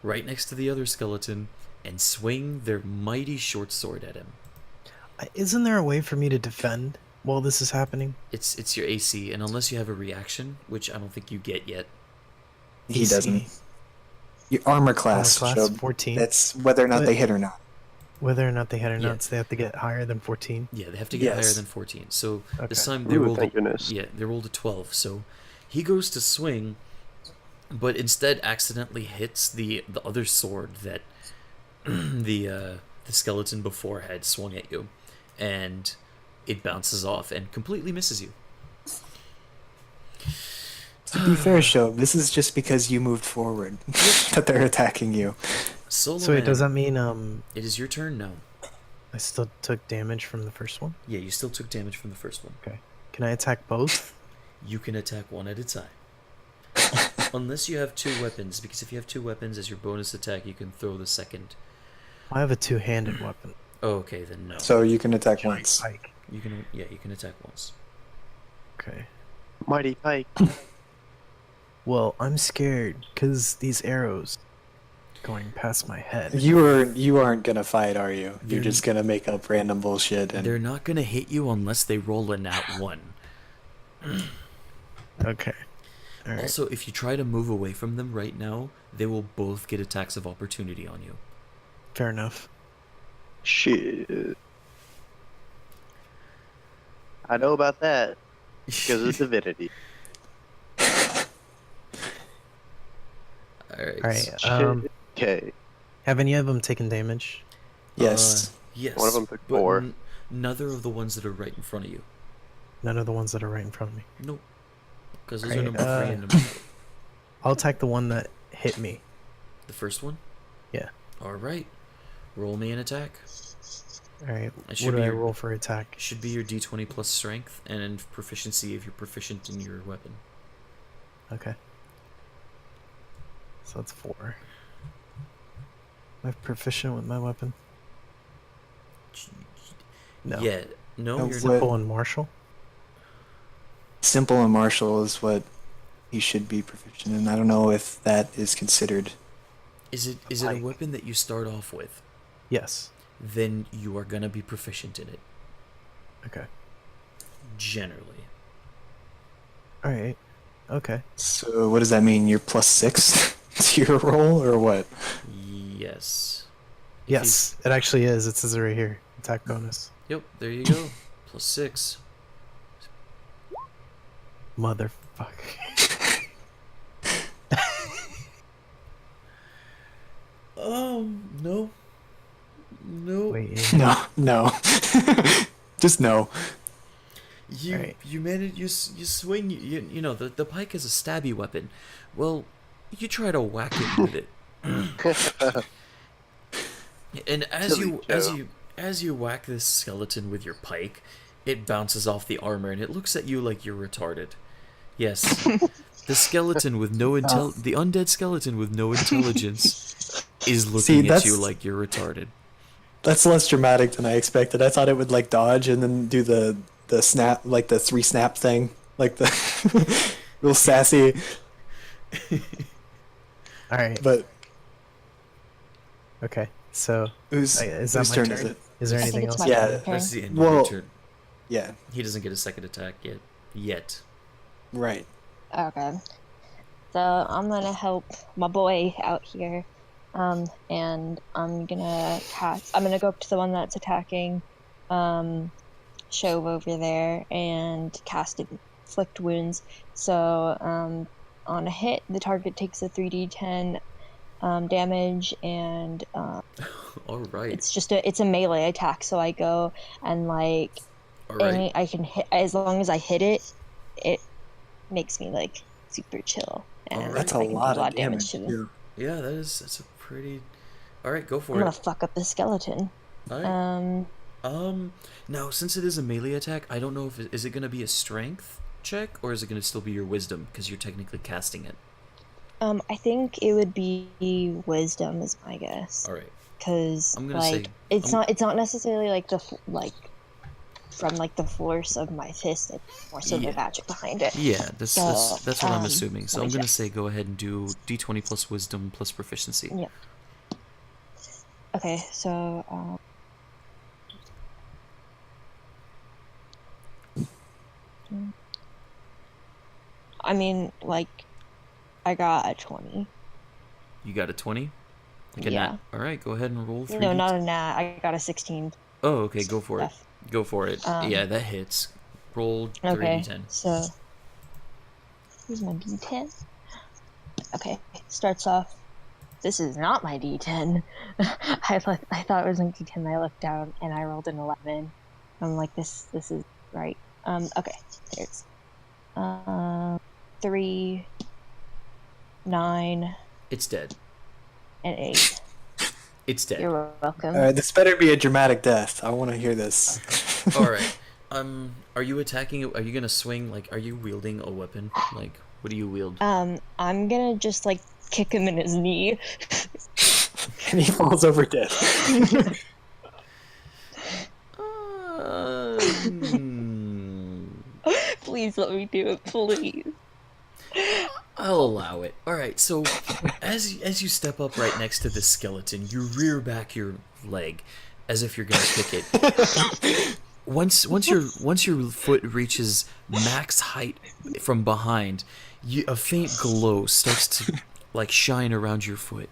right next to the other skeleton, and swing their mighty short sword at him. Isn't there a way for me to defend while this is happening? It's your AC, and unless you have a reaction, which I don't think you get yet. He AC. doesn't. Your armor class, Armor class, Shob. 14. That's whether or not But- they hit or not. Whether or not they hit or Yeah. not, so they have to get higher than 14. Yeah, they have to get higher Yes. than 14. So this Okay. time they Ooh, rolled. thank goodness. Yeah, they rolled a 12. So he goes to swing, but instead accidentally hits the other sword that the skeleton before had swung at you, and it bounces off and completely misses you. To be fair, Shob, this is just because you moved forward that they're attacking you. Solo So wait, Man, does that mean it is your turn now. I still took damage from the first one? Yeah, you still took damage from the first one. Can I attack both? You can attack one at a time. Unless you have 2 weapons, because if you have 2 weapons as your bonus attack, you can throw the second I have a two-handed weapon. Oh, okay, then no. So you can attack Giant once. pike. You can attack once. Okay. Mighty Pike. Well, I'm scared because these arrows going past my head. You aren't gonna fight, are you? They're- You're just gonna make up random bullshit and They're not gonna hit you unless they roll a nat 1. Okay. All right. Also, if you try to move away from them right now, they will both get attacks of opportunity on you. Fair enough. Shit. I know about that because of divinity. Alright. All right. Okay. Have any of them taken damage? yes. Yes. One of them took but 4. Neither of the ones that are right in front of you. None of the ones that are right in front of me. Nope. Because those are Alright, number 3 and number 4. I'll attack the one that hit me. The first one? Yeah. Alright. Roll me an attack. All right. It What should do be I your- roll for attack? Should be your d20 plus strength and proficiency if you're proficient in your weapon. Okay. So that's 4. Am I proficient with my weapon? No. Yeah. No, No, you're what- not. Simple and martial? Simple and martial is what he should be proficient in. I don't know if that is considered. Is it a Pike. weapon that you start off with? Yes. Then you are gonna be proficient in it. Okay. Generally. All right. Okay. So what does that mean? You're +6 to your roll, or what? Yes. If you- Yes, it actually is. It says it right here. Attack bonus. Yep, there you go. Plus 6. Motherfucker. No. No. Wait. No. Just no. You Alright. you manage you swing you know the pike is a stabby weapon. Well, you try to whack it with it. And as you whack this skeleton with your pike, it bounces off the armor and it looks at you like you're retarded. Yes. The skeleton with no the undead skeleton with no intelligence is looking at you that's- like you're retarded. That's less dramatic than I expected. I thought it would like dodge and then do the snap, like the 3 snap thing, like the real sassy. All right. But Okay. So whose is that whose my turn turn? is it? Is there I think anything it's else? my Yeah, turn. That's the end of Well- your turn. Yeah. He doesn't get a second attack yet. Right. Okay. So I'm gonna help my boy out here. And I'm gonna go up to the one that's attacking Shove over there and cast inflict wounds. So on a hit, the target takes a 3d10 damage, and All right. it's a melee attack. So I go and like All right. I can hit as long as I hit it. It makes me like super chill. And Alright. That's a I can do lot of damage. to them. too. Yeah, that's a pretty. All right, go I'm for gonna it. fuck up the skeleton. All right. Now since it is a melee attack, I don't know if is it gonna be a strength check or is it gonna still be your wisdom because you're technically casting it. I think it would be wisdom is my guess. All right. Because I'm gonna like say- it's not necessarily like from like the force of my fist. It's more so Yeah. the magic behind it. Yeah, that's what I'm um, assuming. So let I'm me gonna check. say go ahead and do d20 plus wisdom plus proficiency. Yeah. Okay, so I mean, like, I got a 20. You got a 20. Like a Yeah. nat. All right, go ahead and roll 3. No, not a nat. I got a 16. Oh, okay, go for it. Stuff. Go for it. Yeah, that hits. Roll 3d10. Okay, so here's my d10. Okay, starts off. This is not my d10. I thought it was my d10. I looked down and I rolled an 11. I'm like, this is right. Okay, here's 3, 9, It's dead. and 8. It's dead. You're welcome. All right, this better be a dramatic death. I want to hear this. All right. Are you attacking? Are you gonna swing? Like, are you wielding a weapon? Like, what do you wield? I'm gonna just like kick him in his knee. And he falls over dead. Please let me do it, please. I'll allow it. All right. So, as you step up right next to the skeleton, you rear back your leg, as if you're gonna kick it. Once your foot reaches max height from behind, a faint glow starts to like shine around your foot.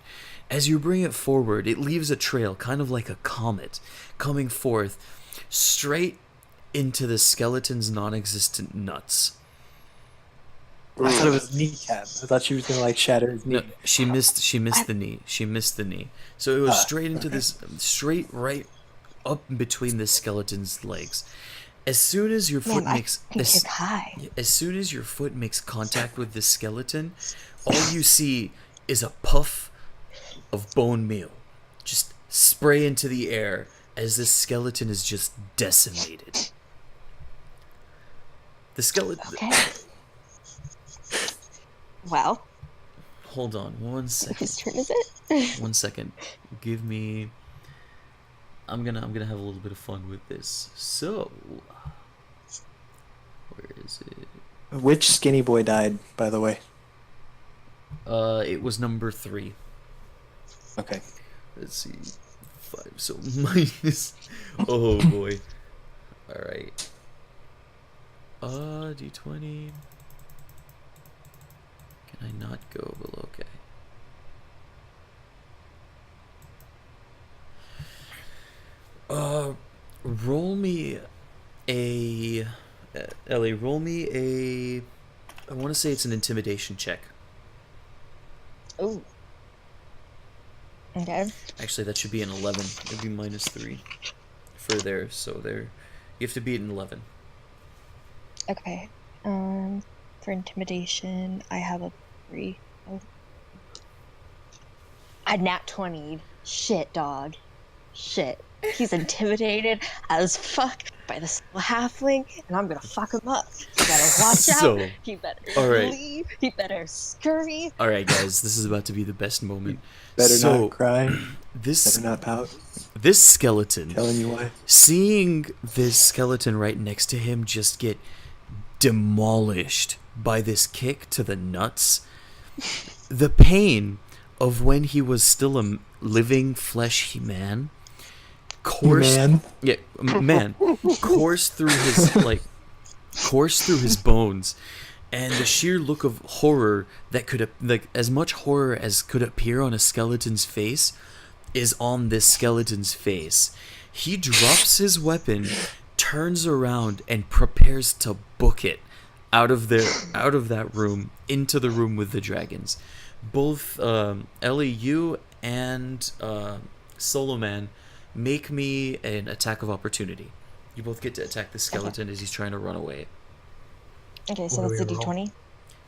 As you bring it forward, it leaves a trail, kind of like a comet, coming forth straight into the skeleton's non-existent nuts. I thought it was kneecap. I thought she was gonna like shatter his knee. No, she missed the knee. She missed the knee. So it was straight into this, straight right up between the skeleton's legs. As soon as your foot makes as soon as your foot makes contact with the skeleton, all you see is a puff of bone meal just spray into the air as this skeleton is just decimated. The skeleton. Okay. Wow. Hold on, 1 second. Whose turn is it? 1 second. Give me. I'm gonna have a little bit of fun with this. So, where is it? Which skinny boy died, by the way? It was number 3. Okay. Let's see. 5. So minus. Oh boy. All right. D20. Can I not go below? Okay. Roll me a. Ellie, roll me a. I want to say it's an intimidation check. Oh. Okay. Actually, that should be an 11. It'd be minus 3 for there. So there, you have to beat an 11. Okay. For intimidation, I have a 3. Oh. I nat 20. Shit, dog. Shit. He's intimidated as fuck by this halfling, and I'm gonna fuck him up. You better watch out. He better leave. He better scurry. All right, guys, this is about to be the best moment. Better not cry. Better not pout. This skeleton. Telling you why. Seeing this skeleton right next to him just get demolished by this kick to the nuts. The pain of when he was still a living fleshy man coursed through his bones, and the sheer look of horror that could as much horror as could appear on a skeleton's face is on this skeleton's face. He drops his weapon, turns around, and prepares to book it out of that room into the room with the dragons. Both Ellie, you and Solo Man, make me an attack of opportunity. You both get to attack the skeleton as he's trying to run away. Okay, so that's a d20?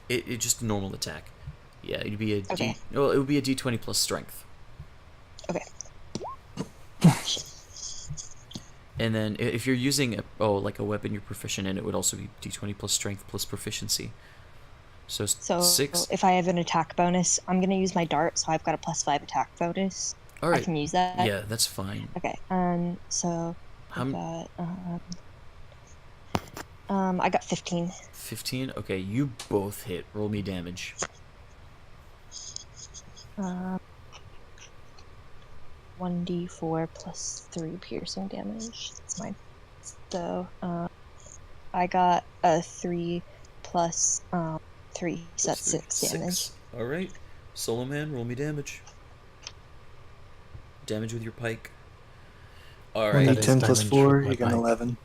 It just a normal attack. Yeah, it'd be a okay. it would be a d20 plus strength. Okay. And then if you're using like a weapon you're proficient in, it would also be d20 plus strength plus proficiency. So 6. If I have an attack bonus, I'm gonna use my dart, so I've got a +5 attack bonus. All right. I can use that. Yeah, that's fine. Okay. So I got 15. 15. Okay, you both hit. Roll me damage. 1d4 plus 3 piercing damage. That's mine. So I got a 3 plus 3, so that's 6 damage. All right, Solo Man, roll me damage. Damage with your pike. All right. 10 plus 4, you got 11.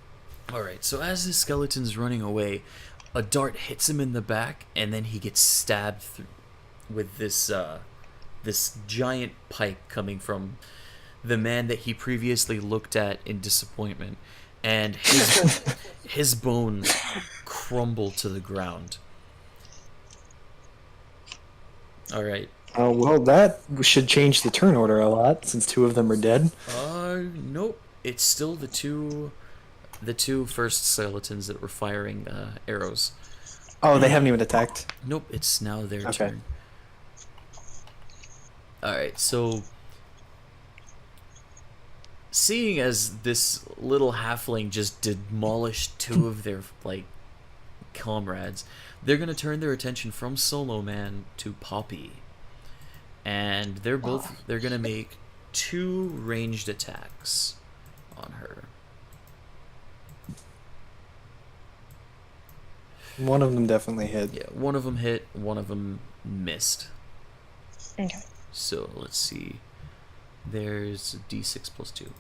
All right. So as the skeleton's running away, a dart hits him in the back, and then he gets stabbed with this this giant pike coming from the man that he previously looked at in disappointment, and his bones crumble to the ground. All right. Oh, well, that should change the turn order a lot, since 2 of them are dead. Nope. It's still the two first skeletons that were firing arrows. Oh, they haven't even attacked? Nope, it's now their turn. Alright, so seeing as this little halfling just demolished two of their like comrades, they're gonna turn their attention from Solo Man to Poppy, and they're gonna make 2 ranged attacks on her. One of them definitely hit. Yeah, one of them hit, one of them missed. Okay. So let's see. There's D6 plus 2.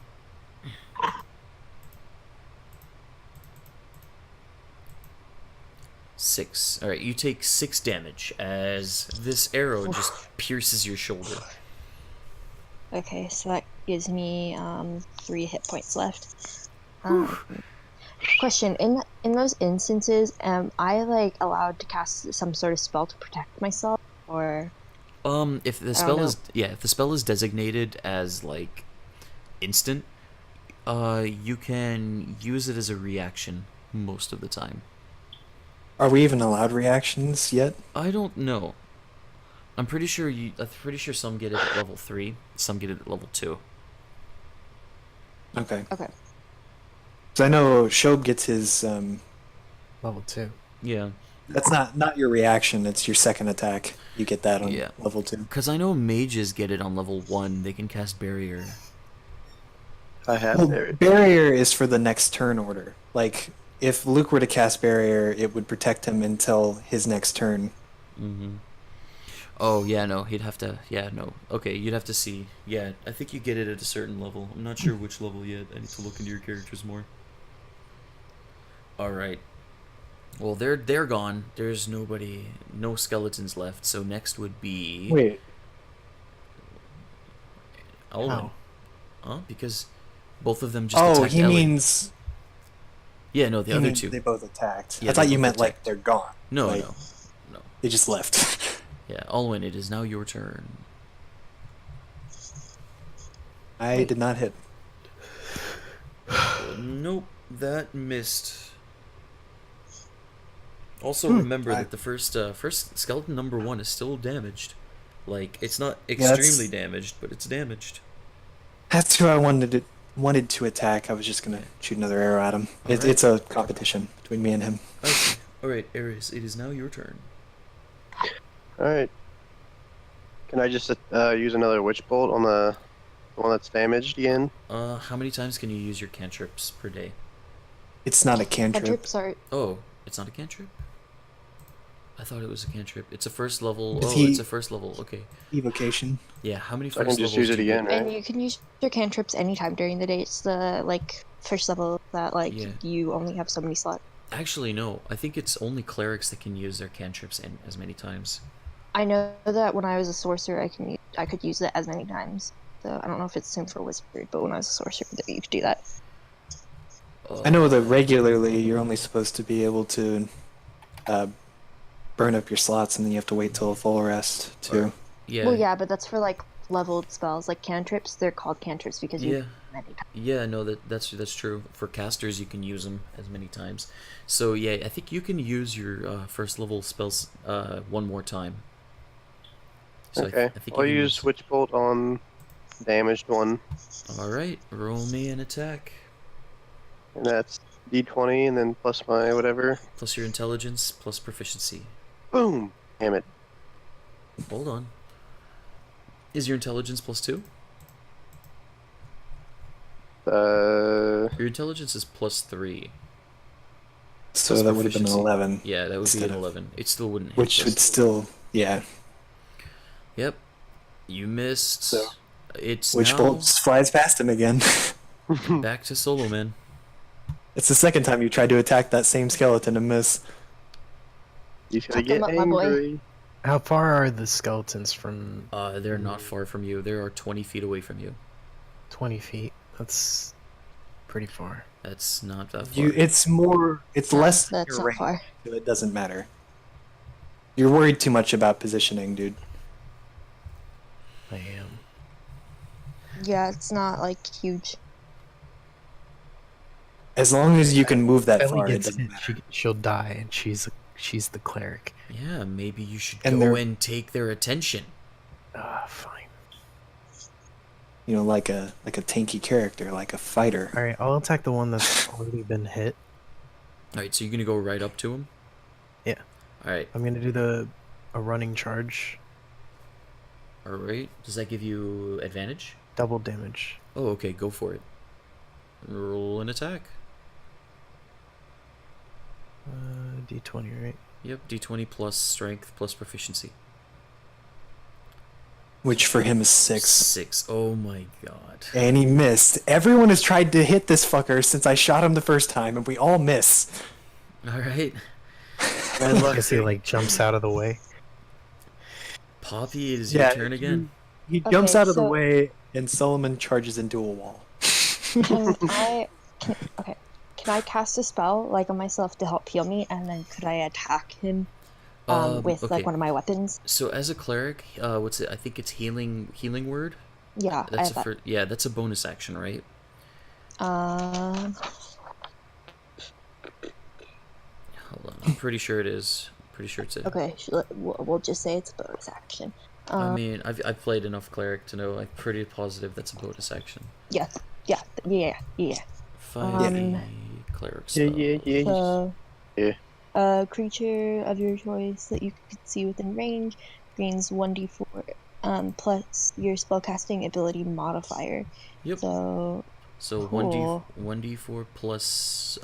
Six. All right, you take 6 damage as this arrow just pierces your shoulder. Okay, so that gives me 3 hit points left. Question: in those instances, am I like allowed to cast some sort of spell to protect myself, or? If the spell is designated as like instant, you can use it as a reaction most of the time. Are we even allowed reactions yet? I don't know. I'm pretty sure some get it at level 3, some get it at level 2. Okay. Okay. So I know Shob gets his Level 2. Yeah. That's not your reaction, it's your second attack. You get that on level 2. Because I know mages get it on level 1. They can cast barrier. I have Well, barrier. barrier is for the next turn order. Like, if Luke were to cast barrier, it would protect him until his next turn. Mm-hmm. Oh, yeah, no, he'd have to... Yeah, no. Okay, you'd have to see. Yeah, I think you get it at a certain level. I'm not sure which level yet. I need to look into your characters more. Alright. Well, they're gone. There's no skeletons left, so next would be... Wait. Elwyn. Huh? Because both of them just attacked he Ellie. means... Yeah, no, the he other means 2. They both attacked. Yeah, I thought they you both meant, like, attacked. they're gone. No, Like, no. They just left. Yeah, Alwyn, it is now your turn. I did not hit. Nope, that missed. Also, remember that the first skeleton number 1 is still damaged. Like, it's not extremely damaged, but it's damaged. That's who I wanted to attack. I was just gonna shoot another arrow at him. Alright. It's a competition between me and him. I see. Alright, Ares, it is now your turn. Alright. Can I just use another witch bolt on the one that's damaged again? How many times can you use your cantrips per day? It's not a cantrip. Cantrips are... Oh, it's not a cantrip? I thought it was a cantrip. It's a first level. Is It's a first level. Okay. Evocation. Yeah, how many So I first can just levels use it do you again, get? And you can use your cantrips anytime during the day. It's the like first level that like Yeah. you only have so many slots. Actually, no. I think it's only clerics that can use their cantrips in as many times. I know that when I was a sorcerer, I could use it as many times. So I don't know if it's the same for wizard, but when I was a sorcerer, that you could do that. I know that regularly you're only supposed to be able to burn up your slots, and then you have to wait till a full rest too. Yeah. Well, yeah, but that's for like leveled spells, like cantrips. They're called cantrips because you Yeah. use them many times. Yeah, no, that's true. For casters, you can use them as many times. So yeah, I think you can use your first level spells 1 more time. So Okay. I think I'll you can use witch bolt on damaged one, All right, roll me an attack and that's d20, and then plus my whatever. plus your intelligence plus proficiency. Boom! Damn it. Hold on. Is your intelligence plus 2? Your intelligence is plus 3. So Plus that would have been an proficiency. 11. Yeah, that would be instead an of- 11. It still wouldn't hit. Which this. would still, yeah. Yep. You missed. So, It's Witch now bolt just flies past him again. back to Solo Man. It's the second time you tried to attack that same skeleton and miss. He's gonna Tuck get him up, my boy. angry. How far are the skeletons from They're not far from you. They are 20 feet away from you. 20 feet? That's pretty far. That's not that far. It's less than That's your not range, far. so it doesn't matter. You're worried too much about positioning, dude. I am. Yeah, it's not like huge. As long as you can move that Ellie far, it gets doesn't hit, matter. she'll die, and she's the cleric. Yeah, maybe you should And go they're- and take their attention. Fine. like a tanky character, like a fighter. All right, I'll attack the one that's already been hit. All right, so you're gonna go right up to him. Yeah. All right. I'm gonna do a running charge. All right. Does that give you advantage? Double damage. Oh, okay. Go for it. Roll an attack. D20, right? Yep. D20 plus strength plus proficiency. Which for him is 6. 6. Oh my god. And he missed. Everyone has tried to hit this fucker since I shot him the first time, and we all miss. All right. I guess he like jumps out of the way. Poppy, it is your turn again. He jumps out of the so- way, and Solomon charges into a wall. Can I cast a spell like on myself to help heal me, and then could I attack him with okay. like one of my weapons? So as a cleric, what's it? I think it's healing word. Yeah, That's that's a bonus action, right? Um, Hold on. I'm pretty sure it is. Pretty sure it's it. okay, we'll just say it's a bonus action. I mean, I've played enough cleric to know. I'm pretty positive that's a bonus action. Yeah. 5 cleric spell. So, Yeah. a creature of your choice that you could see within range gains 1d4 plus your spellcasting ability modifier. Yep. So cool. 1d4 plus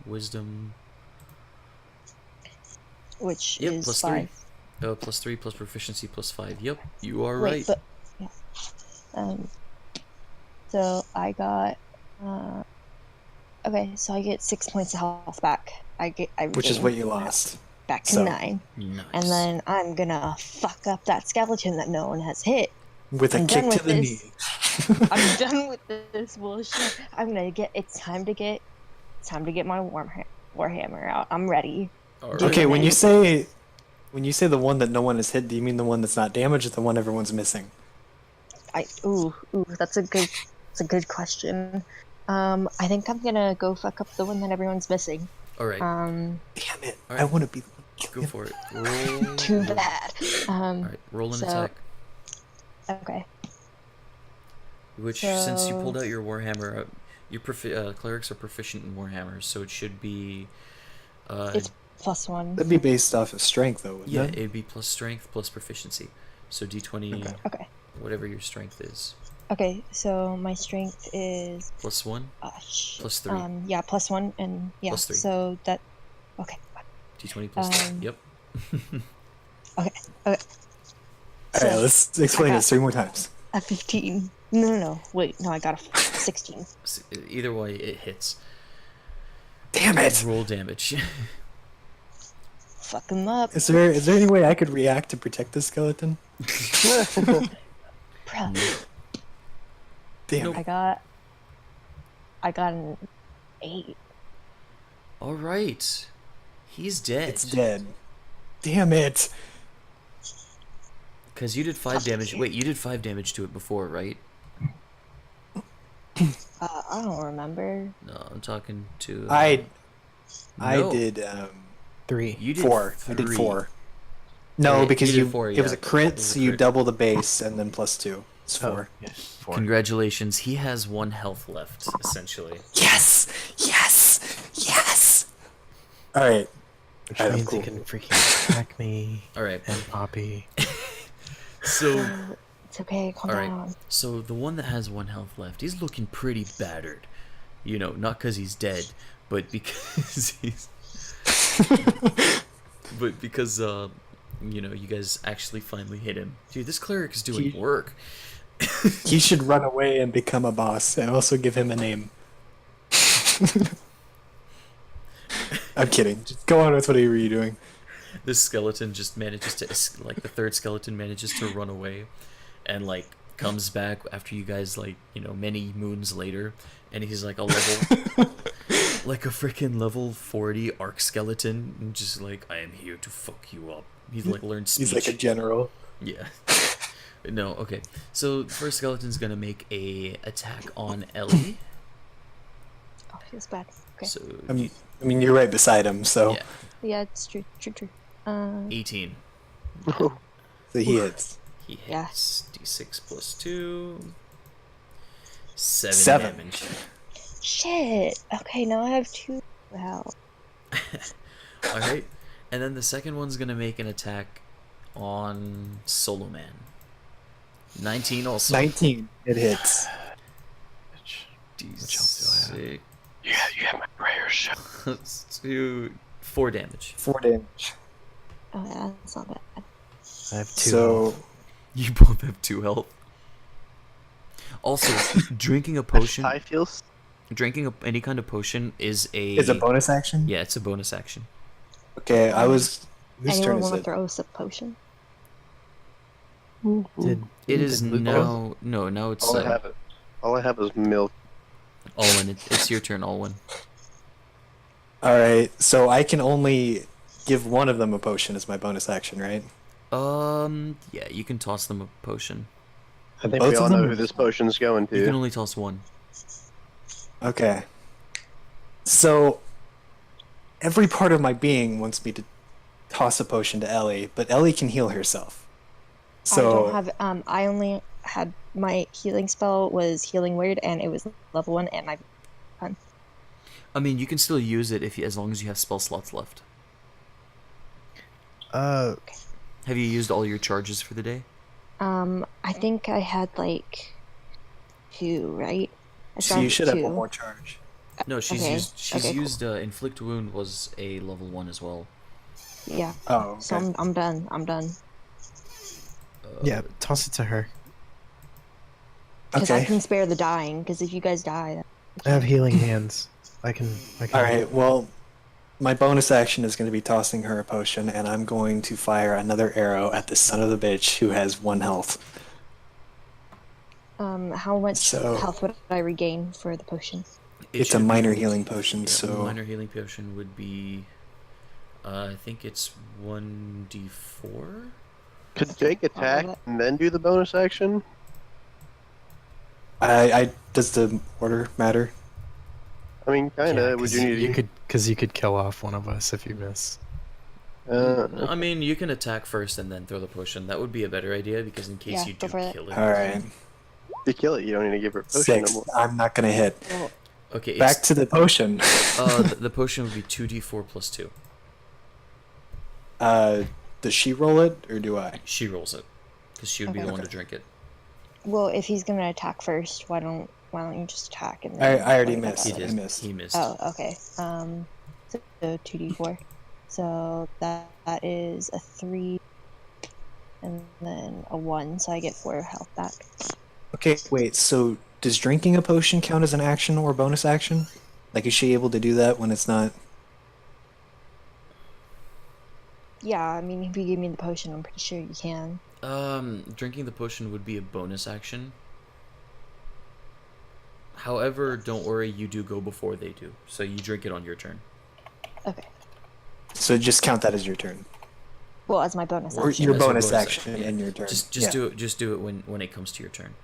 wisdom. Which Yep, is plus 5. 3. Plus 3 plus proficiency plus 5. Yep, you are Wait, right. but so I got okay, so I get 6 points of health back. Which is what you lost. Back to So- 9. Nice. And then I'm gonna fuck up that skeleton that no one has hit. With a I'm kick done to with the this. knee. I'm done with this bullshit. It's time to get my warhammer out. I'm ready. All right. Okay, when you say the one that no one has hit, do you mean the one that's not damaged or the one everyone's missing? That's a good question. I think I'm gonna go fuck up the one that everyone's missing. All right. Damn it! All right. I want to be the one. Go for it. Roll. Too bad. All right. Roll an so- attack. Okay. Which, since you So- pulled out your warhammer, your clerics are proficient in warhammers, so it should be. It's +1. That'd be based off of strength, though, wouldn't Yeah, it? it'd be plus strength plus proficiency. So d20, Okay. whatever your strength is. Okay. So my strength is Plus 1, plus 3. yeah, +1 and yeah. Plus 3. So that. Okay. d20 plus 3. Yep. Okay. Alright, let's explain I this 3 more times. A 15. No. Wait. No, I got a 16. Either way, it hits. Damn it! Roll damage. Fuck him up. Is there any way I could react to protect this skeleton? Bruh. Damn. Nope. I got an 8. All right. He's dead. It's dead. Damn it! Because you did 5 damage. Wait, you did 5 damage to it before, right? I don't remember. No, I'm talking to. I No. did 3. You did 4. I did 3. 4. No, Yeah, because you did 4, it was yeah. a crit, It was a so you crit. double the base and then plus 2. It's 4. Yeah, 4. Congratulations, he has 1 health left, essentially. Yes! Yes! Yes! Alright. Which Alright, means cool. he can freaking attack me Alright, and Poppy. so. It's okay. Calm Alright, down. so the one that has 1 health left, he's looking pretty battered. You know, not because he's dead, but because he's. But because, you know, you guys actually finally hit him. Dude, this cleric is doing work. He should run away and become a boss, and also give him a name. I'm kidding. Just go on with whatever you're doing. This skeleton just manages to, like, the third skeleton manages to run away and, like, comes back after you guys, like, you know, many moons later, and he's like a level, like a freaking level 40 arc skeleton, and just like, I am here to fuck you up. He's like learned speech. He's like a general. Yeah. No, okay. So the first skeleton's gonna make a attack on Ellie. Oh, feels bad. Okay. So I mean, you're right beside him, so yeah, Yeah, it's true. 18. so he hits. He Yeah. hits. D6 plus 2. 7 damage. Shit. Okay, now I have 2 health. Alright. And then the second one's gonna make an attack on Solo Man. 19 also. 19. It hits. D6. You have my prayers. Let's do 4 damage. 4 damage. Oh, yeah, that's not bad. I have 2. So, You both have 2 health. Also, drinking a potion. I feel. Drinking any kind of potion is a. is a bonus action? Yeah, it's a bonus action. Okay, I was. Whose turn Anyone is want to it? throw us a potion? Did It is Luke now. No, now it's All I have is milk. Alwyn. It's your turn, Alwyn. Alright, so I can only give one of them a potion as my bonus action, right? Yeah, you can toss them a potion. I think Both we all of know them? who this potion's going You can to. only toss one. Okay. So, every part of my being wants me to toss a potion to Ellie, but Ellie can heal herself. I don't So, have. I only had my healing spell was Healing Word, and it was level 1, and I mean, you can still use it as long as you have spell slots left. Uh, Have you used all your charges for the day? I think I had like 2, right? I so you started should with have 2. one more charge. No, she's Okay. used Okay, cool. inflict wound was a level 1 as well. Yeah. Oh, okay. So I'm done. I'm done. yeah, toss it to her. Because I Okay. can spare the dying. Because if you guys die, I have healing hands. I can. Alright, well, my bonus action is going to be tossing her a potion, and I'm going to fire another arrow at the son of the bitch who has 1 health. how much So- health would I regain for the potion? It's a should be- minor healing potion, yeah, so... minor healing potion would be. I think it's 1d4. Could Jake attack that. and then do the bonus action? Does the order matter? I mean, kinda. Would you need You to? could, because you could kill off one of us if you miss. I mean, you can attack first and then throw the potion. That would be a better idea because in case Yeah, you go do for it. kill it. Alright. To kill it, you don't need to give her a potion 6. no more. I'm not going to hit. Well, Okay, Back to the potion. the potion would be 2d4 plus 2. Does she roll it, or do I? She rolls it because she would be Okay. the one to drink it. well, if he's gonna attack first, why don't you just attack and I then already worry about missed. He that? did. I missed. He missed. Oh, okay. So 2d4. So that is a 3, and then a 1. So I get 4 health back. Okay, wait, so does drinking a potion count as an action or bonus action? Like, is she able to do that when it's not... Yeah, I mean, if you give me the potion, I'm pretty sure you can. Drinking the potion would be a bonus action. However, don't worry, you do go before they do, so you drink it on your turn. Okay. So just count that as your turn. Well, as my bonus Or action. your As your bonus bonus action action, in your turn. Just Yeah. do it. Just do it when it comes to your turn.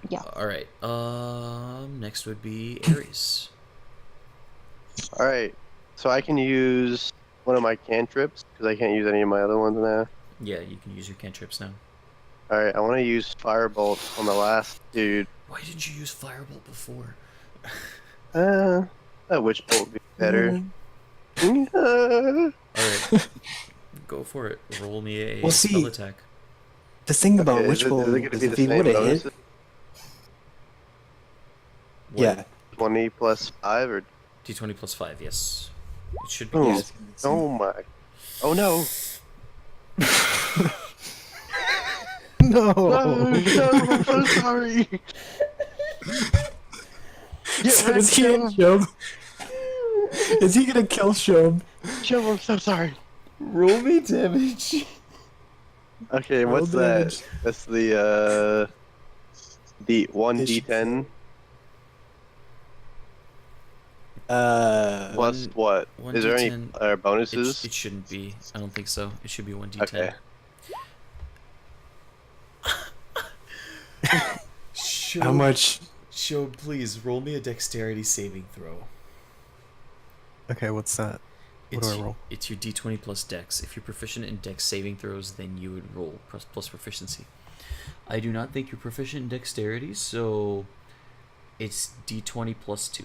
Yeah. All right. Next would be Ares. All right. So I can use one of my cantrips because I can't use any of my other ones now. Yeah, you can use your cantrips now. All right. I want to use firebolt on the last dude. Why didn't you use Firebolt before? That witch bolt would be better. All right. Go for it. Roll me a Well, see, spell attack. The thing about Okay, Witch Bolt is it gonna is be if the he same would have bonus? hit... What? Yeah. 20 plus 5 or? D20 plus 5. Yes. It should be. Oh, Yeah, it's gonna be the same. oh my! Oh no! No. No, I'm so sorry. So does he hit Shob? Is he gonna kill Shob? Joe, I'm so sorry. Roll me damage. Okay, Roll what's damage. that? That's the 1d10 plus what? Is there any 1d10. bonuses? It shouldn't be. I don't think so. It should be 1d10. Okay. How much? Show, please roll me a dexterity saving throw. Okay, what's that? What do I roll? It's your d20 plus dex. If you're proficient in dex saving throws, then you would roll plus proficiency. I do not think you're proficient in dexterity, so It's D20 plus 2.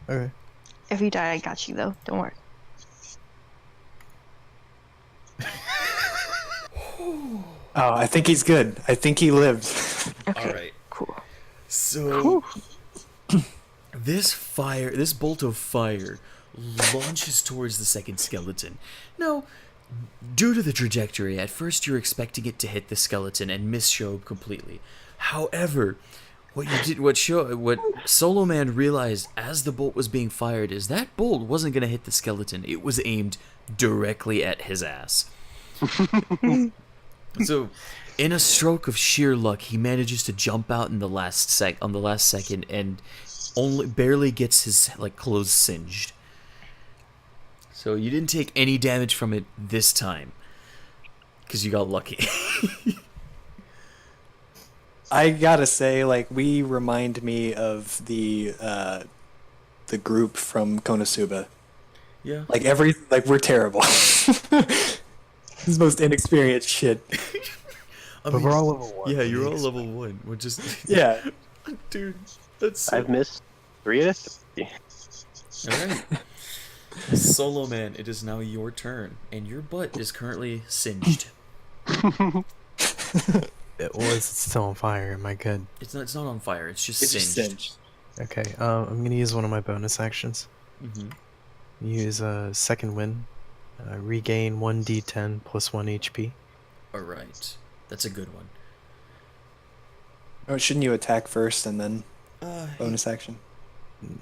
Okay. If you die, I got you though. Don't worry. Oh, I think he's good. I think he lived. Okay. All right. Cool. So this bolt of fire launches towards the second skeleton. Now, due to the trajectory, at first you're expecting it to hit the skeleton and miss Shob completely. However, what Solo Man realized as the bolt was being fired is that bolt wasn't going to hit the skeleton. It was aimed directly at his ass. So, in a stroke of sheer luck, he manages to jump out in the last second and only barely gets his clothes singed. So you didn't take any damage from it this time, because you got lucky. I gotta say, we remind me of the group from Konosuba. Yeah. We're terrible. This is the most inexperienced shit. But we're all level 1. Yeah, you're all level 1. We're just... Yeah. Dude, that's so... I've missed 3 out of 3. Alright. Solo Man, it is now your turn, and your butt is currently singed. Well, it's still on fire. Am I good? It's not on fire, it's just It's singed. just singed. Okay, I'm gonna use one of my bonus actions. Mm-hmm. Use a second wind. Regain 1d10 plus 1 HP. Alright. That's a good one. Oh, shouldn't you attack first and then Uh, bonus action?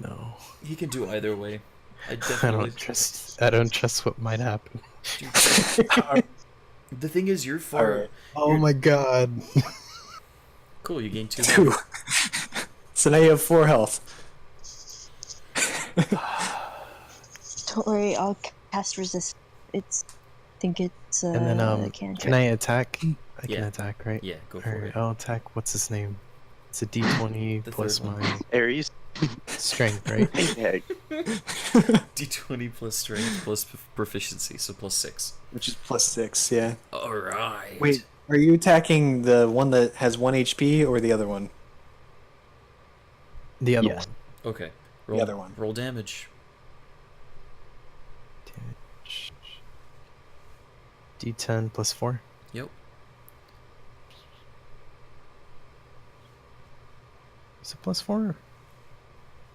No. He can do either way. I I definitely... don't trust what might happen. The thing is, you're far... Alright. Oh my god. Cool, you gain 2 2. health. So now you have 4 health. Don't worry, I'll cast resist. I think it's And then cantrip. can I attack? I Yeah. can attack, right? Yeah, go for Alright, it. I'll attack. What's his name? It's a d20 The plus third one. my Ares. strength, right? Yeah. D20 plus strength plus proficiency, so plus 6. Which is plus 6, yeah. Alright. Wait, are you attacking the one that has 1 HP or the other one? The other Yes. one. Okay. Roll, other one. Roll damage. D10 plus 4. Yep. Is it plus 4?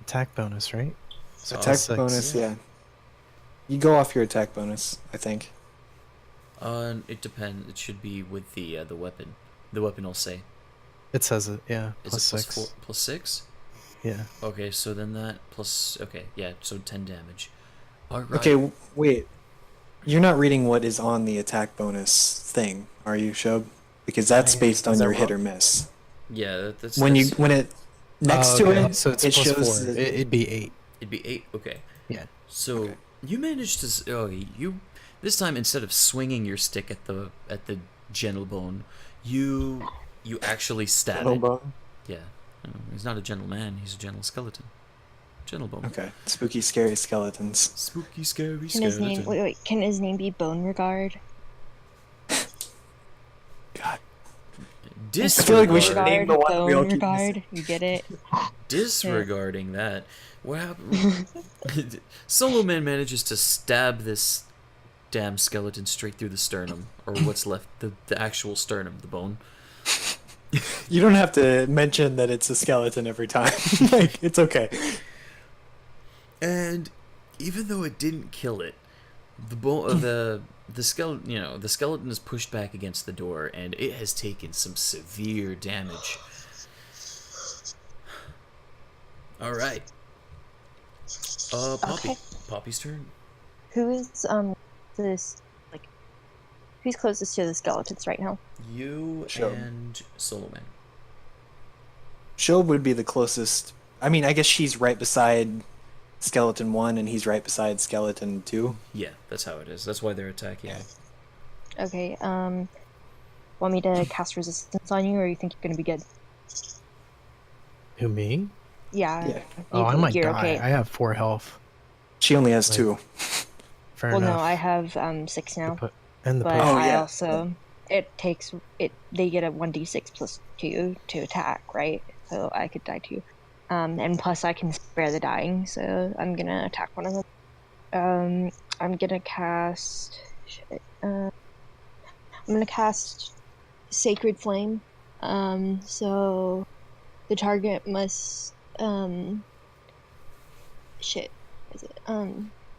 Attack bonus, right? So Attack plus 6. bonus, yeah. yeah. You go off your attack bonus, I think. It depends. It should be with the weapon. The weapon will say. It says it, yeah. Is Plus it 6. plus 4, plus 6? Yeah. Okay, so then that plus... Okay, yeah, so 10 damage. Alright. Okay, wait. You're not reading what is on the attack bonus thing, are you, Shob? Because that's based on Is that your hit wrong? or miss. Yeah, that's... When that's- it next Oh, to okay. it, So it's it plus shows 4. the- It'd be 8. It'd be 8? Okay. Yeah. So, Okay. you managed to... Oh, you... This time, instead of swinging your stick at the gentle bone, you actually stab it. Gentlebone? Yeah. He's not a gentle man, he's a gentle skeleton. Gentle bone. Okay. Spooky, scary skeletons. Spooky, scary Can his skeleton. name wait? Can his name be Beauregard? God. Disregard, I feel like we should name the one we all keep Beauregard. You get it? disregarding that, what happened? Solo Man manages to stab this damn skeleton straight through the sternum, or what's left, the actual sternum, the bone. You don't have to mention that it's a skeleton every time. It's okay. And even though it didn't kill it, the skeleton, the skeleton is pushed back against the door, and it has taken some severe damage. All right. Poppy. Okay. Poppy's turn. Who is this who's closest to the skeletons right now? You Sure. and Solo Man. Shob would be the closest. I mean, I guess she's right beside Skeleton 1 and he's right beside Skeleton 2. Yeah, that's how it is. That's why they're attacking. Okay. Want me to cast resistance on you, or you think you're gonna be good? Who, me? Yeah. Yeah. Oh, I might you're die. okay. I have 4 health. She only has Like, 2. Fair Well, enough. no, I have 6 now. And the But potion. Oh, I yeah. also they get a 1d6 plus 2 to attack, right? so I could die too. And plus I can spare the dying, so I'm gonna attack one of them. I'm gonna cast. I'm gonna cast Sacred Flame. So the target must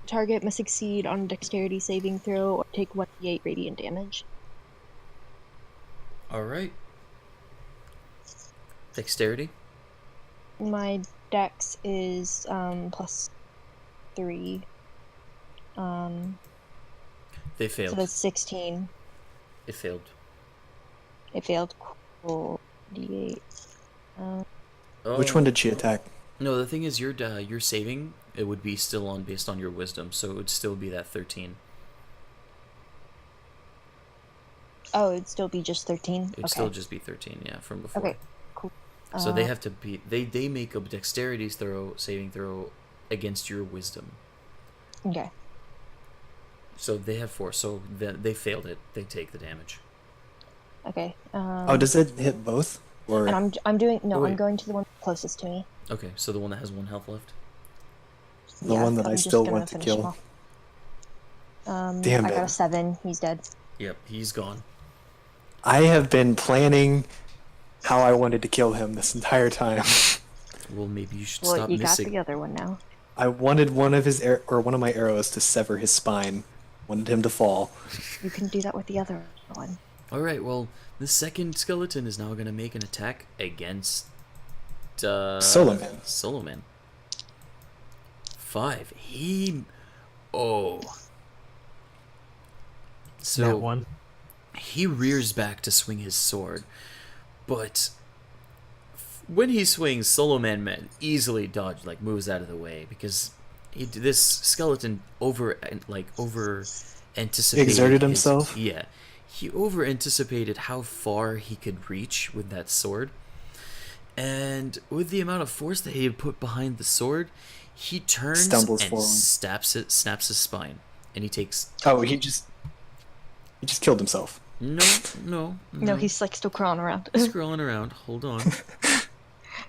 target must succeed on a dexterity saving throw or take 1d8 radiant damage. Alright. Dexterity? My dex is +3. They failed. So that's 16. It failed. It failed. Cool. D8. Which one did she attack? No, the thing is, your saving, it would be still on based on your wisdom, so it would still be that 13. Oh, it'd still be just 13? It'd still just be 13, yeah, from before. Okay, cool. So they have to be they make a dexterity saving throw against your wisdom. Okay. So they have 4, so they failed it. They take the damage. Okay. Does it hit both? Or And I'm doing Oh, wait. I'm going to the one closest to me. Okay, so the one that has 1 health left. the one that I'm I just still gonna want to finish him kill? off. Damn I got it. a 7. He's dead. Yep, he's gone. I have been planning how I wanted to kill him this entire time. Well, maybe you should Well, stop you missing. got the other one now. I wanted one of one of my arrows to sever his spine. Wanted him to fall. You can do that with the other one. Alright, well, the second skeleton is now going to make an attack against... Soloman. Soloman. 5. He... Oh. So... That one. He rears back to swing his sword, but when he swings, Soloman easily dodges, like moves out of the way, because this skeleton over anticipated Exerted himself? Yeah, he over anticipated how far he could reach with that sword, and with the amount of force that he had put behind the sword, he turns Stumbles and forward. snaps his spine, and he takes Oh, he just killed himself. no. No, he's like still crawling around. Scrolling around. Hold on.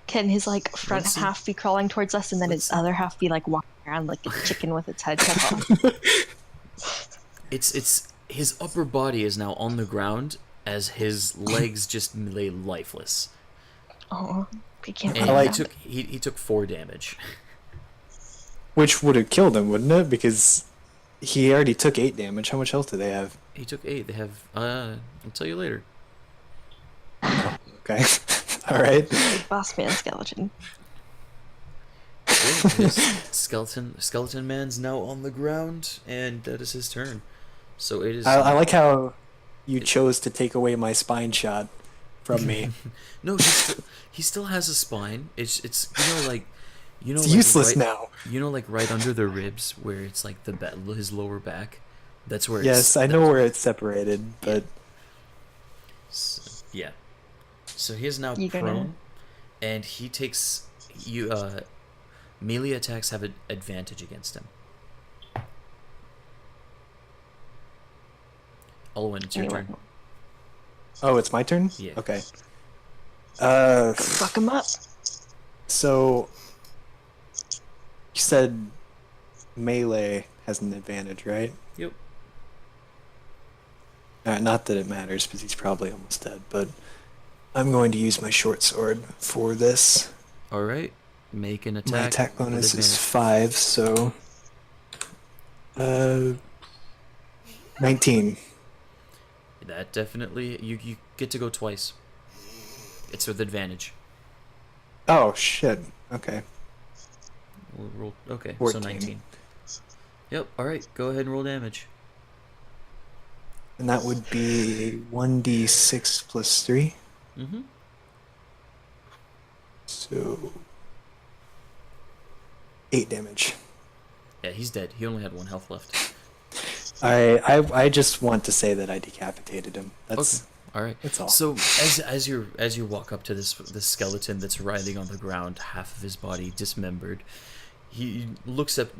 Can his like front Let's see. half be crawling towards us, and then his other half be like walking around like a chicken with its head cut off? It's his upper body is now on the ground as his legs just lay lifeless. Oh, he can't. And fight he that. took 4 damage. Which would have killed him, wouldn't it? Because he already took 8 damage. How much health do they have? He took 8. They have I'll tell you later. Okay. Alright. Boss man skeleton. Cool. His skeleton man's now on the ground, and that is his turn. So it is. I like how you chose to take away my spine from me. No, he still has a spine. It's It's like useless now. right under the ribs where it's like his lower back. That's where. Yes, I know where it's separated, but Yeah. So he is now You gonna- prone, and he takes melee attacks have an advantage against him. Olwen, it's your Anyone. turn. oh, it's my turn. Yeah. Okay. Fuck him up. So you said melee has an advantage, right? Yep. Not that it matters, because he's probably almost dead. But I'm going to use my short sword for this. All right. Make an attack. My attack with bonus is advantage. 5, so 19. That definitely you get to go twice. It's with advantage. Oh shit. Okay. We'll roll. Okay, 14. so 19. Yep. All right. Go ahead and roll damage. And that would be 1d6 plus 3. Mm-hmm. So 8 damage. Yeah, he's dead. He only had 1 health left. I just want to say that I decapitated him. That's Okay. All right. That's all. So as you walk up to this skeleton that's writhing on the ground, half of his body dismembered, he looks up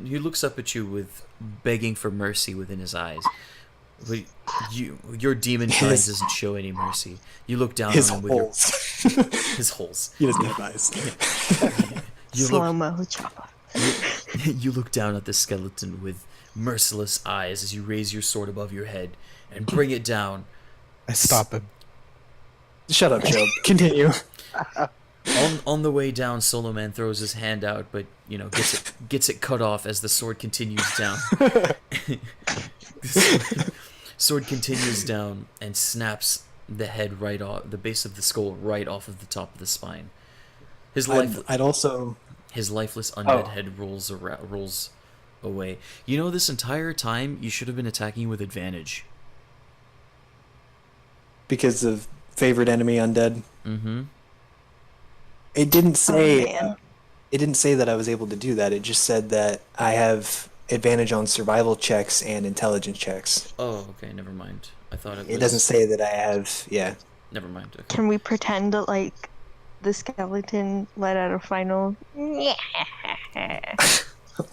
at you with begging for mercy within his eyes. But your demon kind doesn't show any mercy. You look down His on him with holes. his holes. He doesn't have eyes. You Slow look, mo chopper. you look down at the skeleton with merciless eyes as you raise your sword above your head and bring it down. I stop him. Shut up, Job. Continue. On the way down, Solo Man throws his hand out, but gets it cut off as the sword continues down. Sword continues down and snaps the head right off the base of the skull, right off of the top of the spine. His I'd also. His lifeless undead head rolls away. You know, this entire time you should have been attacking with advantage. Because of favorite enemy undead. Mm-hmm. It didn't say. man. It didn't say that I was able to do that. It just said that I have advantage on survival checks and intelligence checks. Oh, okay, never mind. I thought It doesn't say that I have. Yeah. Never mind. Okay. Can we pretend that like the skeleton let out a final? Well,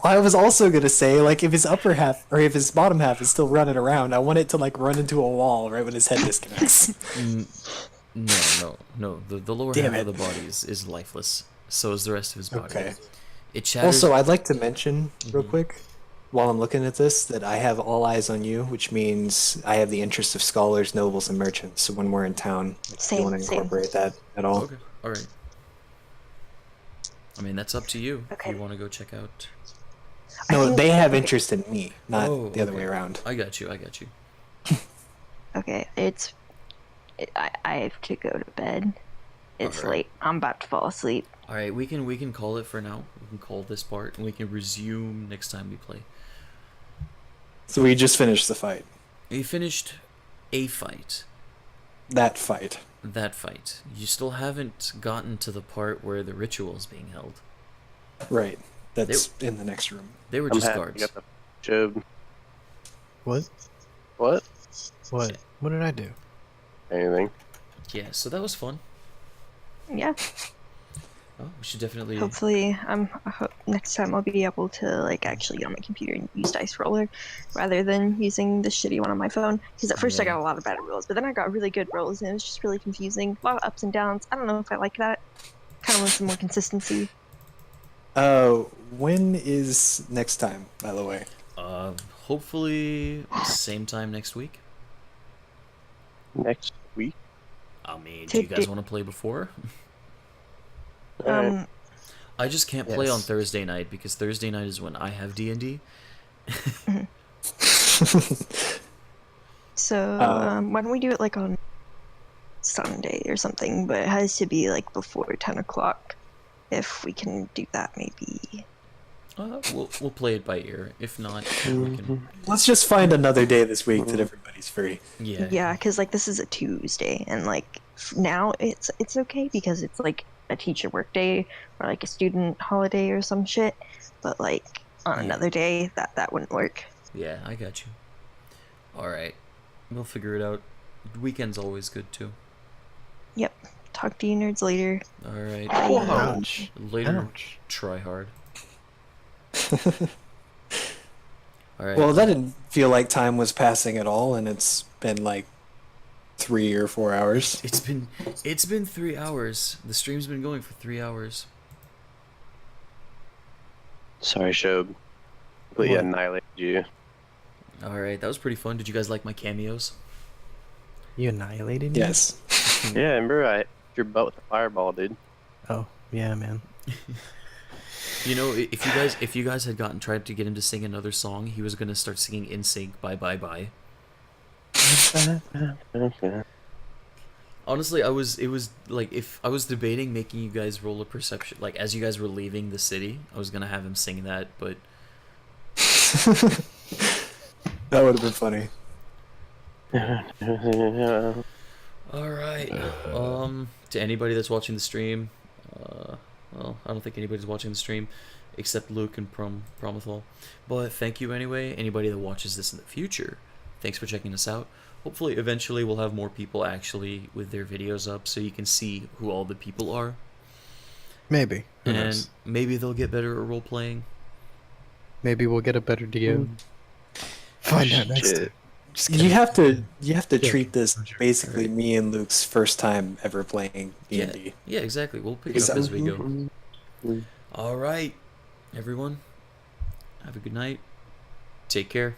I was also gonna say, like, if his upper half or if his bottom half is still running around, I want it to like run into a wall right when his head disconnects. No. The lower Damn half of it. the body is lifeless. So is the rest of his body. Okay. It shatters. Also, I'd like to mention real quick, while I'm looking at this, that I have all eyes on you, which means I have the interests of scholars, nobles, and merchants. So when we're in town, if you Same, want to same. incorporate that at all. Okay. All right. I mean, that's up to you. Okay. If you want to go check out. No, think- they have okay. interest in me, not Oh, the other okay. way around. I got you. Okay, I have to go to bed. It's Alright. late. I'm about to fall asleep. All right, we can call it for now. We can call this part, and we can resume next time we play. So we just finished the fight. You finished a fight. That fight. That fight. You still haven't gotten to the part where the ritual is being held. Right. That's in the next room. They were I'm just happy guards. you got the Job. What? What? What? What did I do? Anything? Yeah, so that was fun. Yeah. Oh, we should definitely. Hopefully, I hope next time I'll be able to like actually get on my computer and use Dice Roller rather than using the shitty one on my phone. Because at first I Yeah. got a lot of bad rolls, but then I got really good rolls, and it was just really confusing. A lot of ups and downs. I don't know if I like that. Kind of want some more consistency. When is next time, by the way? Hopefully same time next week. Next week? I mean, do you guys want to play before? Alright. I just can't play on Yes. Thursday night because Thursday night is when I have D&D. So why don't we do it like on Sunday or something? But it has to be like before 10 o'clock. If we can do that, maybe. We'll play it by ear. If not, we can. Let's just find another day this week that everybody's free. Yeah. Yeah, because like this is a Tuesday, and like now it's okay because it's like a teacher work day or like a student holiday or some shit. But like on another day, that wouldn't work. Yeah, I got you. All right, we'll figure it out. Weekend's always good too. Yep. Talk to you nerds later. All right. Ouch. Later. Ouch. Try hard. All right. Well, that didn't feel like time was passing at all, and it's been like 3 or 4 hours. It's been 3 hours. The stream's been going for 3 hours. Sorry, Shob. Completely What? annihilated you. All right, that was pretty fun. Did you guys like my cameos? You annihilated me? Yes. Yeah, remember I hit your butt with a fireball, dude. Oh, yeah, man. You know, if you guys had tried to get him to sing another song, he was gonna start singing In Sync Bye Bye Bye. Honestly, it was like if I was debating making you guys roll a perception, like as you guys were leaving the city, I was gonna have him sing that, but That would have been funny. all right. To anybody that's watching the stream, well, I don't think anybody's watching the stream except Luke and Promothal. But thank you anyway. Anybody that watches this in the future, thanks for checking us out. Hopefully, eventually, we'll have more people actually with their videos up so you can see who all the people are. Maybe. Who And knows? maybe they'll get better at role playing. Maybe we'll get a better DM. Find out next time. Shit. Just You kidding. have to Joking. treat this I'm joking. basically me and Luke's first time ever playing D&D. Yeah, exactly. We'll pick it up as we go. All right, everyone. Have a good night. Take care.